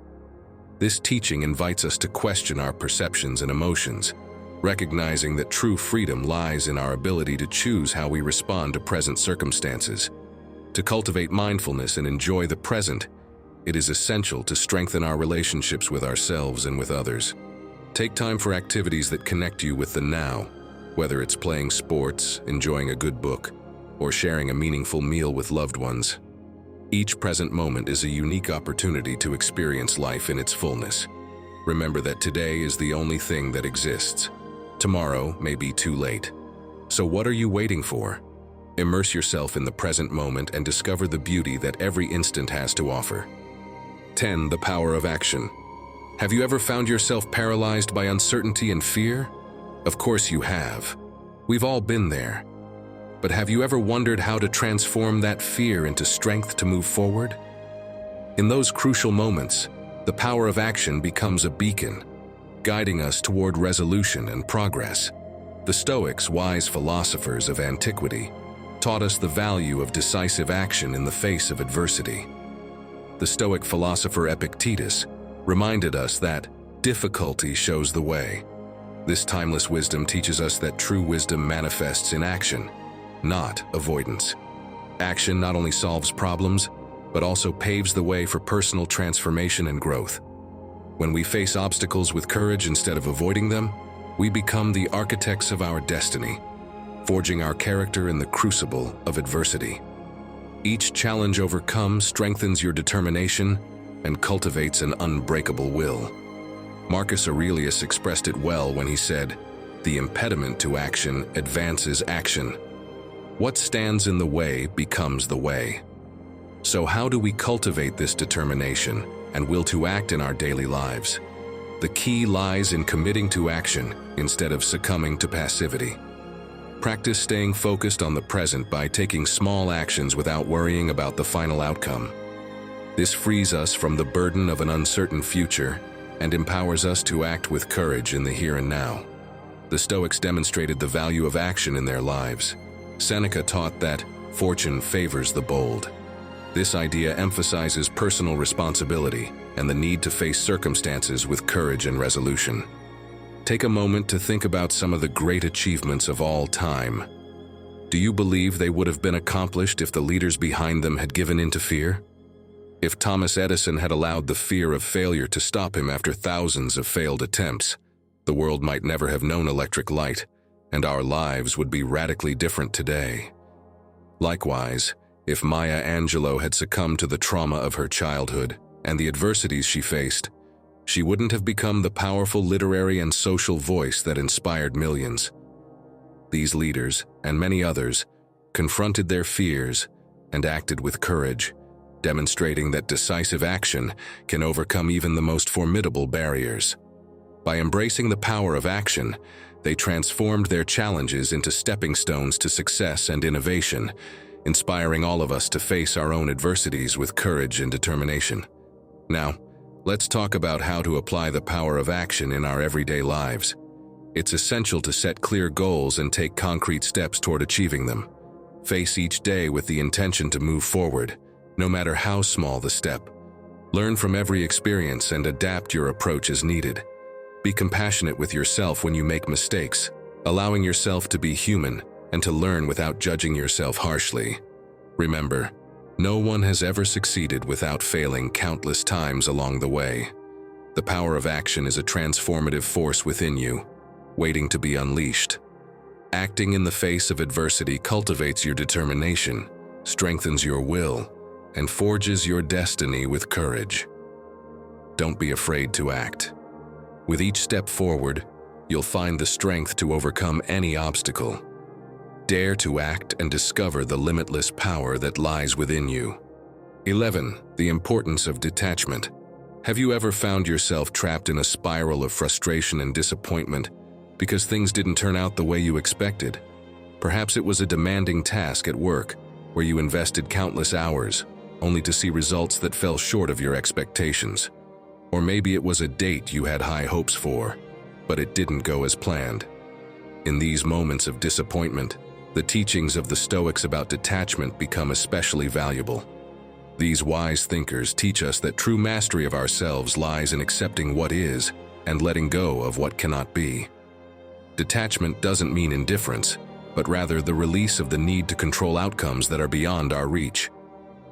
This teaching invites us to question our perceptions and emotions, recognizing that true freedom lies in our ability to choose how we respond to present circumstances. To cultivate mindfulness and enjoy the present, it is essential to strengthen our relationships with ourselves and with others. Take time for activities that connect you with the now, whether it's playing sports, enjoying a good book, or sharing a meaningful meal with loved ones. Each present moment is a unique opportunity to experience life in its fullness. Remember that today is the only thing that exists. Tomorrow may be too late. So what are you waiting for? Immerse yourself in the present moment and discover the beauty that every instant has to offer. 10. The power of action. Have you ever found yourself paralyzed by uncertainty and fear? Of course you have. We've all been there. But have you ever wondered how to transform that fear into strength to move forward? In those crucial moments, the power of action becomes a beacon, guiding us toward resolution and progress. The Stoics, wise philosophers of antiquity, taught us the value of decisive action in the face of adversity. The Stoic philosopher Epictetus reminded us that difficulty shows the way. This timeless wisdom teaches us that true wisdom manifests in action, not avoidance. Action not only solves problems, but also paves the way for personal transformation and growth. When we face obstacles with courage instead of avoiding them, we become the architects of our destiny, forging our character in the crucible of adversity. Each challenge overcome strengthens your determination and cultivates an unbreakable will. Marcus Aurelius expressed it well when he said, "The impediment to action advances action. What stands in the way becomes the way." So how do we cultivate this determination and will to act in our daily lives? The key lies in committing to action instead of succumbing to passivity. Practice staying focused on the present by taking small actions without worrying about the final outcome. This frees us from the burden of an uncertain future and empowers us to act with courage in the here and now. The Stoics demonstrated the value of action in their lives. Seneca taught that fortune favors the bold. This idea emphasizes personal responsibility and the need to face circumstances with courage and resolution. Take a moment to think about some of the great achievements of all time. Do you believe they would have been accomplished if the leaders behind them had given in to fear? If Thomas Edison had allowed the fear of failure to stop him after thousands of failed attempts, the world might never have known electric light, and our lives would be radically different today. Likewise, if Maya Angelou had succumbed to the trauma of her childhood and the adversities she faced, she wouldn't have become the powerful literary and social voice that inspired millions. These leaders, and many others, confronted their fears and acted with courage, demonstrating that decisive action can overcome even the most formidable barriers. By embracing the power of action, they transformed their challenges into stepping stones to success and innovation, inspiring all of us to face our own adversities with courage and determination. Now, let's talk about how to apply the power of action in our everyday lives. It's essential to set clear goals and take concrete steps toward achieving them. Face each day with the intention to move forward, no matter how small the step. Learn from every experience and adapt your approach as needed. Be compassionate with yourself when you make mistakes, allowing yourself to be human and to learn without judging yourself harshly. Remember, no one has ever succeeded without failing countless times along the way. The power of action is a transformative force within you, waiting to be unleashed. Acting in the face of adversity cultivates your determination, strengthens your will, and forges your destiny with courage. Don't be afraid to act. With each step forward, you'll find the strength to overcome any obstacle. Dare to act and discover the limitless power that lies within you. 11. The importance of detachment. Have you ever found yourself trapped in a spiral of frustration and disappointment because things didn't turn out the way you expected? Perhaps it was a demanding task at work where you invested countless hours, only to see results that fell short of your expectations. Or maybe it was a date you had high hopes for, but it didn't go as planned. In these moments of disappointment, the teachings of the Stoics about detachment become especially valuable. These wise thinkers teach us that true mastery of ourselves lies in accepting what is and letting go of what cannot be. Detachment doesn't mean indifference, but rather the release of the need to control outcomes that are beyond our reach.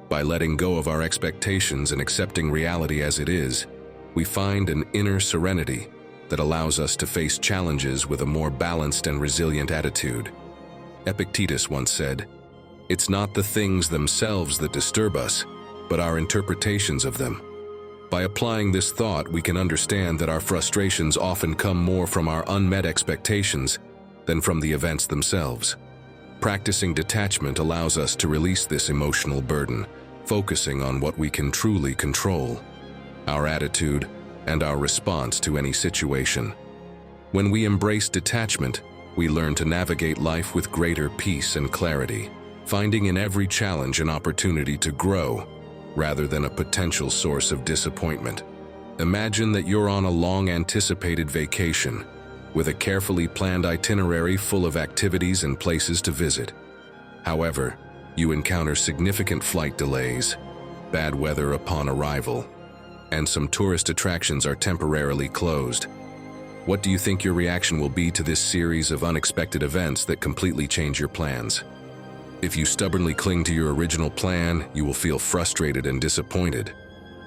By letting go of our expectations and accepting reality as it is, we find an inner serenity that allows us to face challenges with a more balanced and resilient attitude. Epictetus once said, "It's not the things themselves that disturb us, but our interpretations of them." By applying this thought, we can understand that our frustrations often come more from our unmet expectations than from the events themselves. Practicing detachment allows us to release this emotional burden, focusing on what we can truly control: our attitude and our response to any situation. When we embrace detachment, we learn to navigate life with greater peace and clarity, finding in every challenge an opportunity to grow, rather than a potential source of disappointment. Imagine that you're on a long-anticipated vacation, with a carefully planned itinerary full of activities and places to visit. However, you encounter significant flight delays, bad weather upon arrival, and some tourist attractions are temporarily closed. What do you think your reaction will be to this series of unexpected events that completely change your plans? If you stubbornly cling to your original plan, you will feel frustrated and disappointed.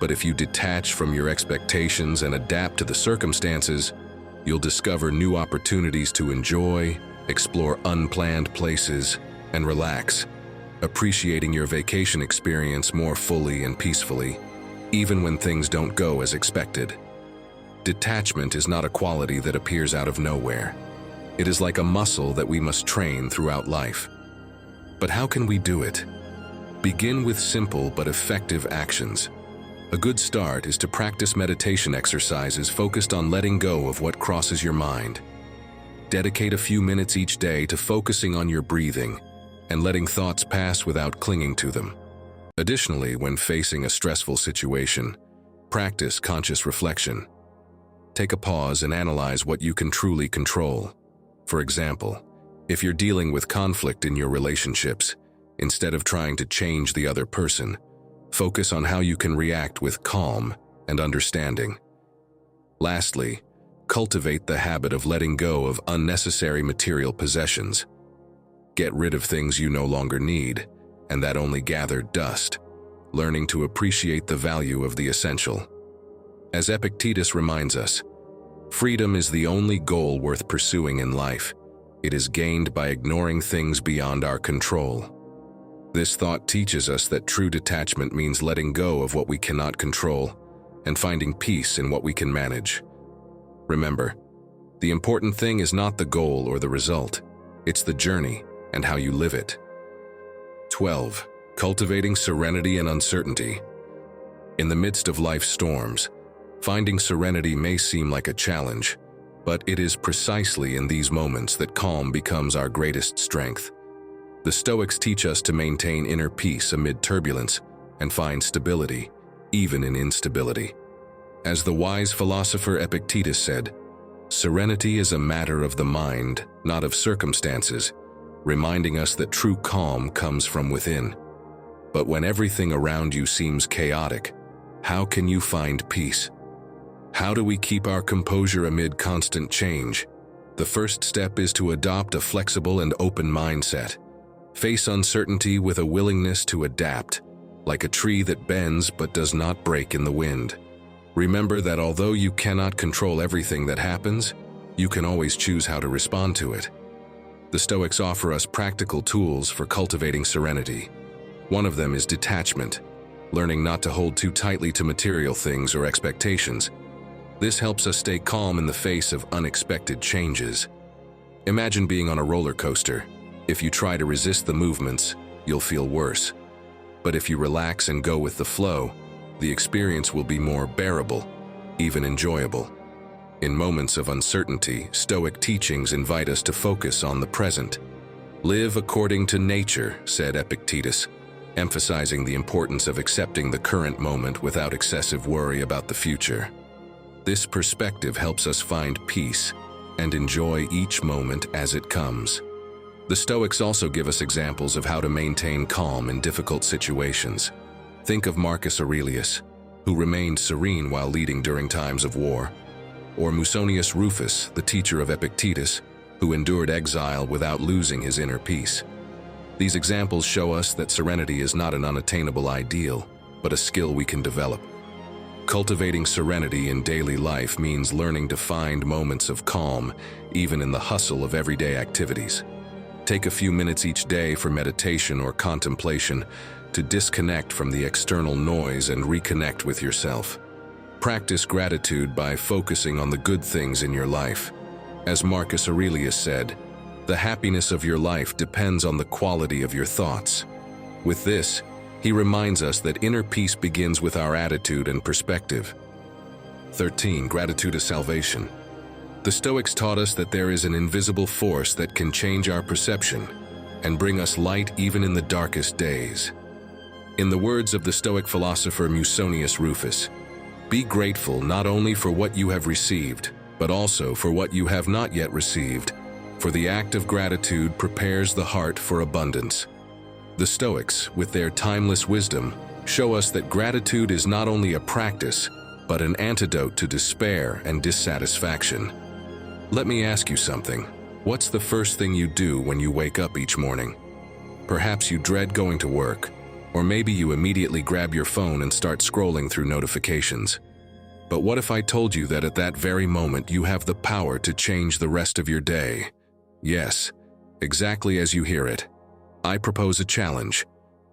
But if you detach from your expectations and adapt to the circumstances, you'll discover new opportunities to enjoy, explore unplanned places, and relax, appreciating your vacation experience more fully and peacefully, even when things don't go as expected. Detachment is not a quality that appears out of nowhere. It is like a muscle that we must train throughout life. But how can we do it? Begin with simple but effective actions. A good start is to practice meditation exercises focused on letting go of what crosses your mind. Dedicate a few minutes each day to focusing on your breathing and letting thoughts pass without clinging to them. Additionally, when facing a stressful situation, practice conscious reflection. Take a pause and analyze what you can truly control. For example, if you're dealing with conflict in your relationships, instead of trying to change the other person, focus on how you can react with calm and understanding. Lastly, cultivate the habit of letting go of unnecessary material possessions. Get rid of things you no longer need, and that only gather dust, learning to appreciate the value of the essential. As Epictetus reminds us, freedom is the only goal worth pursuing in life. It is gained by ignoring things beyond our control. This thought teaches us that true detachment means letting go of what we cannot control and finding peace in what we can manage. Remember, the important thing is not the goal or the result. It's the journey and how you live it. 12. Cultivating serenity and uncertainty. In the midst of life's storms, finding serenity may seem like a challenge, but it is precisely in these moments that calm becomes our greatest strength. The Stoics teach us to maintain inner peace amid turbulence and find stability, even in instability. As the wise philosopher Epictetus said, "Serenity is a matter of the mind, not of circumstances," reminding us that true calm comes from within. But when everything around you seems chaotic, how can you find peace? How do we keep our composure amid constant change? The first step is to adopt a flexible and open mindset. Face uncertainty with a willingness to adapt, like a tree that bends but does not break in the wind. Remember that although you cannot control everything that happens, you can always choose how to respond to it. The Stoics offer us practical tools for cultivating serenity. One of them is detachment, learning not to hold too tightly to material things or expectations. This helps us stay calm in the face of unexpected changes. Imagine being on a roller coaster. If you try to resist the movements, you'll feel worse. But if you relax and go with the flow, the experience will be more bearable, even enjoyable. In moments of uncertainty, Stoic teachings invite us to focus on the present. Live according to nature, said Epictetus, emphasizing the importance of accepting the current moment without excessive worry about the future. This perspective helps us find peace and enjoy each moment as it comes. The Stoics also give us examples of how to maintain calm in difficult situations. Think of Marcus Aurelius, who remained serene while leading during times of war, or Musonius Rufus, the teacher of Epictetus, who endured exile without losing his inner peace. These examples show us that serenity is not an unattainable ideal, but a skill we can develop. Cultivating serenity in daily life means learning to find moments of calm, even in the hustle of everyday activities. Take a few minutes each day for meditation or contemplation to disconnect from the external noise and reconnect with yourself. Practice gratitude by focusing on the good things in your life. As Marcus Aurelius said, the happiness of your life depends on the quality of your thoughts. With this, he reminds us that inner peace begins with our attitude and perspective. 13. Gratitude is salvation. The Stoics taught us that there is an invisible force that can change our perception and bring us light even in the darkest days. In the words of the Stoic philosopher Musonius Rufus, be grateful not only for what you have received, but also for what you have not yet received, for the act of gratitude prepares the heart for abundance. The Stoics, with their timeless wisdom, show us that gratitude is not only a practice, but an antidote to despair and dissatisfaction. Let me ask you something. What's the first thing you do when you wake up each morning? Perhaps you dread going to work, or maybe you immediately grab your phone and start scrolling through notifications. But what if I told you that at that very moment you have the power to change the rest of your day? Yes, exactly as you hear it. I propose a challenge.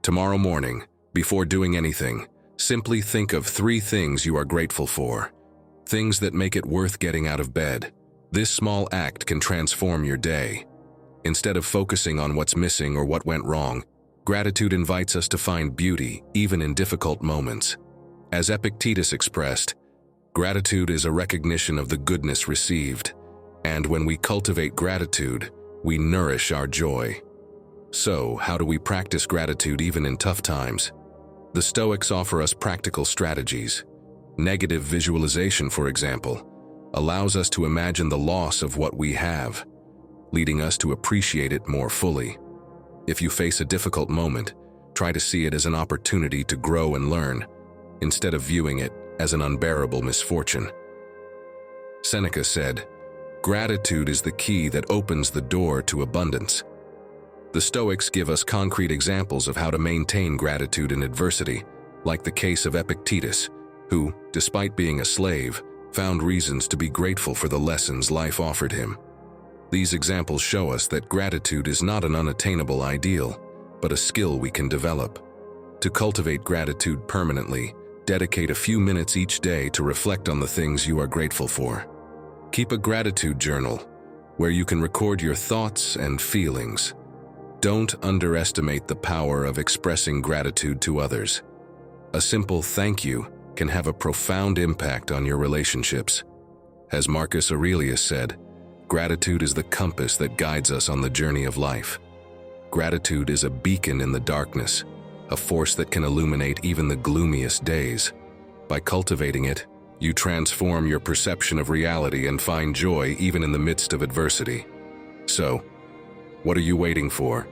Tomorrow morning, before doing anything, simply think of 3 things you are grateful for. Things that make it worth getting out of bed. This small act can transform your day. Instead of focusing on what's missing or what went wrong, gratitude invites us to find beauty even in difficult moments. As Epictetus expressed, gratitude is a recognition of the goodness received, and when we cultivate gratitude, we nourish our joy. So, how do we practice gratitude even in tough times? The Stoics offer us practical strategies. Negative visualization, for example, allows us to imagine the loss of what we have, leading us to appreciate it more fully. If you face a difficult moment, try to see it as an opportunity to grow and learn, instead of viewing it as an unbearable misfortune. Seneca said, "Gratitude is the key that opens the door to abundance." The Stoics give us concrete examples of how to maintain gratitude in adversity, like the case of Epictetus, who, despite being a slave, found reasons to be grateful for the lessons life offered him. These examples show us that gratitude is not an unattainable ideal, but a skill we can develop. To cultivate gratitude permanently, dedicate a few minutes each day to reflect on the things you are grateful for. Keep a gratitude journal, where you can record your thoughts and feelings. Don't underestimate the power of expressing gratitude to others. A simple thank you can have a profound impact on your relationships. As Marcus Aurelius said, gratitude is the compass that guides us on the journey of life. Gratitude is a beacon in the darkness, a force that can illuminate even the gloomiest days. By cultivating it, you transform your perception of reality and find joy even in the midst of adversity. So, what are you waiting for?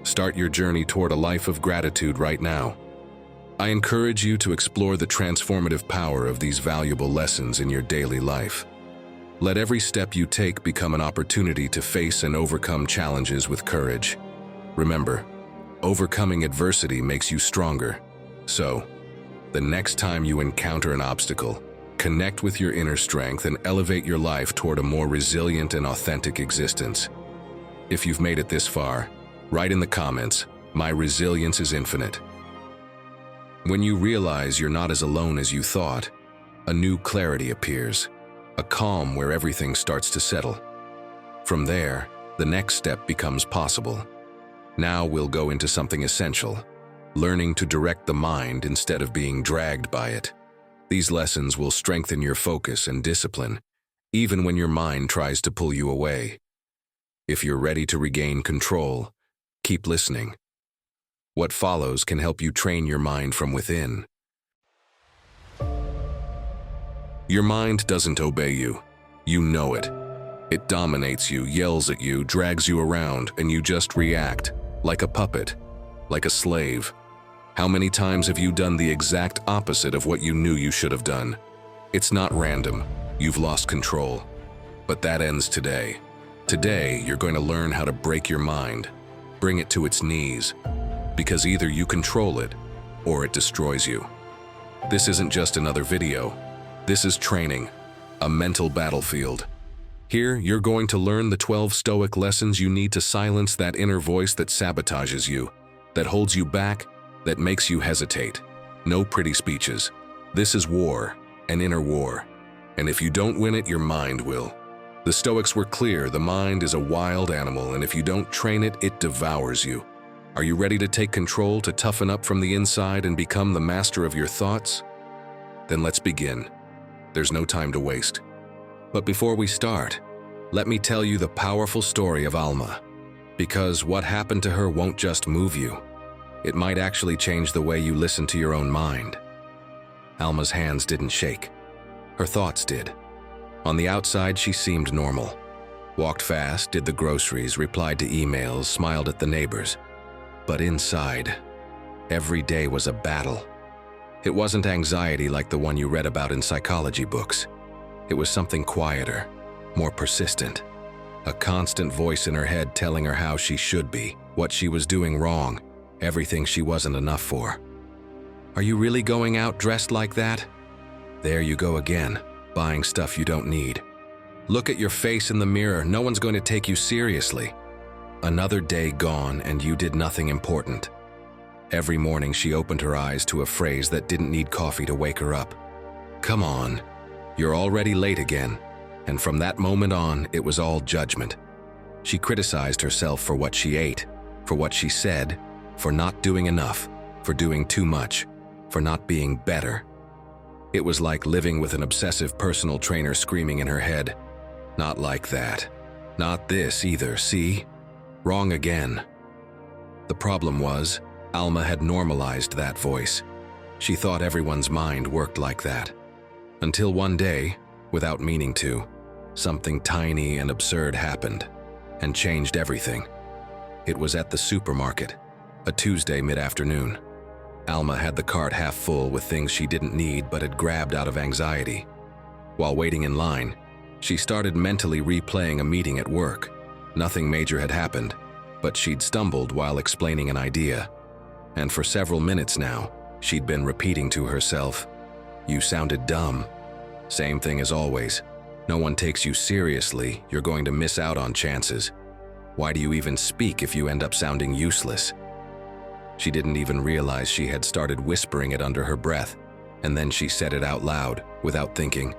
Start your journey toward a life of gratitude right now. I encourage you to explore the transformative power of these valuable lessons in your daily life. Let every step you take become an opportunity to face and overcome challenges with courage. Remember, overcoming adversity makes you stronger. So, the next time you encounter an obstacle, connect with your inner strength and elevate your life toward a more resilient and authentic existence. If you've made it this far, write in the comments, "My resilience is infinite." When you realize you're not as alone as you thought, a new clarity appears, a calm where everything starts to settle. From there, the next step becomes possible. Now we'll go into something essential, learning to direct the mind instead of being dragged by it. These lessons will strengthen your focus and discipline, even when your mind tries to pull you away. If you're ready to regain control, keep listening. What follows can help you train your mind from within. Your mind doesn't obey you. You know it. It dominates you, yells at you, drags you around, and you just react, like a puppet, like a slave. How many times have you done the exact opposite of what you knew you should have done? It's not random. You've lost control. But that ends today. Today, you're going to learn how to break your mind, bring it to its knees, because either you control it or it destroys you. This isn't just another video. This is training, a mental battlefield. Here, you're going to learn the 12 Stoic lessons you need to silence that inner voice that sabotages you, that holds you back, that makes you hesitate. No pretty speeches. This is war, an inner war. And if you don't win it, your mind will. The Stoics were clear, the mind is a wild animal, and if you don't train it, it devours you. Are you ready to take control, to toughen up from the inside and become the master of your thoughts? Then let's begin. There's no time to waste. But before we start, let me tell you the powerful story of Alma. Because what happened to her won't just move you. It might actually change the way you listen to your own mind. Alma's hands didn't shake. Her thoughts did. On the outside, she seemed normal. Walked fast, did the groceries, replied to emails, smiled at the neighbors. But inside, every day was a battle. It wasn't anxiety like the one you read about in psychology books. It was something quieter, more persistent. A constant voice in her head telling her how she should be, what she was doing wrong, everything she wasn't enough for. Are you really going out dressed like that? There you go again, buying stuff you don't need. Look at your face in the mirror, no one's going to take you seriously. Another day gone and you did nothing important. Every morning she opened her eyes to a phrase that didn't need coffee to wake her up. Come on, you're already late again. And from that moment on, it was all judgment. She criticized herself for what she ate, for what she said, for not doing enough, for doing too much, for not being better. It was like living with an obsessive personal trainer screaming in her head, "Not like that. Not this either, see? Wrong again." The problem was, Alma had normalized that voice. She thought everyone's mind worked like that. Until one day, without meaning to, something tiny and absurd happened and changed everything. It was at the supermarket, a Tuesday mid-afternoon. Alma had the cart half full with things she didn't need but had grabbed out of anxiety. While waiting in line, she started mentally replaying a meeting at work. Nothing major had happened, but she'd stumbled while explaining an idea. And for several minutes now, she'd been repeating to herself, "You sounded dumb." Same thing as always. No one takes you seriously, you're going to miss out on chances. Why do you even speak if you end up sounding useless? She didn't even realize she had started whispering it under her breath, and then she said it out loud, without thinking.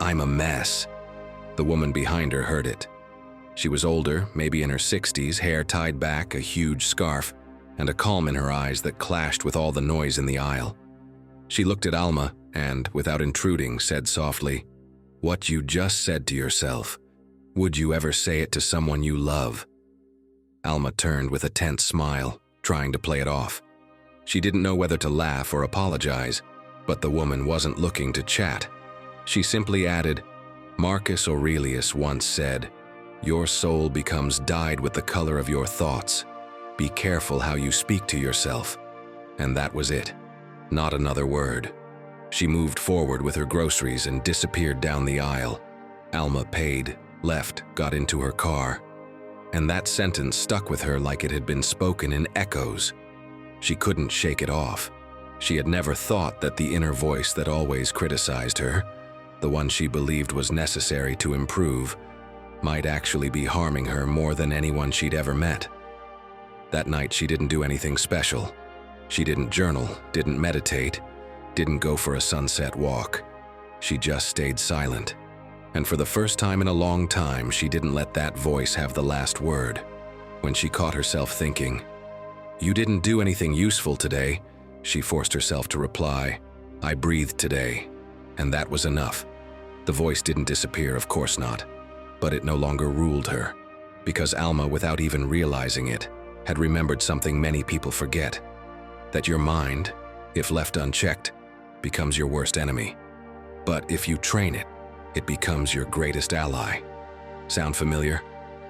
"I'm a mess." The woman behind her heard it. She was older, maybe in her 60s, hair tied back, a huge scarf, and a calm in her eyes that clashed with all the noise in the aisle. She looked at Alma and, without intruding, said softly, "What you just said to yourself, would you ever say it to someone you love?" Alma turned with a tense smile, trying to play it off. She didn't know whether to laugh or apologize, but the woman wasn't looking to chat. She simply added, "Marcus Aurelius once said, 'Your soul becomes dyed with the color of your thoughts. Be careful how you speak to yourself.'" And that was it. Not another word. She moved forward with her groceries and disappeared down the aisle. Alma paid, left, got into her car. And that sentence stuck with her like it had been spoken in echoes. She couldn't shake it off. She had never thought that the inner voice that always criticized her, the one she believed was necessary to improve, might actually be harming her more than anyone she'd ever met. That night she didn't do anything special. She didn't journal, didn't meditate, didn't go for a sunset walk. She just stayed silent. And for the first time in a long time, she didn't let that voice have the last word. When she caught herself thinking, "You didn't do anything useful today," she forced herself to reply, "I breathed today." And that was enough. The voice didn't disappear, of course not. But it no longer ruled her. Because Alma, without even realizing it, had remembered something many people forget. That your mind, if left unchecked, becomes your worst enemy. But if you train it, it becomes your greatest ally. Sound familiar?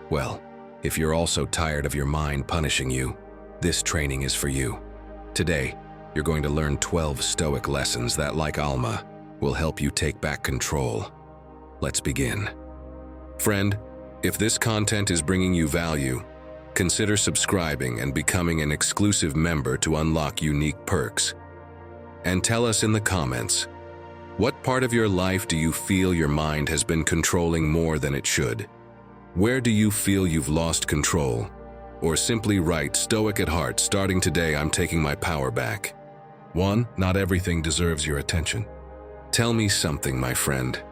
Well, if you're also tired of your mind punishing you, this training is for you. Today, you're going to learn 12 Stoic lessons that, like Alma, will help you take back control. Let's begin. Friend, if this content is bringing you value, consider subscribing and becoming an exclusive member to unlock unique perks. And tell us in the comments, what part of your life do you feel your mind has been controlling more than it should? Where do you feel you've lost control? Or simply write, Stoic at heart, starting today I'm taking my power back. 1. Not everything deserves your attention. Tell me something, my friend.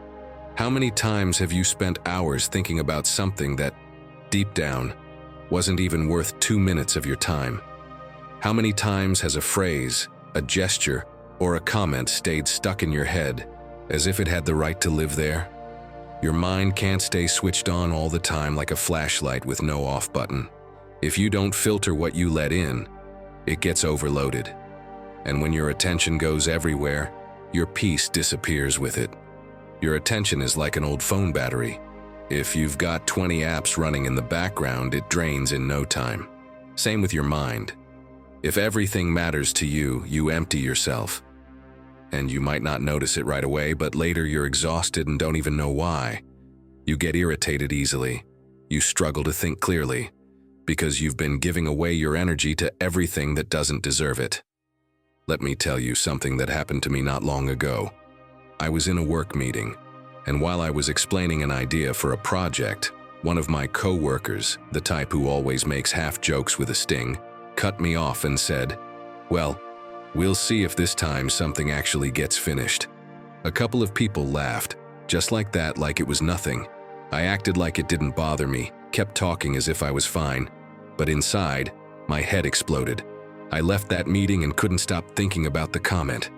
How many times have you spent hours thinking about something that, deep down, wasn't even worth 2 minutes of your time? How many times has a phrase, a gesture, or a comment stayed stuck in your head as if it had the right to live there? Your mind can't stay switched on all the time like a flashlight with no off button. If you don't filter what you let in, it gets overloaded. And when your attention goes everywhere, your peace disappears with it. Your attention is like an old phone battery. If you've got 20 apps running in the background, it drains in no time. Same with your mind. If everything matters to you, you empty yourself. And you might not notice it right away, but later you're exhausted and don't even know why. You get irritated easily. You struggle to think clearly, because you've been giving away your energy to everything that doesn't deserve it. Let me tell you something that happened to me not long ago. I was in a work meeting, and while I was explaining an idea for a project, one of my co-workers, the type who always makes half jokes with a sting, cut me off and said, "Well, we'll see if this time something actually gets finished." A couple of people laughed, just like that, like it was nothing. I acted like it didn't bother me, kept talking as if I was fine, but inside, my head exploded. I left that meeting and couldn't stop thinking about the comment.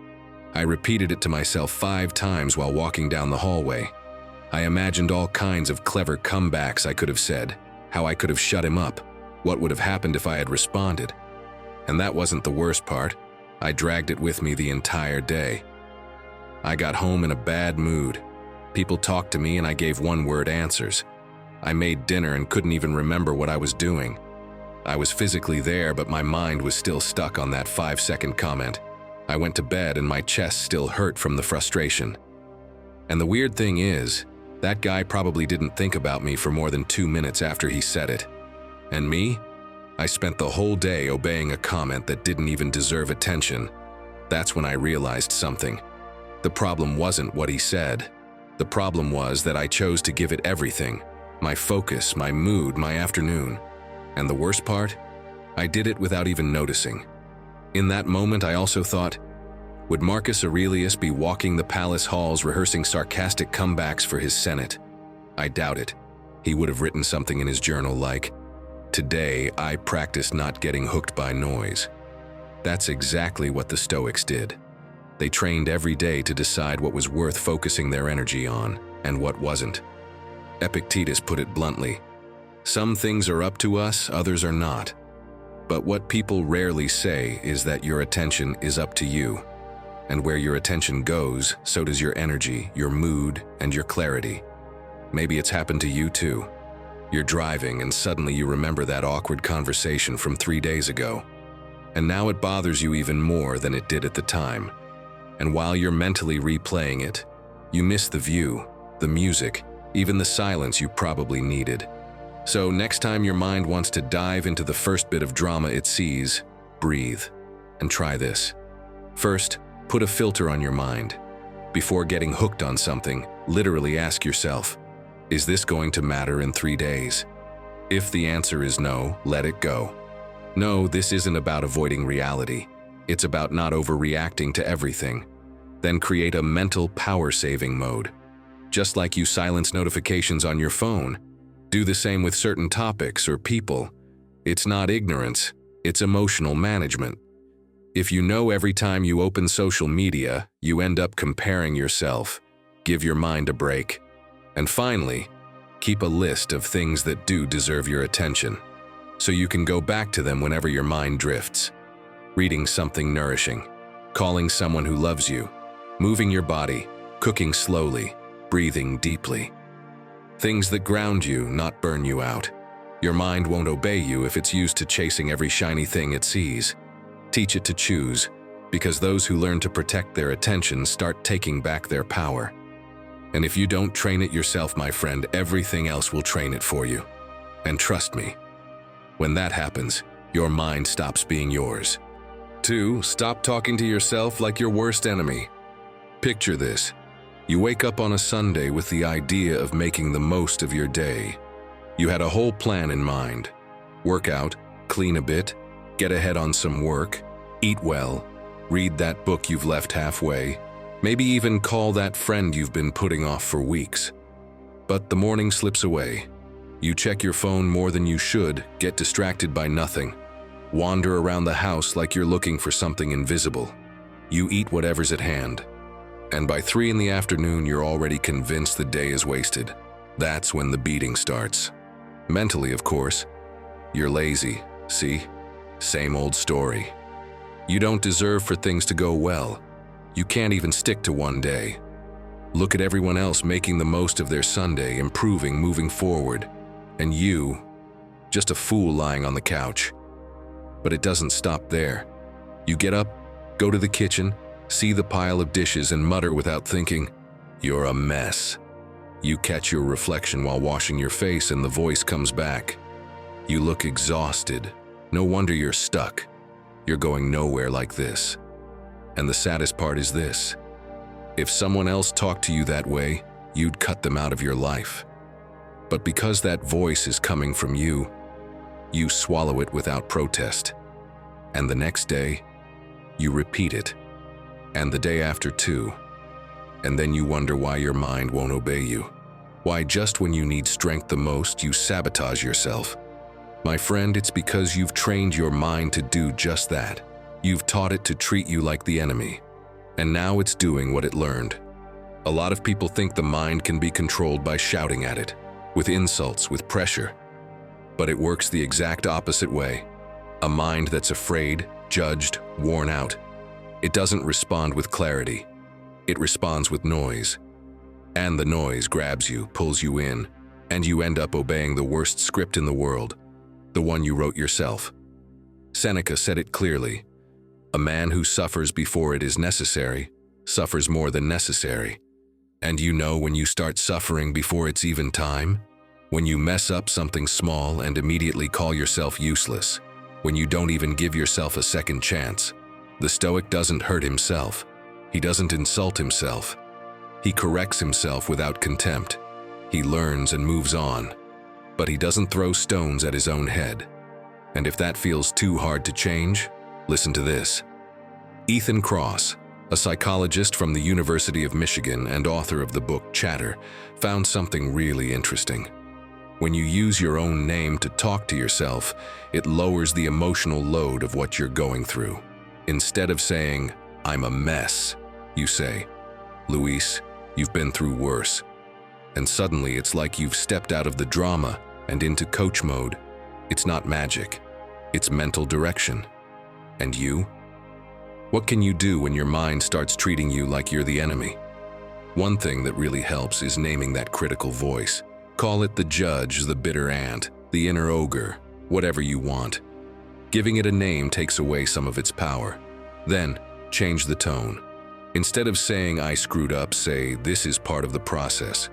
I repeated it to myself 5 times while walking down the hallway. I imagined all kinds of clever comebacks I could have said, how I could have shut him up, what would have happened if I had responded. And that wasn't the worst part. I dragged it with me the entire day. I got home in a bad mood. People talked to me and I gave one-word answers. I made dinner and couldn't even remember what I was doing. I was physically there, but my mind was still stuck on that 5-second comment. I went to bed and my chest still hurt from the frustration. And the weird thing is, that guy probably didn't think about me for more than 2 minutes after he said it. And me? I spent the whole day obeying a comment that didn't even deserve attention. That's when I realized something. The problem wasn't what he said. The problem was that I chose to give it everything. My focus, my mood, my afternoon. And the worst part? I did it without even noticing. In that moment, I also thought, would Marcus Aurelius be walking the palace halls rehearsing sarcastic comebacks for his Senate? I doubt it. He would have written something in his journal like, "Today, I practice not getting hooked by noise." That's exactly what the Stoics did. They trained every day to decide what was worth focusing their energy on and what wasn't. Epictetus put it bluntly, "Some things are up to us, others are not." But what people rarely say is that your attention is up to you. And where your attention goes, so does your energy, your mood, and your clarity. Maybe it's happened to you too. You're driving and suddenly you remember that awkward conversation from 3 days ago. And now it bothers you even more than it did at the time. And while you're mentally replaying it, you miss the view, the music, even the silence you probably needed. So next time your mind wants to dive into the first bit of drama it sees, breathe and try this. First, put a filter on your mind. Before getting hooked on something, literally ask yourself, is this going to matter in 3 days? If the answer is no, let it go. No, this isn't about avoiding reality. It's about not overreacting to everything. Then create a mental power-saving mode. Just like you silence notifications on your phone, do the same with certain topics or people. It's not ignorance, it's emotional management. If you know every time you open social media, you end up comparing yourself, give your mind a break. And finally, keep a list of things that do deserve your attention, so you can go back to them whenever your mind drifts. Reading something nourishing, calling someone who loves you, moving your body, cooking slowly, breathing deeply. Things that ground you, not burn you out. Your mind won't obey you if it's used to chasing every shiny thing it sees. Teach it to choose, because those who learn to protect their attention start taking back their power. And if you don't train it yourself, my friend, everything else will train it for you. And trust me, when that happens, your mind stops being yours. 2. Stop talking to yourself like your worst enemy. Picture this. You wake up on a Sunday with the idea of making the most of your day. You had a whole plan in mind. Work out, clean a bit, get ahead on some work, eat well, read that book you've left halfway, maybe even call that friend you've been putting off for weeks. But the morning slips away. You check your phone more than you should, get distracted by nothing, wander around the house like you're looking for something invisible. You eat whatever's at hand. And by 3 in the afternoon, you're already convinced the day is wasted. That's when the beating starts. Mentally, of course. You're lazy, see? Same old story. You don't deserve for things to go well. You can't even stick to one day. Look at everyone else making the most of their Sunday, improving, moving forward. And you, just a fool lying on the couch. But it doesn't stop there. You get up, go to the kitchen, see the pile of dishes and mutter without thinking, "You're a mess." You catch your reflection while washing your face and the voice comes back. You look exhausted. No wonder you're stuck. You're going nowhere like this. And the saddest part is this. If someone else talked to you that way, you'd cut them out of your life. But because that voice is coming from you, you swallow it without protest. And the next day, you repeat it. And the day after too. And then you wonder why your mind won't obey you. Why just when you need strength the most, you sabotage yourself. My friend, it's because you've trained your mind to do just that. You've taught it to treat you like the enemy. And now it's doing what it learned. A lot of people think the mind can be controlled by shouting at it, with insults, with pressure. But it works the exact opposite way. A mind that's afraid, judged, worn out. It doesn't respond with clarity. It responds with noise. And the noise grabs you, pulls you in, and you end up obeying the worst script in the world, the one you wrote yourself. Seneca said it clearly. A man who suffers before it is necessary suffers more than necessary. And you know when you start suffering before it's even time? When you mess up something small and immediately call yourself useless. When you don't even give yourself a second chance. The Stoic doesn't hurt himself. He doesn't insult himself. He corrects himself without contempt. He learns and moves on. But he doesn't throw stones at his own head. And if that feels too hard to change, listen to this. Ethan Kross, a psychologist from the University of Michigan and author of the book Chatter, found something really interesting. When you use your own name to talk to yourself, it lowers the emotional load of what you're going through. Instead of saying, "I'm a mess," you say, "Luis, you've been through worse." And suddenly it's like you've stepped out of the drama and into coach mode. It's not magic. It's mental direction. And you? What can you do when your mind starts treating you like you're the enemy? One thing that really helps is naming that critical voice. Call it the judge, the bitter ant, the inner ogre, whatever you want. Giving it a name takes away some of its power. Then, change the tone. Instead of saying, "I screwed up," say, "This is part of the process."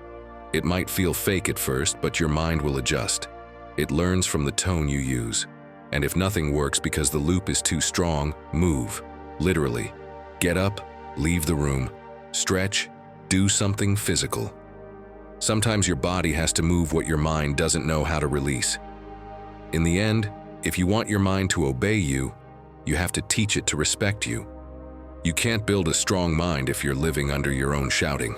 It might feel fake at first, but your mind will adjust. It learns from the tone you use. And if nothing works because the loop is too strong, move. Literally. Get up, leave the room, stretch, do something physical. Sometimes your body has to move what your mind doesn't know how to release. In the end, if you want your mind to obey you, you have to teach it to respect you. You can't build a strong mind if you're living under your own shouting.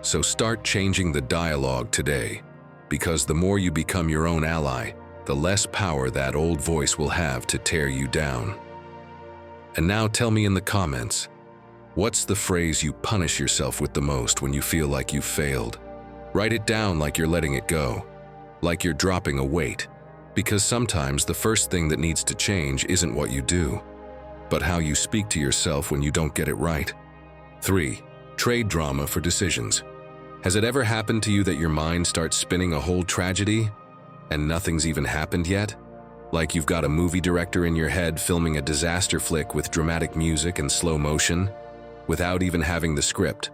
So start changing the dialogue today, because the more you become your own ally, the less power that old voice will have to tear you down. And now tell me in the comments, what's the phrase you punish yourself with the most when you feel like you've failed? Write it down like you're letting it go, like you're dropping a weight, because sometimes the first thing that needs to change isn't what you do, but how you speak to yourself when you don't get it right. 3. Trade drama for decisions. Has it ever happened to you that your mind starts spinning a whole tragedy and nothing's even happened yet? Like you've got a movie director in your head filming a disaster flick with dramatic music and slow motion, without even having the script.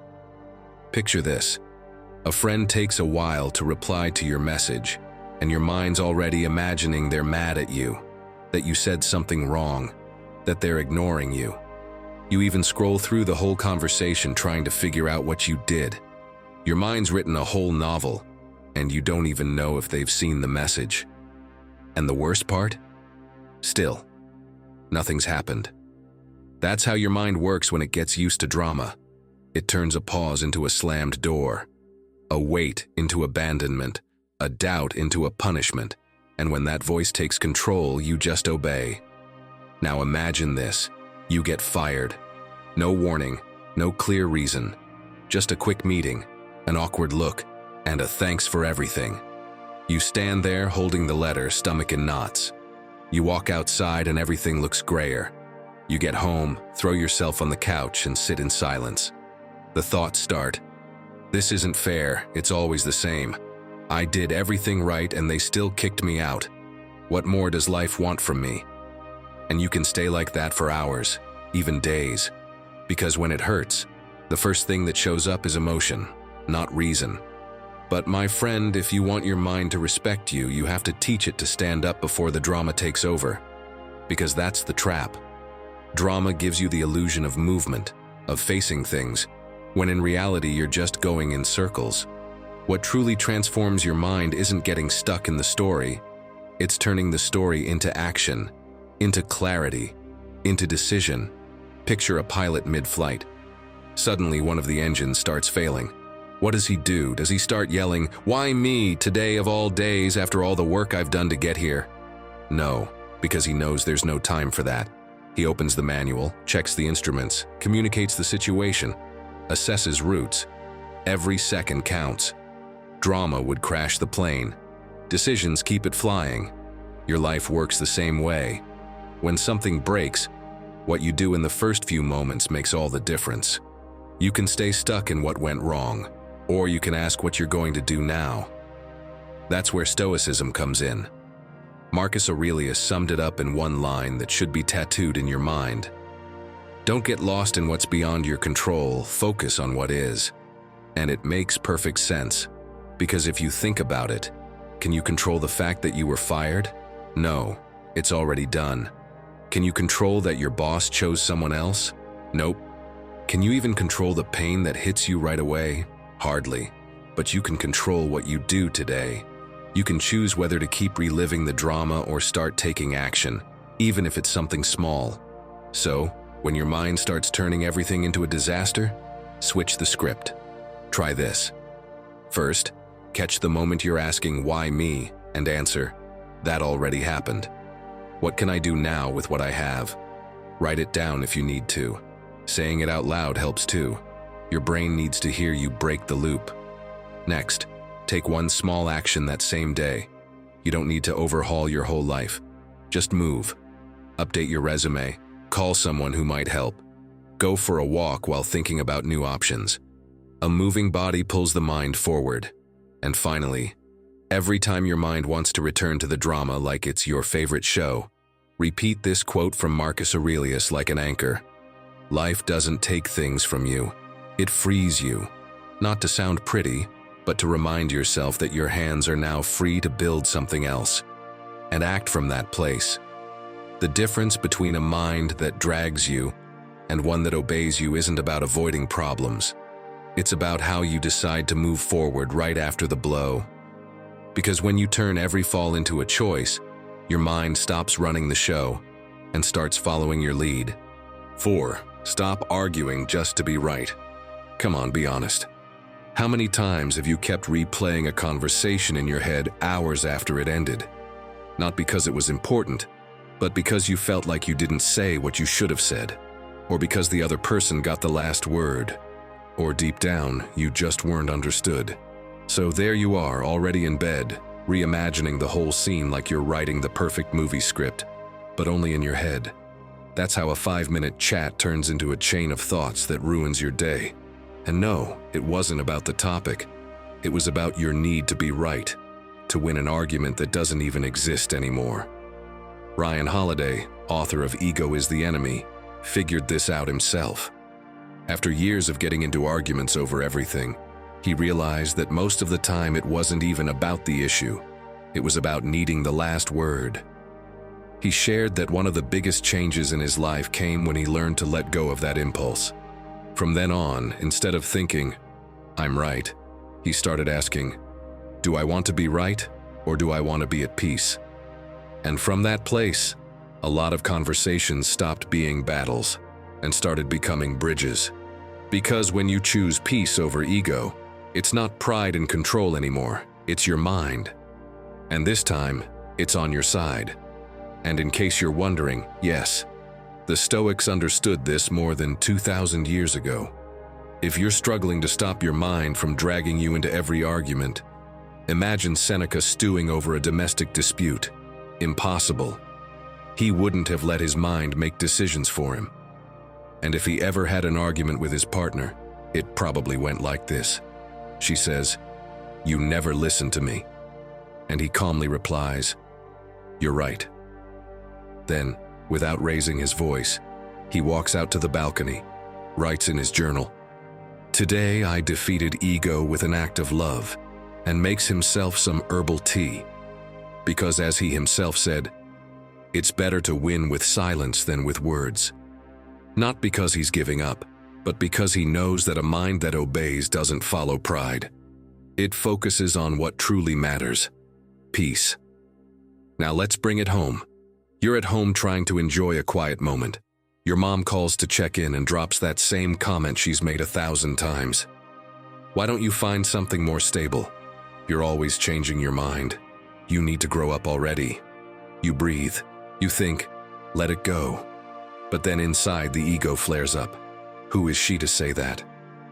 Picture this. A friend takes a while to reply to your message, and your mind's already imagining they're mad at you, that you said something wrong, that they're ignoring you. You even scroll through the whole conversation trying to figure out what you did. Your mind's written a whole novel, and you don't even know if they've seen the message. And the worst part? Still, nothing's happened. That's how your mind works when it gets used to drama. It turns a pause into a slammed door, a wait into abandonment, a doubt into a punishment, and when that voice takes control, you just obey. Now imagine this. You get fired. No warning, no clear reason. Just a quick meeting, an awkward look, and a thanks for everything. You stand there holding the letter, stomach in knots. You walk outside and everything looks grayer. You get home, throw yourself on the couch and sit in silence. The thoughts start. This isn't fair, it's always the same. I did everything right and they still kicked me out. What more does life want from me? And you can stay like that for hours, even days. Because when it hurts, the first thing that shows up is emotion, not reason. But my friend, if you want your mind to respect you, you have to teach it to stand up before the drama takes over. Because that's the trap. Drama gives you the illusion of movement, of facing things, when in reality you're just going in circles. What truly transforms your mind isn't getting stuck in the story, it's turning the story into action, into clarity, into decision. Picture a pilot mid-flight. Suddenly one of the engines starts failing. What does he do? Does he start yelling, "Why me, today of all days, after all the work I've done to get here?" No, because he knows there's no time for that. He opens the manual, checks the instruments, communicates the situation, assesses routes. Every second counts. Drama would crash the plane. Decisions keep it flying. Your life works the same way. When something breaks, what you do in the first few moments makes all the difference. You can stay stuck in what went wrong, or you can ask what you're going to do now. That's where Stoicism comes in. Marcus Aurelius summed it up in one line that should be tattooed in your mind. Don't get lost in what's beyond your control, focus on what is. And it makes perfect sense, because if you think about it, can you control the fact that you were fired? No, it's already done. Can you control that your boss chose someone else? Nope. Can you even control the pain that hits you right away? Hardly. But you can control what you do today. You can choose whether to keep reliving the drama or start taking action, even if it's something small. So, when your mind starts turning everything into a disaster, switch the script. Try this. First, catch the moment you're asking, "Why me?" and answer, "That already happened. What can I do now with what I have?" Write it down if you need to. Saying it out loud helps too. Your brain needs to hear you break the loop. Next, take one small action that same day. You don't need to overhaul your whole life. Just move. Update your resume. Call someone who might help. Go for a walk while thinking about new options. A moving body pulls the mind forward. And finally, every time your mind wants to return to the drama like it's your favorite show, repeat this quote from Marcus Aurelius like an anchor. Life doesn't take things from you. It frees you. Not to sound pretty, but to remind yourself that your hands are now free to build something else. And act from that place. The difference between a mind that drags you and one that obeys you isn't about avoiding problems. It's about how you decide to move forward right after the blow. Because when you turn every fall into a choice, your mind stops running the show and starts following your lead. 4. Stop arguing just to be right. Come on, be honest. How many times have you kept replaying a conversation in your head hours after it ended? Not because it was important, but because you felt like you didn't say what you should have said, or because the other person got the last word, or deep down, you just weren't understood. So there you are, already in bed, reimagining the whole scene like you're writing the perfect movie script, but only in your head. That's how a 5-minute chat turns into a chain of thoughts that ruins your day. And no, it wasn't about the topic. It was about your need to be right, to win an argument that doesn't even exist anymore. Ryan Holiday, author of Ego is the Enemy, figured this out himself. After years of getting into arguments over everything, he realized that most of the time it wasn't even about the issue. It was about needing the last word. He shared that one of the biggest changes in his life came when he learned to let go of that impulse. From then on, instead of thinking, "I'm right," he started asking, "Do I want to be right, or do I want to be at peace?" And from that place, a lot of conversations stopped being battles and started becoming bridges. Because when you choose peace over ego, it's not pride and control anymore, it's your mind. And this time, it's on your side. And in case you're wondering, yes, the Stoics understood this more than 2,000 years ago. If you're struggling to stop your mind from dragging you into every argument, imagine Seneca stewing over a domestic dispute. Impossible. He wouldn't have let his mind make decisions for him. And if he ever had an argument with his partner, it probably went like this. She says, "You never listen to me." And he calmly replies, "You're right." Then, without raising his voice, he walks out to the balcony, writes in his journal, "Today I defeated ego with an act of love," and makes himself some herbal tea. Because as he himself said, it's better to win with silence than with words. Not because he's giving up, but because he knows that a mind that obeys doesn't follow pride. It focuses on what truly matters: peace. Now let's bring it home. You're at home trying to enjoy a quiet moment. Your mom calls to check in and drops that same comment she's made 1,000 times. Why don't you find something more stable? You're always changing your mind. You need to grow up already. You breathe. You think, let it go. But then inside the ego flares up. Who is she to say that?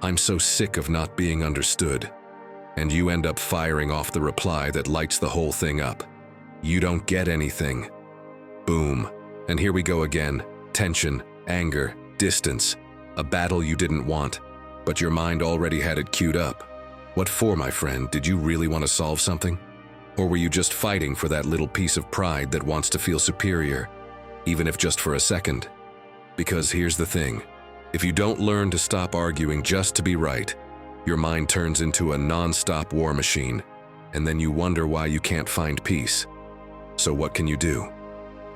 I'm so sick of not being understood. And you end up firing off the reply that lights the whole thing up. You don't get anything. Boom. And here we go again. Tension, anger, distance. A battle you didn't want, but your mind already had it queued up. What for, my friend? Did you really want to solve something? Or were you just fighting for that little piece of pride that wants to feel superior, even if just for a second? Because here's the thing. If you don't learn to stop arguing just to be right, your mind turns into a non-stop war machine, and then you wonder why you can't find peace. So what can you do?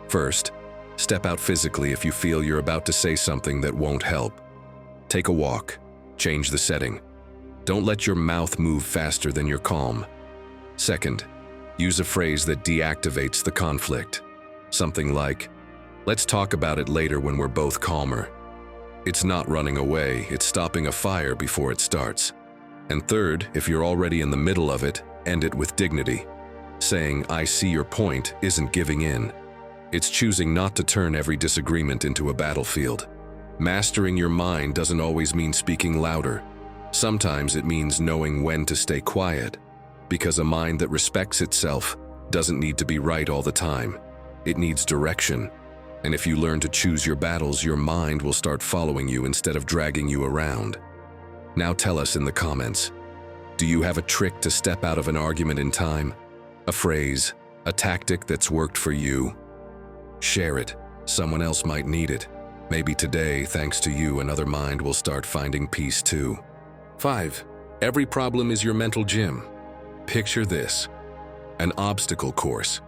First, step out physically if you feel you're about to say something that won't help. Take a walk. Change the setting. Don't let your mouth move faster than you're calm. Second, use a phrase that deactivates the conflict. Something like, "Let's talk about it later when we're both calmer." It's not running away, it's stopping a fire before it starts. And third, if you're already in the middle of it, end it with dignity. Saying, "I see your point," isn't giving in. It's choosing not to turn every disagreement into a battlefield. Mastering your mind doesn't always mean speaking louder. Sometimes it means knowing when to stay quiet, because a mind that respects itself doesn't need to be right all the time. It needs direction. And if you learn to choose your battles, your mind will start following you instead of dragging you around. Now tell us in the comments, do you have a trick to step out of an argument in time? A phrase, a tactic that's worked for you? Share it. Someone else might need it. Maybe today, thanks to you, another mind will start finding peace too. 5. Every problem is your mental gym. Picture this: an obstacle course.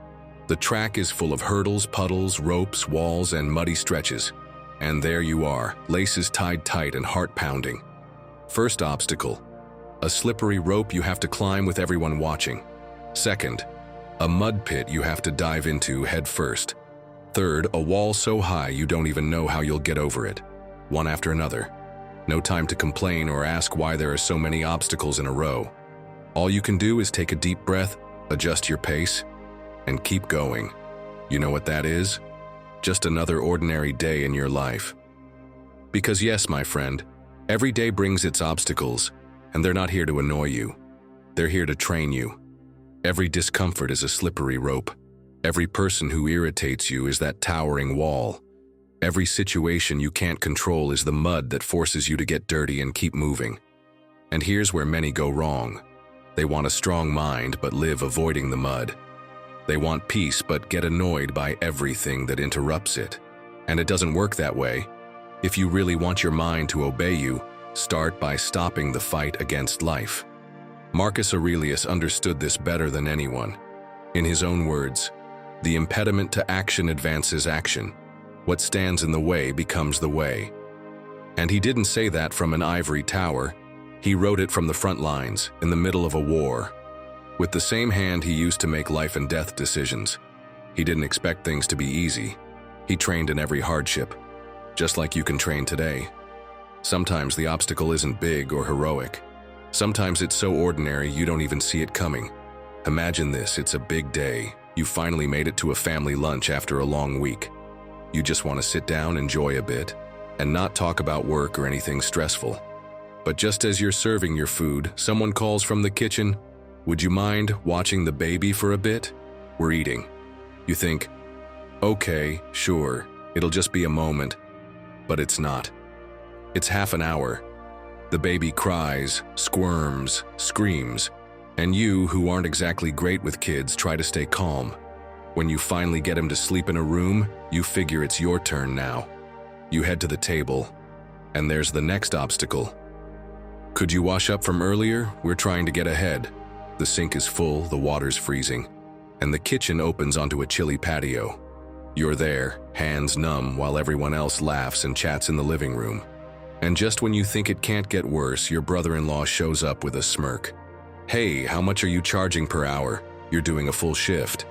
The track is full of hurdles, puddles, ropes, walls, and muddy stretches. And there you are, laces tied tight and heart pounding. First obstacle: a slippery rope you have to climb with everyone watching. Second, a mud pit you have to dive into head first. Third, a wall so high you don't even know how you'll get over it. One after another. No time to complain or ask why there are so many obstacles in a row. All you can do is take a deep breath, adjust your pace, and keep going. You know what that is? Just another ordinary day in your life. Because yes, my friend, every day brings its obstacles, and they're not here to annoy you. They're here to train you. Every discomfort is a slippery rope. Every person who irritates you is that towering wall. Every situation you can't control is the mud that forces you to get dirty and keep moving. And here's where many go wrong. They want a strong mind but live avoiding the mud. They want peace but get annoyed by everything that interrupts it. And it doesn't work that way. If you really want your mind to obey you, start by stopping the fight against life. Marcus Aurelius understood this better than anyone. In his own words, "The impediment to action advances action. What stands in the way becomes the way." And he didn't say that from an ivory tower. He wrote it from the front lines, in the middle of a war. With the same hand he used to make life and death decisions. He didn't expect things to be easy. He trained in every hardship, just like you can train today. Sometimes the obstacle isn't big or heroic. Sometimes it's so ordinary you don't even see it coming. Imagine this, it's a big day. You finally made it to a family lunch after a long week. You just want to sit down, enjoy a bit, and not talk about work or anything stressful. But just as you're serving your food, someone calls from the kitchen, "Would you mind watching the baby for a bit? We're eating." You think, "Okay, sure, it'll just be a moment." But it's not. It's half an hour. The baby cries, squirms, screams, and you, who aren't exactly great with kids, try to stay calm. When you finally get him to sleep in a room, you figure it's your turn now. You head to the table, and there's the next obstacle. "Could you wash up from earlier? We're trying to get ahead." The sink is full, the water's freezing, and the kitchen opens onto a chilly patio. You're there, hands numb, while everyone else laughs and chats in the living room. And just when you think it can't get worse, your brother-in-law shows up with a smirk. "Hey, how much are you charging per hour? You're doing a full shift."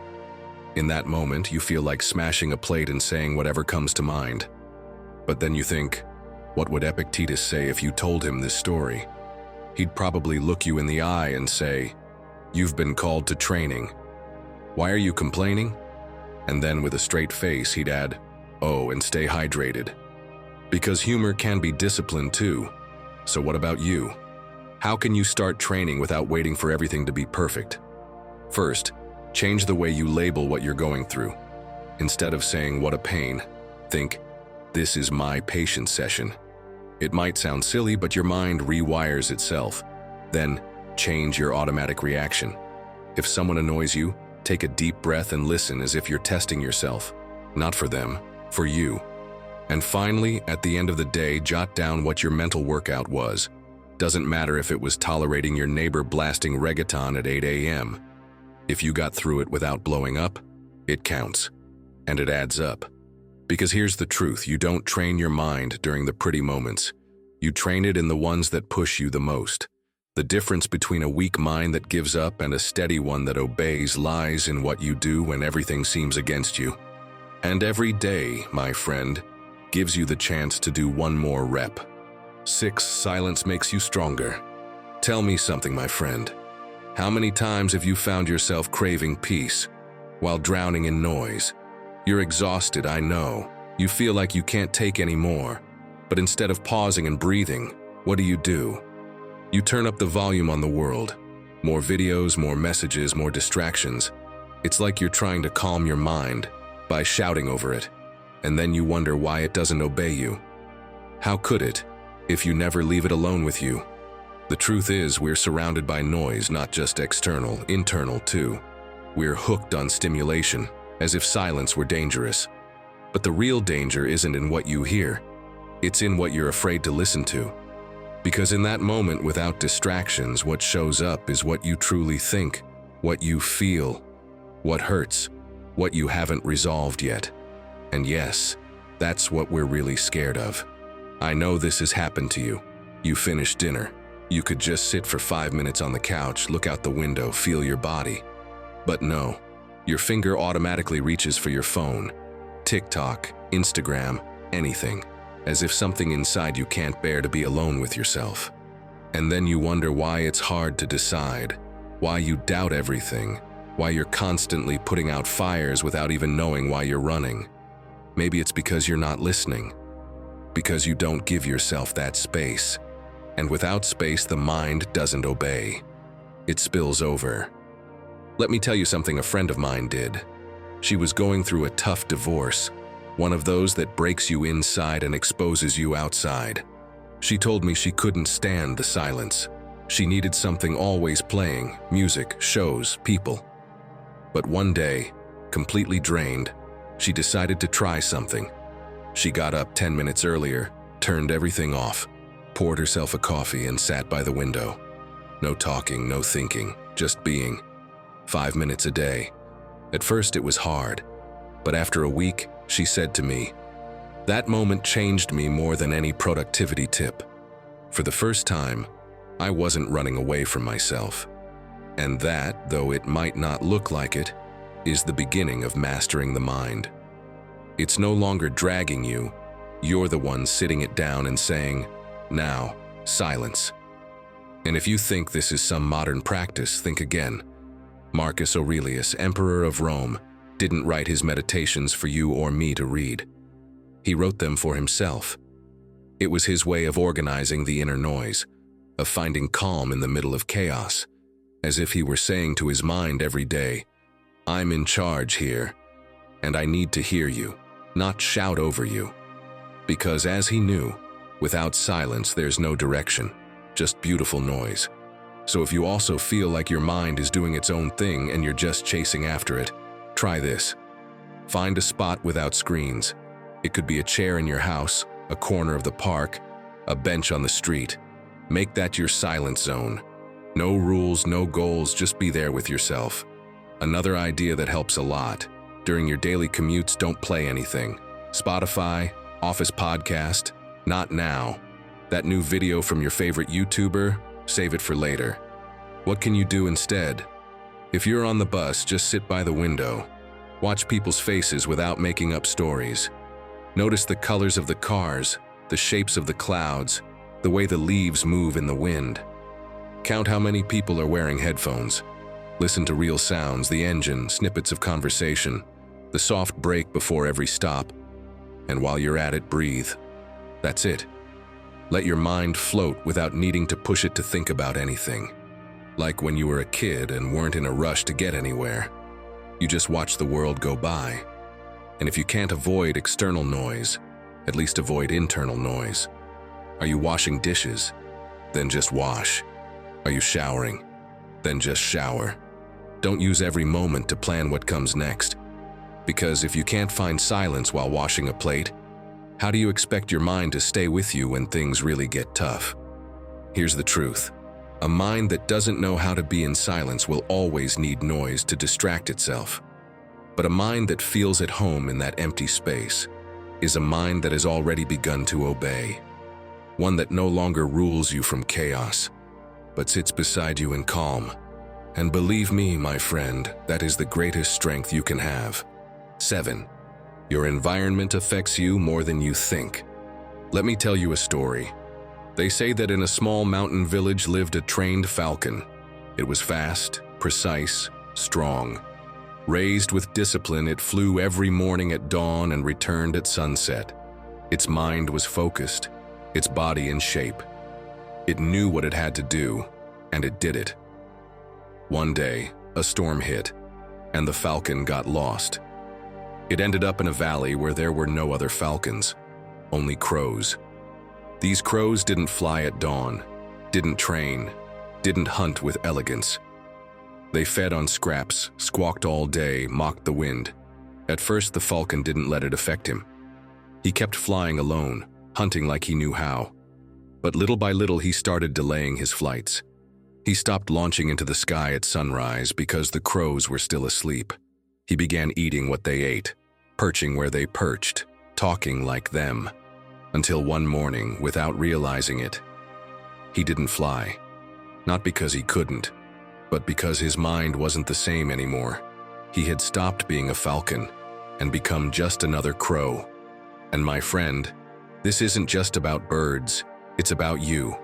In that moment, you feel like smashing a plate and saying whatever comes to mind. But then you think, what would Epictetus say if you told him this story? He'd probably look you in the eye and say, "You've been called to training. Why are you complaining?" And then with a straight face, he'd add, "Oh, and stay hydrated." Because humor can be discipline too. So what about you? How can you start training without waiting for everything to be perfect? First, change the way you label what you're going through. Instead of saying, "What a pain," think, "This is my patience session." It might sound silly, but your mind rewires itself. Then, change your automatic reaction. If someone annoys you, take a deep breath and listen as if you're testing yourself. Not for them, for you. And finally, at the end of the day, jot down what your mental workout was. Doesn't matter if it was tolerating your neighbor blasting reggaeton at 8 a.m. If you got through it without blowing up, it counts. And it adds up. Because here's the truth, you don't train your mind during the pretty moments. You train it in the ones that push you the most. The difference between a weak mind that gives up and a steady one that obeys lies in what you do when everything seems against you. And every day, my friend, gives you the chance to do one more rep. 6. Silence makes you stronger. Tell me something, my friend. How many times have you found yourself craving peace while drowning in noise? You're exhausted, I know. You feel like you can't take any more. But instead of pausing and breathing, what do? You turn up the volume on the world. More videos, more messages, more distractions. It's like you're trying to calm your mind by shouting over it. And then you wonder why it doesn't obey you. How could it, if you never leave it alone with you? The truth is, we're surrounded by noise, not just external, internal too. We're hooked on stimulation, as if silence were dangerous. But the real danger isn't in what you hear. It's in what you're afraid to listen to. Because in that moment, without distractions, what shows up is what you truly think, what you feel, what hurts, what you haven't resolved yet. And yes, that's what we're really scared of. I know this has happened to you. You finish dinner. You could just sit for 5 minutes on the couch, look out the window, feel your body. But no, your finger automatically reaches for your phone. TikTok, Instagram, anything. As if something inside you can't bear to be alone with yourself. And then you wonder why it's hard to decide, why you doubt everything, why you're constantly putting out fires without even knowing why you're running. Maybe it's because you're not listening, because you don't give yourself that space. And without space, the mind doesn't obey. It spills over. Let me tell you something a friend of mine did. She was going through a tough divorce, one of those that breaks you inside and exposes you outside. She told me she couldn't stand the silence. She needed something always playing, music, shows, people. But one day, completely drained, she decided to try something. She got up 10 minutes earlier, turned everything off, poured herself a coffee and sat by the window. No talking, no thinking, just being. 5 minutes a day. At first it was hard, but after a week, she said to me, "That moment changed me more than any productivity tip." For the first time, I wasn't running away from myself. And that, though it might not look like it, is the beginning of mastering the mind. It's no longer dragging you. You're the one sitting it down and saying, "Now, silence." And if you think this is some modern practice, think again. Marcus Aurelius, Emperor of Rome, didn't write his meditations for you or me to read. He wrote them for himself. It was his way of organizing the inner noise, of finding calm in the middle of chaos, as if he were saying to his mind every day, "I'm in charge here, and I need to hear you, not shout over you." Because as he knew, without silence there's no direction, just beautiful noise. So if you also feel like your mind is doing its own thing and you're just chasing after it, try this. Find a spot without screens. It could be a chair in your house, a corner of the park, a bench on the street. Make that your silent zone. No rules, no goals, just be there with yourself. Another idea that helps a lot. During your daily commutes, don't play anything. Spotify, Office podcast, not now. That new video from your favorite YouTuber, save it for later. What can you do instead? If you're on the bus, just sit by the window. Watch people's faces without making up stories. Notice the colors of the cars, the shapes of the clouds, the way the leaves move in the wind. Count how many people are wearing headphones. Listen to real sounds, the engine, snippets of conversation, the soft break before every stop. And while you're at it, breathe. That's it. Let your mind float without needing to push it to think about anything. Like when you were a kid and weren't in a rush to get anywhere. You just watch the world go by. And if you can't avoid external noise, at least avoid internal noise. Are you washing dishes? Then just wash. Are you showering? Then just shower. Don't use every moment to plan what comes next. Because if you can't find silence while washing a plate, how do you expect your mind to stay with you when things really get tough? Here's the truth. A mind that doesn't know how to be in silence will always need noise to distract itself. But a mind that feels at home in that empty space is a mind that has already begun to obey. One that no longer rules you from chaos, but sits beside you in calm. And believe me, my friend, that is the greatest strength you can have. 7. Your environment affects you more than you think. Let me tell you a story. They say that in a small mountain village lived a trained falcon. It was fast, precise, strong. Raised with discipline, it flew every morning at dawn and returned at sunset. Its mind was focused, its body in shape. It knew what it had to do, and it did it. One day, a storm hit, and the falcon got lost. It ended up in a valley where there were no other falcons, only crows. These crows didn't fly at dawn, didn't train, didn't hunt with elegance. They fed on scraps, squawked all day, mocked the wind. At first, the falcon didn't let it affect him. He kept flying alone, hunting like he knew how. But little by little, he started delaying his flights. He stopped launching into the sky at sunrise because the crows were still asleep. He began eating what they ate, perching where they perched, talking like them. Until one morning, without realizing it, he didn't fly. Not because he couldn't, but because his mind wasn't the same anymore. He had stopped being a falcon and become just another crow. And my friend, this isn't just about birds, it's about you.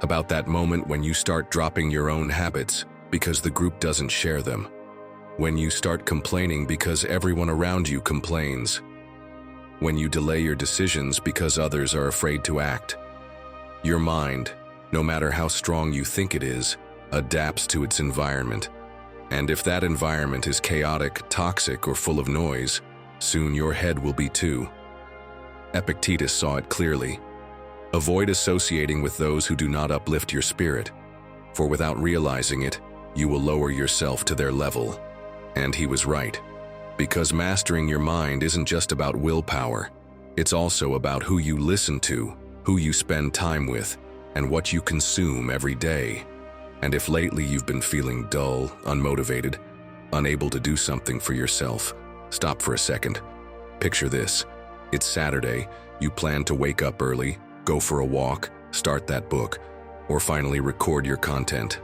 About that moment when you start dropping your own habits because the group doesn't share them. When you start complaining because everyone around you complains. When you delay your decisions because others are afraid to act. Your mind, no matter how strong you think it is, adapts to its environment. And if that environment is chaotic, toxic, or full of noise, soon your head will be too. Epictetus saw it clearly. Avoid associating with those who do not uplift your spirit, for without realizing it, you will lower yourself to their level. And he was right. Because mastering your mind isn't just about willpower. It's also about who you listen to, who you spend time with, and what you consume every day. And if lately you've been feeling dull, unmotivated, unable to do something for yourself, stop for a second. Picture this. It's Saturday, you plan to wake up early, go for a walk, start that book, or finally record your content.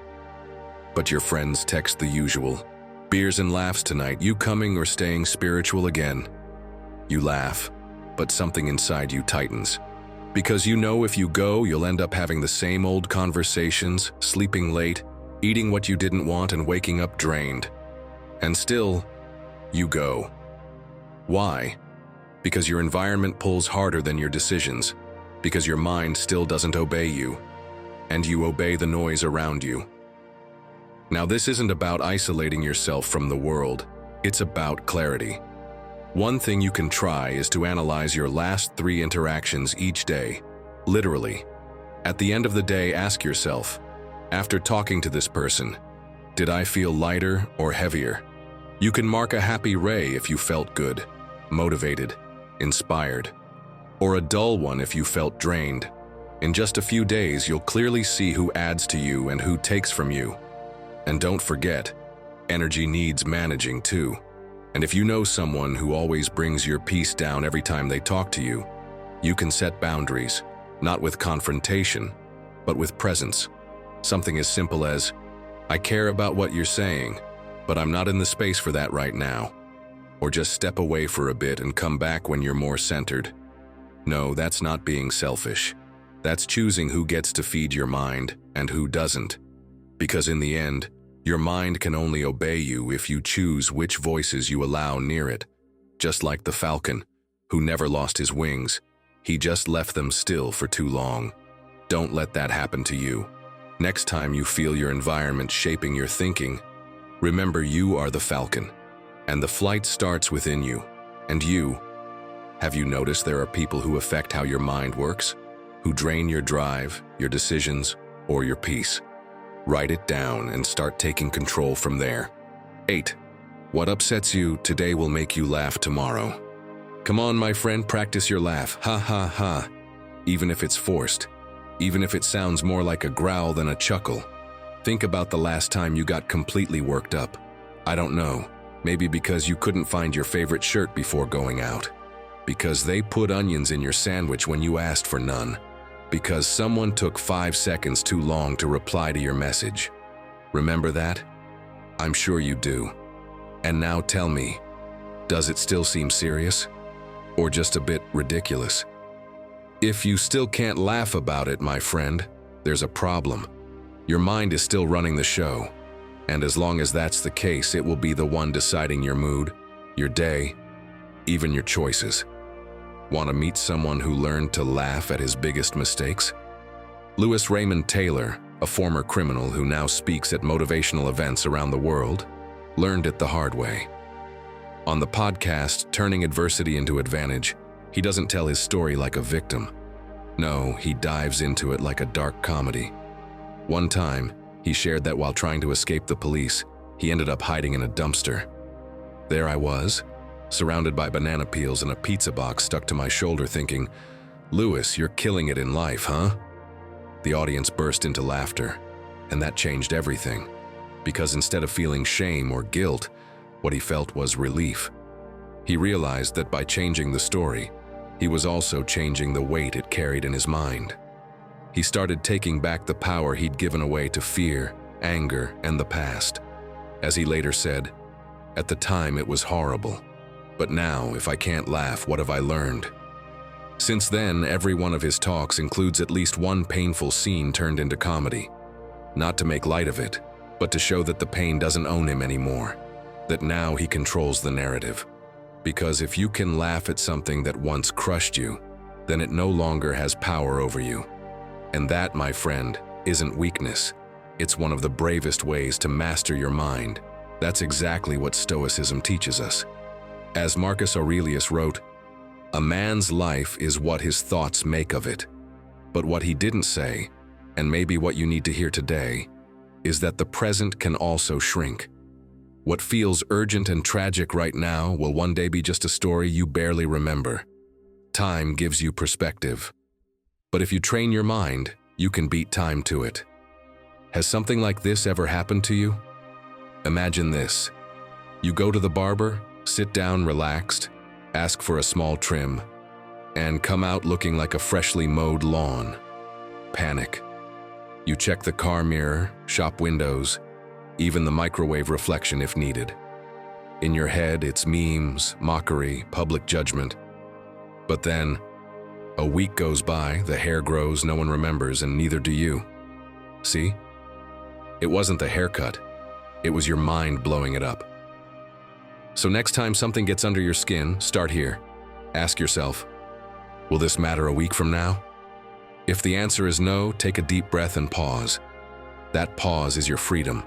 But your friends text the usual. Beers and laughs tonight, you coming or staying spiritual again? You laugh, but something inside you tightens. Because you know if you go, you'll end up having the same old conversations, sleeping late, eating what you didn't want and waking up drained. And still, you go. Why? Because your environment pulls harder than your decisions, because your mind still doesn't obey you, and you obey the noise around you. Now, this isn't about isolating yourself from the world, it's about clarity. One thing you can try is to analyze your last 3 interactions each day, literally. At the end of the day, ask yourself, after talking to this person, did I feel lighter or heavier? You can mark a happy ray if you felt good, motivated, inspired, or a dull one if you felt drained. In just a few days, you'll clearly see who adds to you and who takes from you. And don't forget, energy needs managing too. And if you know someone who always brings your peace down every time they talk to you, you can set boundaries, not with confrontation, but with presence. Something as simple as, I care about what you're saying, but I'm not in the space for that right now. Or just step away for a bit and come back when you're more centered. No, that's not being selfish. That's choosing who gets to feed your mind and who doesn't. Because in the end, your mind can only obey you if you choose which voices you allow near it. Just like the falcon, who never lost his wings, he just left them still for too long. Don't let that happen to you. Next time you feel your environment shaping your thinking, remember you are the falcon, and the flight starts within you. And you, have you noticed there are people who affect how your mind works? Who drain your drive, your decisions, or your peace? Write it down and start taking control from there. 8. What upsets you today will make you laugh tomorrow. Come on, my friend, practice your laugh. Ha ha ha. Even if it's forced. Even if it sounds more like a growl than a chuckle. Think about the last time you got completely worked up. I don't know. Maybe because you couldn't find your favorite shirt before going out. Because they put onions in your sandwich when you asked for none. Because someone took 5 seconds too long to reply to your message. Remember that? I'm sure you do. And now tell me, does it still seem serious? Or just a bit ridiculous? If you still can't laugh about it, my friend, there's a problem. Your mind is still running the show. And as long as that's the case, it will be the one deciding your mood, your day, even your choices. Want to meet someone who learned to laugh at his biggest mistakes? Louis Raymond Taylor, a former criminal who now speaks at motivational events around the world, learned it the hard way. On the podcast, Turning Adversity into Advantage, he doesn't tell his story like a victim. No, he dives into it like a dark comedy. One time, he shared that while trying to escape the police, he ended up hiding in a dumpster. There I was, surrounded by banana peels and a pizza box stuck to my shoulder, thinking, Louis, you're killing it in life, huh? The audience burst into laughter, and that changed everything. Because instead of feeling shame or guilt, what he felt was relief. He realized that by changing the story, he was also changing the weight it carried in his mind. He started taking back the power he'd given away to fear, anger, and the past. As he later said, at the time it was horrible. But now, if I can't laugh, what have I learned? Since then, every one of his talks includes at least one painful scene turned into comedy. Not to make light of it, but to show that the pain doesn't own him anymore. That now he controls the narrative. Because if you can laugh at something that once crushed you, then it no longer has power over you. And that, my friend, isn't weakness. It's one of the bravest ways to master your mind. That's exactly what Stoicism teaches us. As Marcus Aurelius wrote, a man's life is what his thoughts make of it. But what he didn't say, and maybe what you need to hear today, is that the present can also shrink. What feels urgent and tragic right now will one day be just a story you barely remember. Time gives you perspective. But if you train your mind, you can beat time to it. Has something like this ever happened to you? Imagine this. You go to the barber, sit down relaxed, ask for a small trim, and come out looking like a freshly mowed lawn. Panic. You check the car mirror, shop windows, even the microwave reflection if needed. In your head, it's memes, mockery, public judgment. But then, a week goes by, the hair grows, no one remembers, and neither do you. See? It wasn't the haircut. It was your mind blowing it up. So next time something gets under your skin, start here. Ask yourself, will this matter a week from now? If the answer is no, take a deep breath and pause. That pause is your freedom.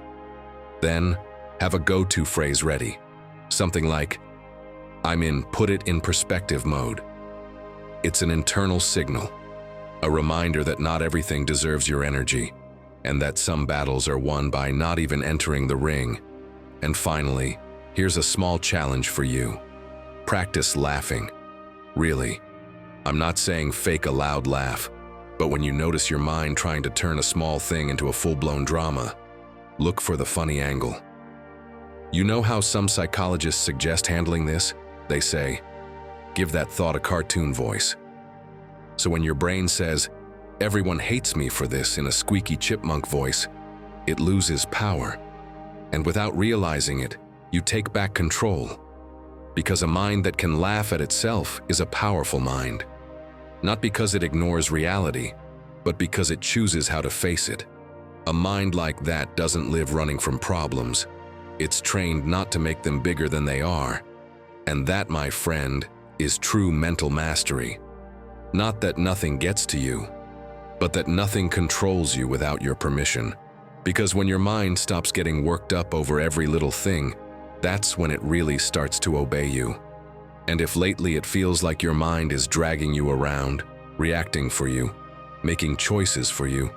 Then, have a go-to phrase ready. Something like, I'm in put it in perspective mode. It's an internal signal, a reminder that not everything deserves your energy, and that some battles are won by not even entering the ring. And finally, here's a small challenge for you. Practice laughing. Really. I'm not saying fake a loud laugh, but when you notice your mind trying to turn a small thing into a full-blown drama, look for the funny angle. You know how some psychologists suggest handling this? They say, give that thought a cartoon voice. So when your brain says, everyone hates me for this in a squeaky chipmunk voice, it loses power. And without realizing it, you take back control. Because a mind that can laugh at itself is a powerful mind. Not because it ignores reality, but because it chooses how to face it. A mind like that doesn't live running from problems. It's trained not to make them bigger than they are. And that, my friend, is true mental mastery. Not that nothing gets to you, but that nothing controls you without your permission. Because when your mind stops getting worked up over every little thing, that's when it really starts to obey you. And if lately it feels like your mind is dragging you around, reacting for you, making choices for you,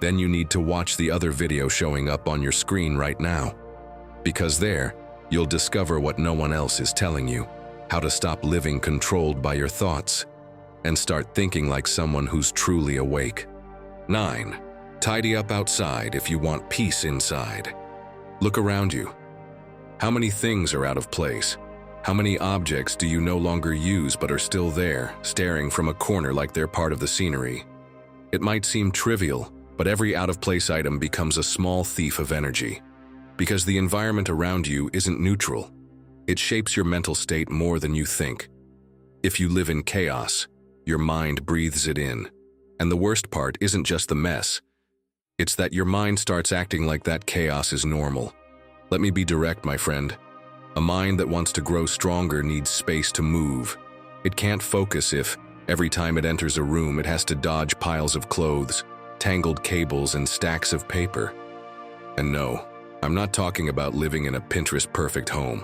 then you need to watch the other video showing up on your screen right now. Because there, you'll discover what no one else is telling you, how to stop living controlled by your thoughts, and start thinking like someone who's truly awake. 9. Tidy up outside if you want peace inside. Look around you. How many things are out of place? How many objects do you no longer use but are still there, staring from a corner like they're part of the scenery? It might seem trivial, but every out-of-place item becomes a small thief of energy. Because the environment around you isn't neutral. It shapes your mental state more than you think. If you live in chaos, your mind breathes it in. And the worst part isn't just the mess. It's that your mind starts acting like that chaos is normal. Let me be direct, my friend. A mind that wants to grow stronger needs space to move. It can't focus if, every time it enters a room, it has to dodge piles of clothes, tangled cables, and stacks of paper. And no, I'm not talking about living in a Pinterest-perfect home.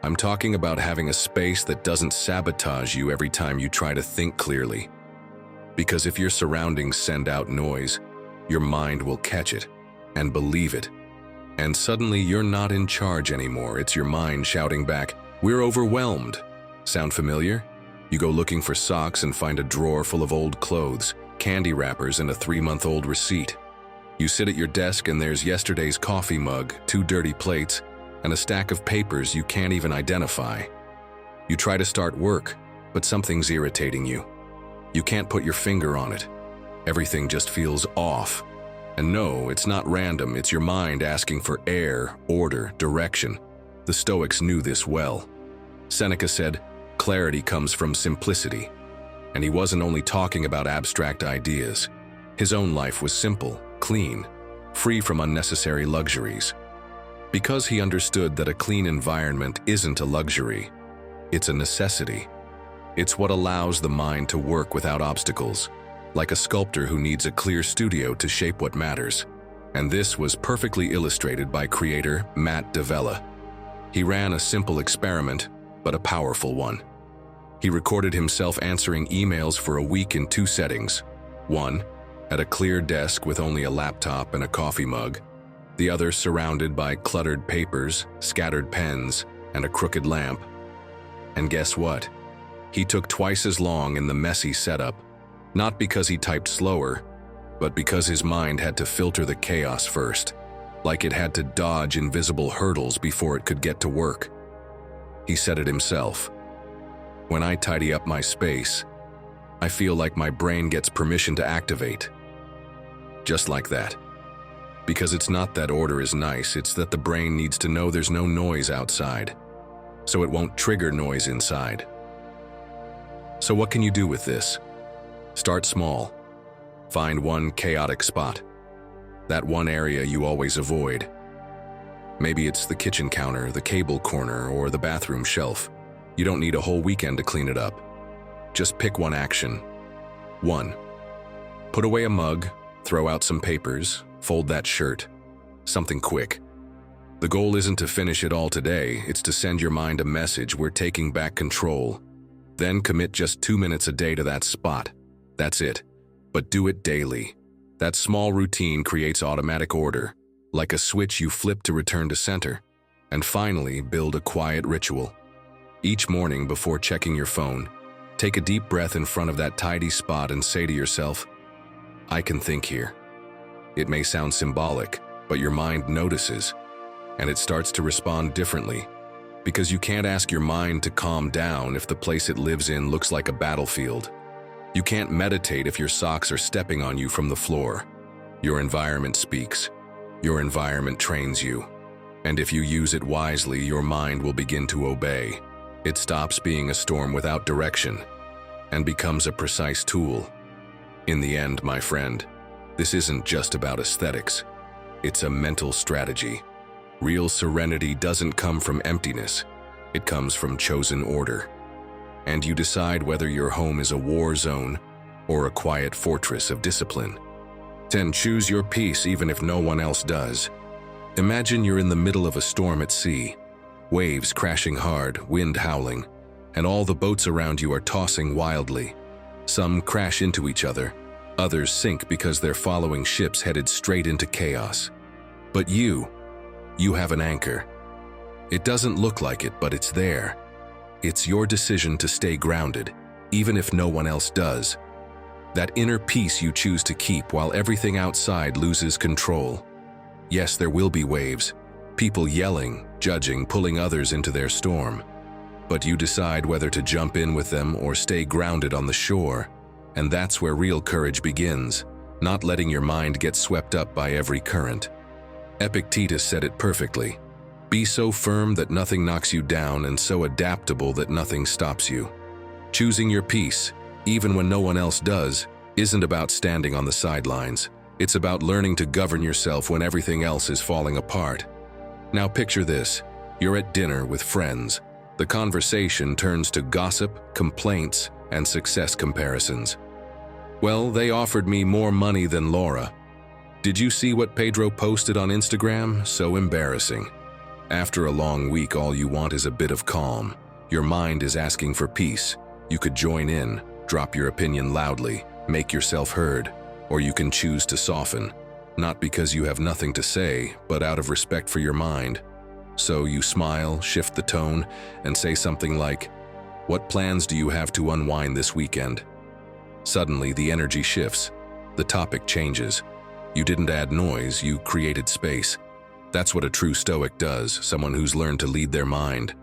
I'm talking about having a space that doesn't sabotage you every time you try to think clearly. Because if your surroundings send out noise, your mind will catch it and believe it. And suddenly you're not in charge anymore. It's your mind shouting back, "We're overwhelmed." Sound familiar? You go looking for socks and find a drawer full of old clothes, candy wrappers, and a 3-month-old receipt. You sit at your desk and there's yesterday's coffee mug, 2 dirty plates, and a stack of papers you can't even identify. You try to start work, but something's irritating you. You can't put your finger on it. Everything just feels off. And no, it's not random, it's your mind asking for air, order, direction. The Stoics knew this well. Seneca said, clarity comes from simplicity. And he wasn't only talking about abstract ideas. His own life was simple, clean, free from unnecessary luxuries. Because he understood that a clean environment isn't a luxury, it's a necessity. It's what allows the mind to work without obstacles, like a sculptor who needs a clear studio to shape what matters. And this was perfectly illustrated by creator Matt D'Avella. He ran a simple experiment, but a powerful one. He recorded himself answering emails for a week in 2 settings. One, at a clear desk with only a laptop and a coffee mug. the other surrounded by cluttered papers, scattered pens, and a crooked lamp. And guess what? He took twice as long in the messy setup, not because he typed slower, but because his mind had to filter the chaos first, like it had to dodge invisible hurdles before it could get to work. He said it himself. When I tidy up my space, I feel like my brain gets permission to activate. Just like that. Because it's not that order is nice, it's that the brain needs to know there's no noise outside, so it won't trigger noise inside. So what can you do with this? Start small. Find one chaotic spot. That one area you always avoid. Maybe it's the kitchen counter, the cable corner, or the bathroom shelf. You don't need a whole weekend to clean it up. Just pick one action. 1. Put away a mug, throw out some papers, fold that shirt. Something quick. The goal isn't to finish it all today, it's to send your mind a message we're taking back control. Then commit just 2 minutes a day to that spot. That's it. But do it daily. That small routine creates automatic order, like a switch you flip to return to center. And finally, build a quiet ritual. Each morning before checking your phone, take a deep breath in front of that tidy spot and say to yourself, I can think here. It may sound symbolic, but your mind notices, and it starts to respond differently, because you can't ask your mind to calm down if the place it lives in looks like a battlefield. You can't meditate if your socks are stepping on you from the floor. Your environment speaks. Your environment trains you. And if you use it wisely, your mind will begin to obey. It stops being a storm without direction and becomes a precise tool. In the end, my friend, this isn't just about aesthetics. It's a mental strategy. Real serenity doesn't come from emptiness. It comes from chosen order. And you decide whether your home is a war zone or a quiet fortress of discipline. 10. Choose your peace even if no one else does. Imagine you're in the middle of a storm at sea. Waves crashing hard, wind howling, and all the boats around you are tossing wildly. Some crash into each other, others sink because they're following ships headed straight into chaos. But you have an anchor. It doesn't look like it, but it's there. It's your decision to stay grounded, even if no one else does. That inner peace you choose to keep while everything outside loses control. Yes, there will be waves, people yelling, judging, pulling others into their storm. But you decide whether to jump in with them or stay grounded on the shore. And that's where real courage begins, not letting your mind get swept up by every current. Epictetus said it perfectly. Be so firm that nothing knocks you down and so adaptable that nothing stops you. Choosing your peace, even when no one else does, isn't about standing on the sidelines. It's about learning to govern yourself when everything else is falling apart. Now picture this. You're at dinner with friends. The conversation turns to gossip, complaints, and success comparisons. Well, they offered me more money than Laura. Did you see what Pedro posted on Instagram? So embarrassing. After a long week, all you want is a bit of calm. Your mind is asking for peace. You could join in, drop your opinion loudly, make yourself heard, or you can choose to soften, not because you have nothing to say, but out of respect for your mind. So you smile, shift the tone, and say something like, "What plans do you have to unwind this weekend?" Suddenly, the energy shifts. The topic changes. You didn't add noise, you created space. That's what a true Stoic does, someone who's learned to lead their mind.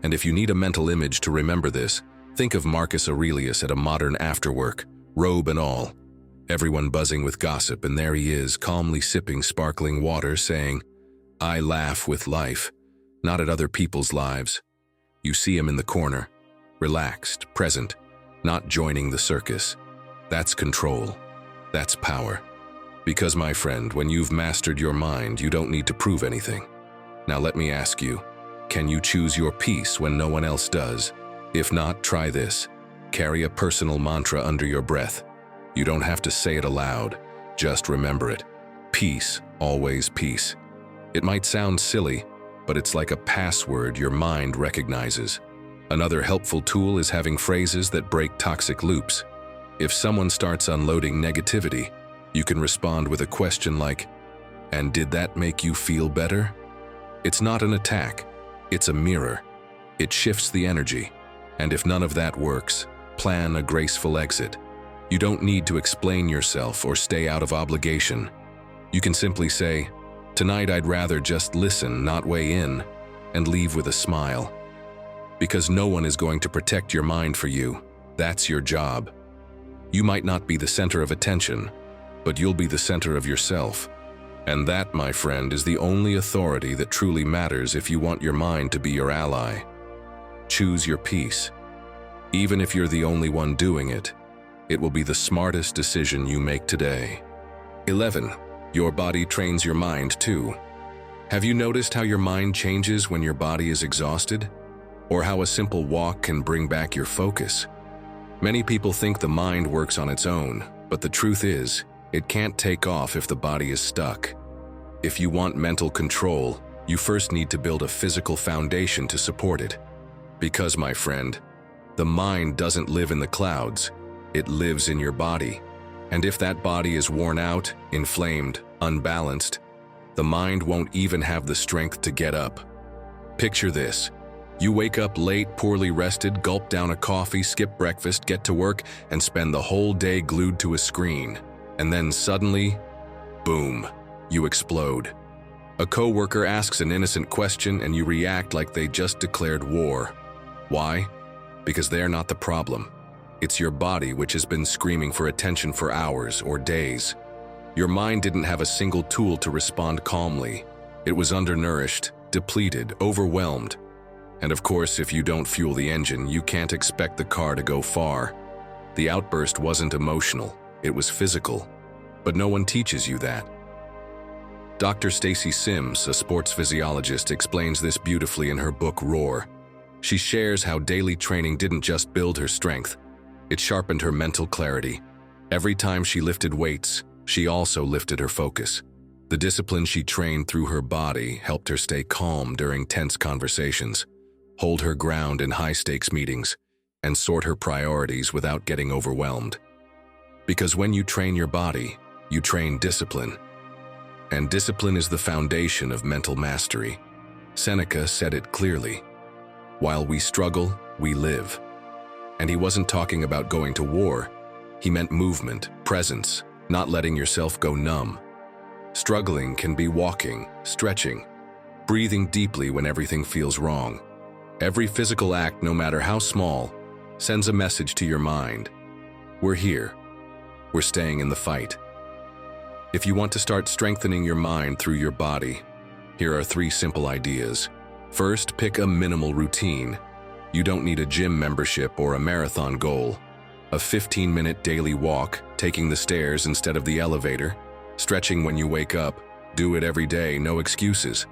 And if you need a mental image to remember this, think of Marcus Aurelius at a modern afterwork, robe and all. Everyone buzzing with gossip, and there he is, calmly sipping sparkling water, saying, "I laugh with life, not at other people's lives." You see him in the corner, relaxed, present, not joining the circus. That's control. That's power. Because, my friend, when you've mastered your mind, you don't need to prove anything. Now let me ask you, can you choose your peace when no one else does? If not, try this. Carry a personal mantra under your breath. You don't have to say it aloud, just remember it. Peace, always peace. It might sound silly, but it's like a password your mind recognizes. Another helpful tool is having phrases that break toxic loops. If someone starts unloading negativity, you can respond with a question like, And did that make you feel better? It's not an attack, it's a mirror. It shifts the energy. And if none of that works, plan a graceful exit. You don't need to explain yourself or stay out of obligation. You can simply say, "Tonight I'd rather just listen, not weigh in," and leave with a smile. Because no one is going to protect your mind for you. That's your job. You might not be the center of attention, but you'll be the center of yourself. And that, my friend, is the only authority that truly matters if you want your mind to be your ally. Choose your peace. Even if you're the only one doing it, it will be the smartest decision you make today. 11. Your body trains your mind too. Have you noticed how your mind changes when your body is exhausted? Or how a simple walk can bring back your focus? Many people think the mind works on its own, but the truth is, it can't take off if the body is stuck. If you want mental control, you first need to build a physical foundation to support it. Because, my friend, the mind doesn't live in the clouds, it lives in your body. And if that body is worn out, inflamed, unbalanced, the mind won't even have the strength to get up. Picture this. You wake up late, poorly rested, gulp down a coffee, skip breakfast, get to work, and spend the whole day glued to a screen. And then suddenly, boom, you explode. A coworker asks an innocent question and you react like they just declared war. Why? Because they're not the problem. It's your body which has been screaming for attention for hours or days. Your mind didn't have a single tool to respond calmly. It was undernourished, depleted, overwhelmed. And of course, if you don't fuel the engine, you can't expect the car to go far. The outburst wasn't emotional, it was physical. But no one teaches you that. Dr. Stacy Sims, a sports physiologist, explains this beautifully in her book Roar. She shares how daily training didn't just build her strength, it sharpened her mental clarity. Every time she lifted weights, she also lifted her focus. The discipline she trained through her body helped her stay calm during tense conversations, hold her ground in high-stakes meetings, and sort her priorities without getting overwhelmed. Because when you train your body, you train discipline. And discipline is the foundation of mental mastery. Seneca said it clearly. While we struggle, we live. And he wasn't talking about going to war. He meant movement, presence, not letting yourself go numb. Struggling can be walking, stretching, breathing deeply when everything feels wrong. Every physical act, no matter how small, sends a message to your mind. We're here. We're staying in the fight. If you want to start strengthening your mind through your body, here are 3 simple ideas. First, pick a minimal routine. You don't need a gym membership or a marathon goal. A 15-minute daily walk, taking the stairs instead of the elevator, stretching when you wake up, do it every day, no excuses.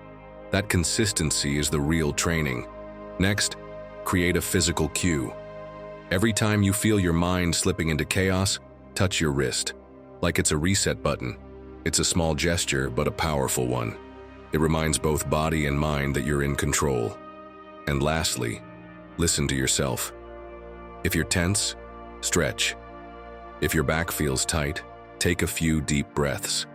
That consistency is the real training. Next, create a physical cue. Every time you feel your mind slipping into chaos, touch your wrist, like it's a reset button. It's a small gesture, but a powerful one. It reminds both body and mind that you're in control. And lastly, listen to yourself. If you're tense, stretch. If your back feels tight, take a few deep breaths.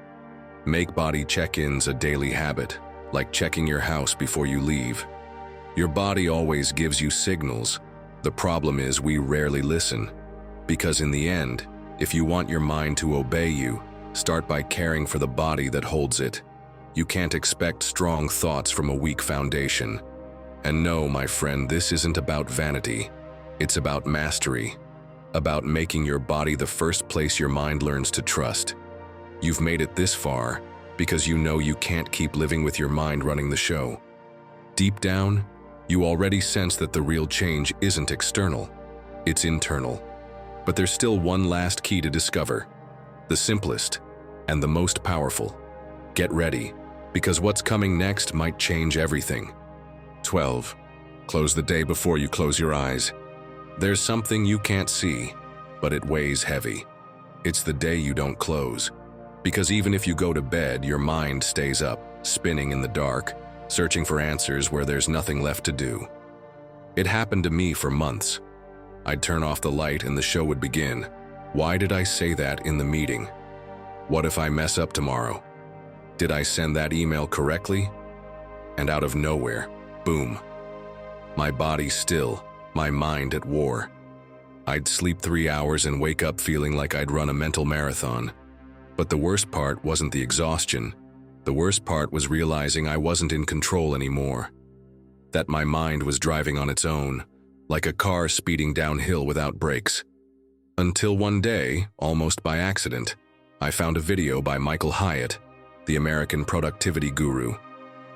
Make body check-ins a daily habit, like checking your house before you leave. Your body always gives you signals. The problem is we rarely listen. Because in the end, if you want your mind to obey you, start by caring for the body that holds it. You can't expect strong thoughts from a weak foundation. And no, my friend, this isn't about vanity. It's about mastery. About making your body the first place your mind learns to trust. You've made it this far because you know you can't keep living with your mind running the show. Deep down, you already sense that the real change isn't external, it's internal. But there's still one last key to discover. The simplest and the most powerful. Get ready, because what's coming next might change everything. 12. Close the day before you close your eyes. There's something you can't see, but it weighs heavy. It's the day you don't close. Because even if you go to bed, your mind stays up, spinning in the dark, searching for answers where there's nothing left to do. It happened to me for months. I'd turn off the light and the show would begin. Why did I say that in the meeting? What if I mess up tomorrow? Did I send that email correctly? And out of nowhere, boom. My body still, my mind at war. I'd sleep 3 hours and wake up feeling like I'd run a mental marathon. But the worst part wasn't the exhaustion. The worst part was realizing I wasn't in control anymore. That my mind was driving on its own, like a car speeding downhill without brakes. Until one day, almost by accident, I found a video by Michael Hyatt, the American productivity guru.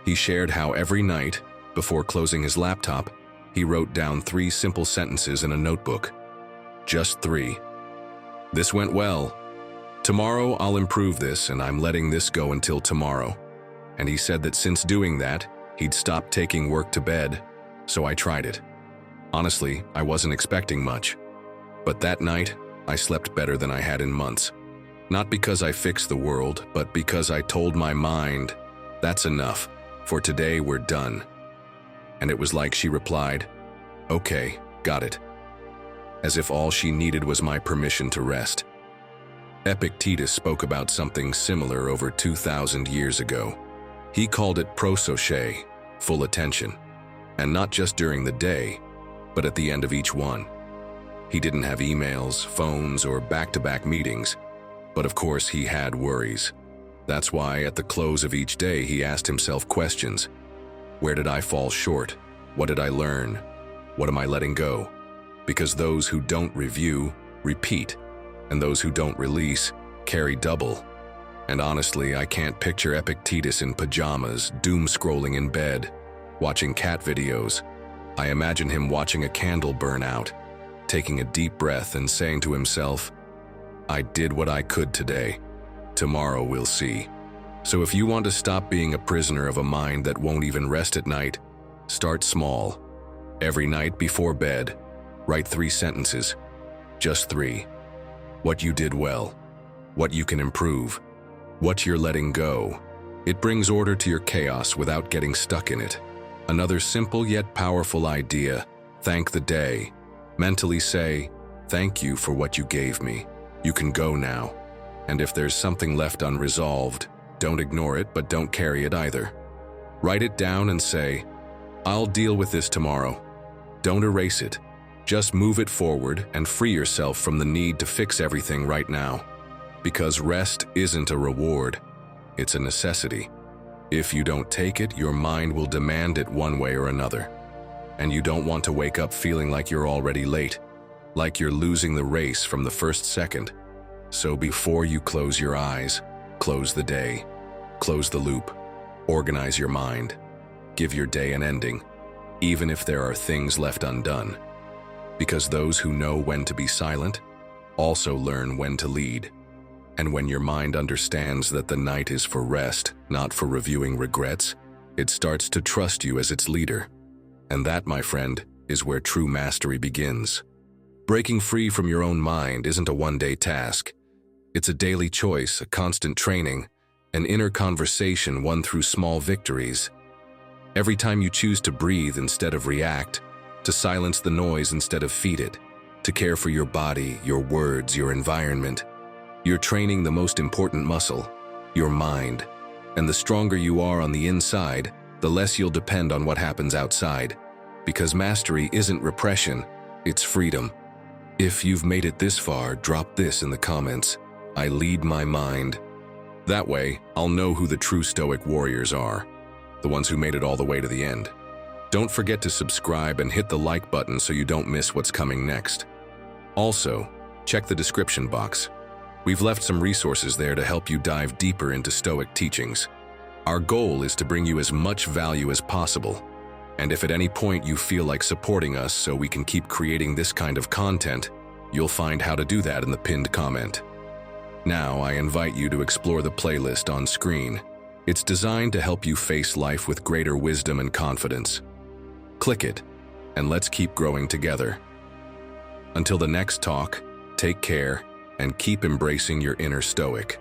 He shared how every night, before closing his laptop, he wrote down 3 simple sentences in a notebook. Just 3. This went well. Tomorrow I'll improve this, and I'm letting this go until tomorrow. And he said that since doing that, he'd stop taking work to bed, so I tried it. Honestly, I wasn't expecting much. But that night, I slept better than I had in months. Not because I fixed the world, but because I told my mind, that's enough. For today, we're done. And it was like she replied, okay, got it. As if all she needed was my permission to rest. Epictetus spoke about something similar over 2,000 years ago. He called it prosoche, full attention. And not just during the day, but at the end of each one. He didn't have emails, phones, or back-to-back meetings. But of course, he had worries. That's why at the close of each day, he asked himself questions. Where did I fall short? What did I learn? What am I letting go? Because those who don't review, repeat. And those who don't release, carry double. And honestly, I can't picture Epictetus in pajamas, doom-scrolling in bed, watching cat videos. I imagine him watching a candle burn out, taking a deep breath and saying to himself, I did what I could today. Tomorrow we'll see. So if you want to stop being a prisoner of a mind that won't even rest at night, start small. Every night before bed, write 3 sentences. Just 3. What you did well. What you can improve. What you're letting go. It brings order to your chaos without getting stuck in it. Another simple yet powerful idea, thank the day. Mentally say, thank you for what you gave me. You can go now. And if there's something left unresolved, don't ignore it, but don't carry it either. Write it down and say, I'll deal with this tomorrow. Don't erase it. Just move it forward and free yourself from the need to fix everything right now. Because rest isn't a reward, it's a necessity. If you don't take it, your mind will demand it one way or another. And you don't want to wake up feeling like you're already late, like you're losing the race from the first second. So before you close your eyes, close the day, close the loop, organize your mind, give your day an ending, even if there are things left undone. Because those who know when to be silent also learn when to lead. And when your mind understands that the night is for rest, not for reviewing regrets, it starts to trust you as its leader. And that, my friend, is where true mastery begins. Breaking free from your own mind isn't a one-day task. It's a daily choice, a constant training, an inner conversation won through small victories. Every time you choose to breathe instead of react, to silence the noise instead of feed it, to care for your body, your words, your environment, you're training the most important muscle, your mind. And the stronger you are on the inside, the less you'll depend on what happens outside. Because mastery isn't repression, it's freedom. If you've made it this far, drop this in the comments. I lead my mind. That way, I'll know who the true Stoic warriors are, the ones who made it all the way to the end. Don't forget to subscribe and hit the like button so you don't miss what's coming next. Also, check the description box. We've left some resources there to help you dive deeper into Stoic teachings. Our goal is to bring you as much value as possible. And if at any point you feel like supporting us so we can keep creating this kind of content, you'll find how to do that in the pinned comment. Now, I invite you to explore the playlist on screen. It's designed to help you face life with greater wisdom and confidence. Click it, and let's keep growing together. Until the next talk, take care, and keep embracing your inner Stoic.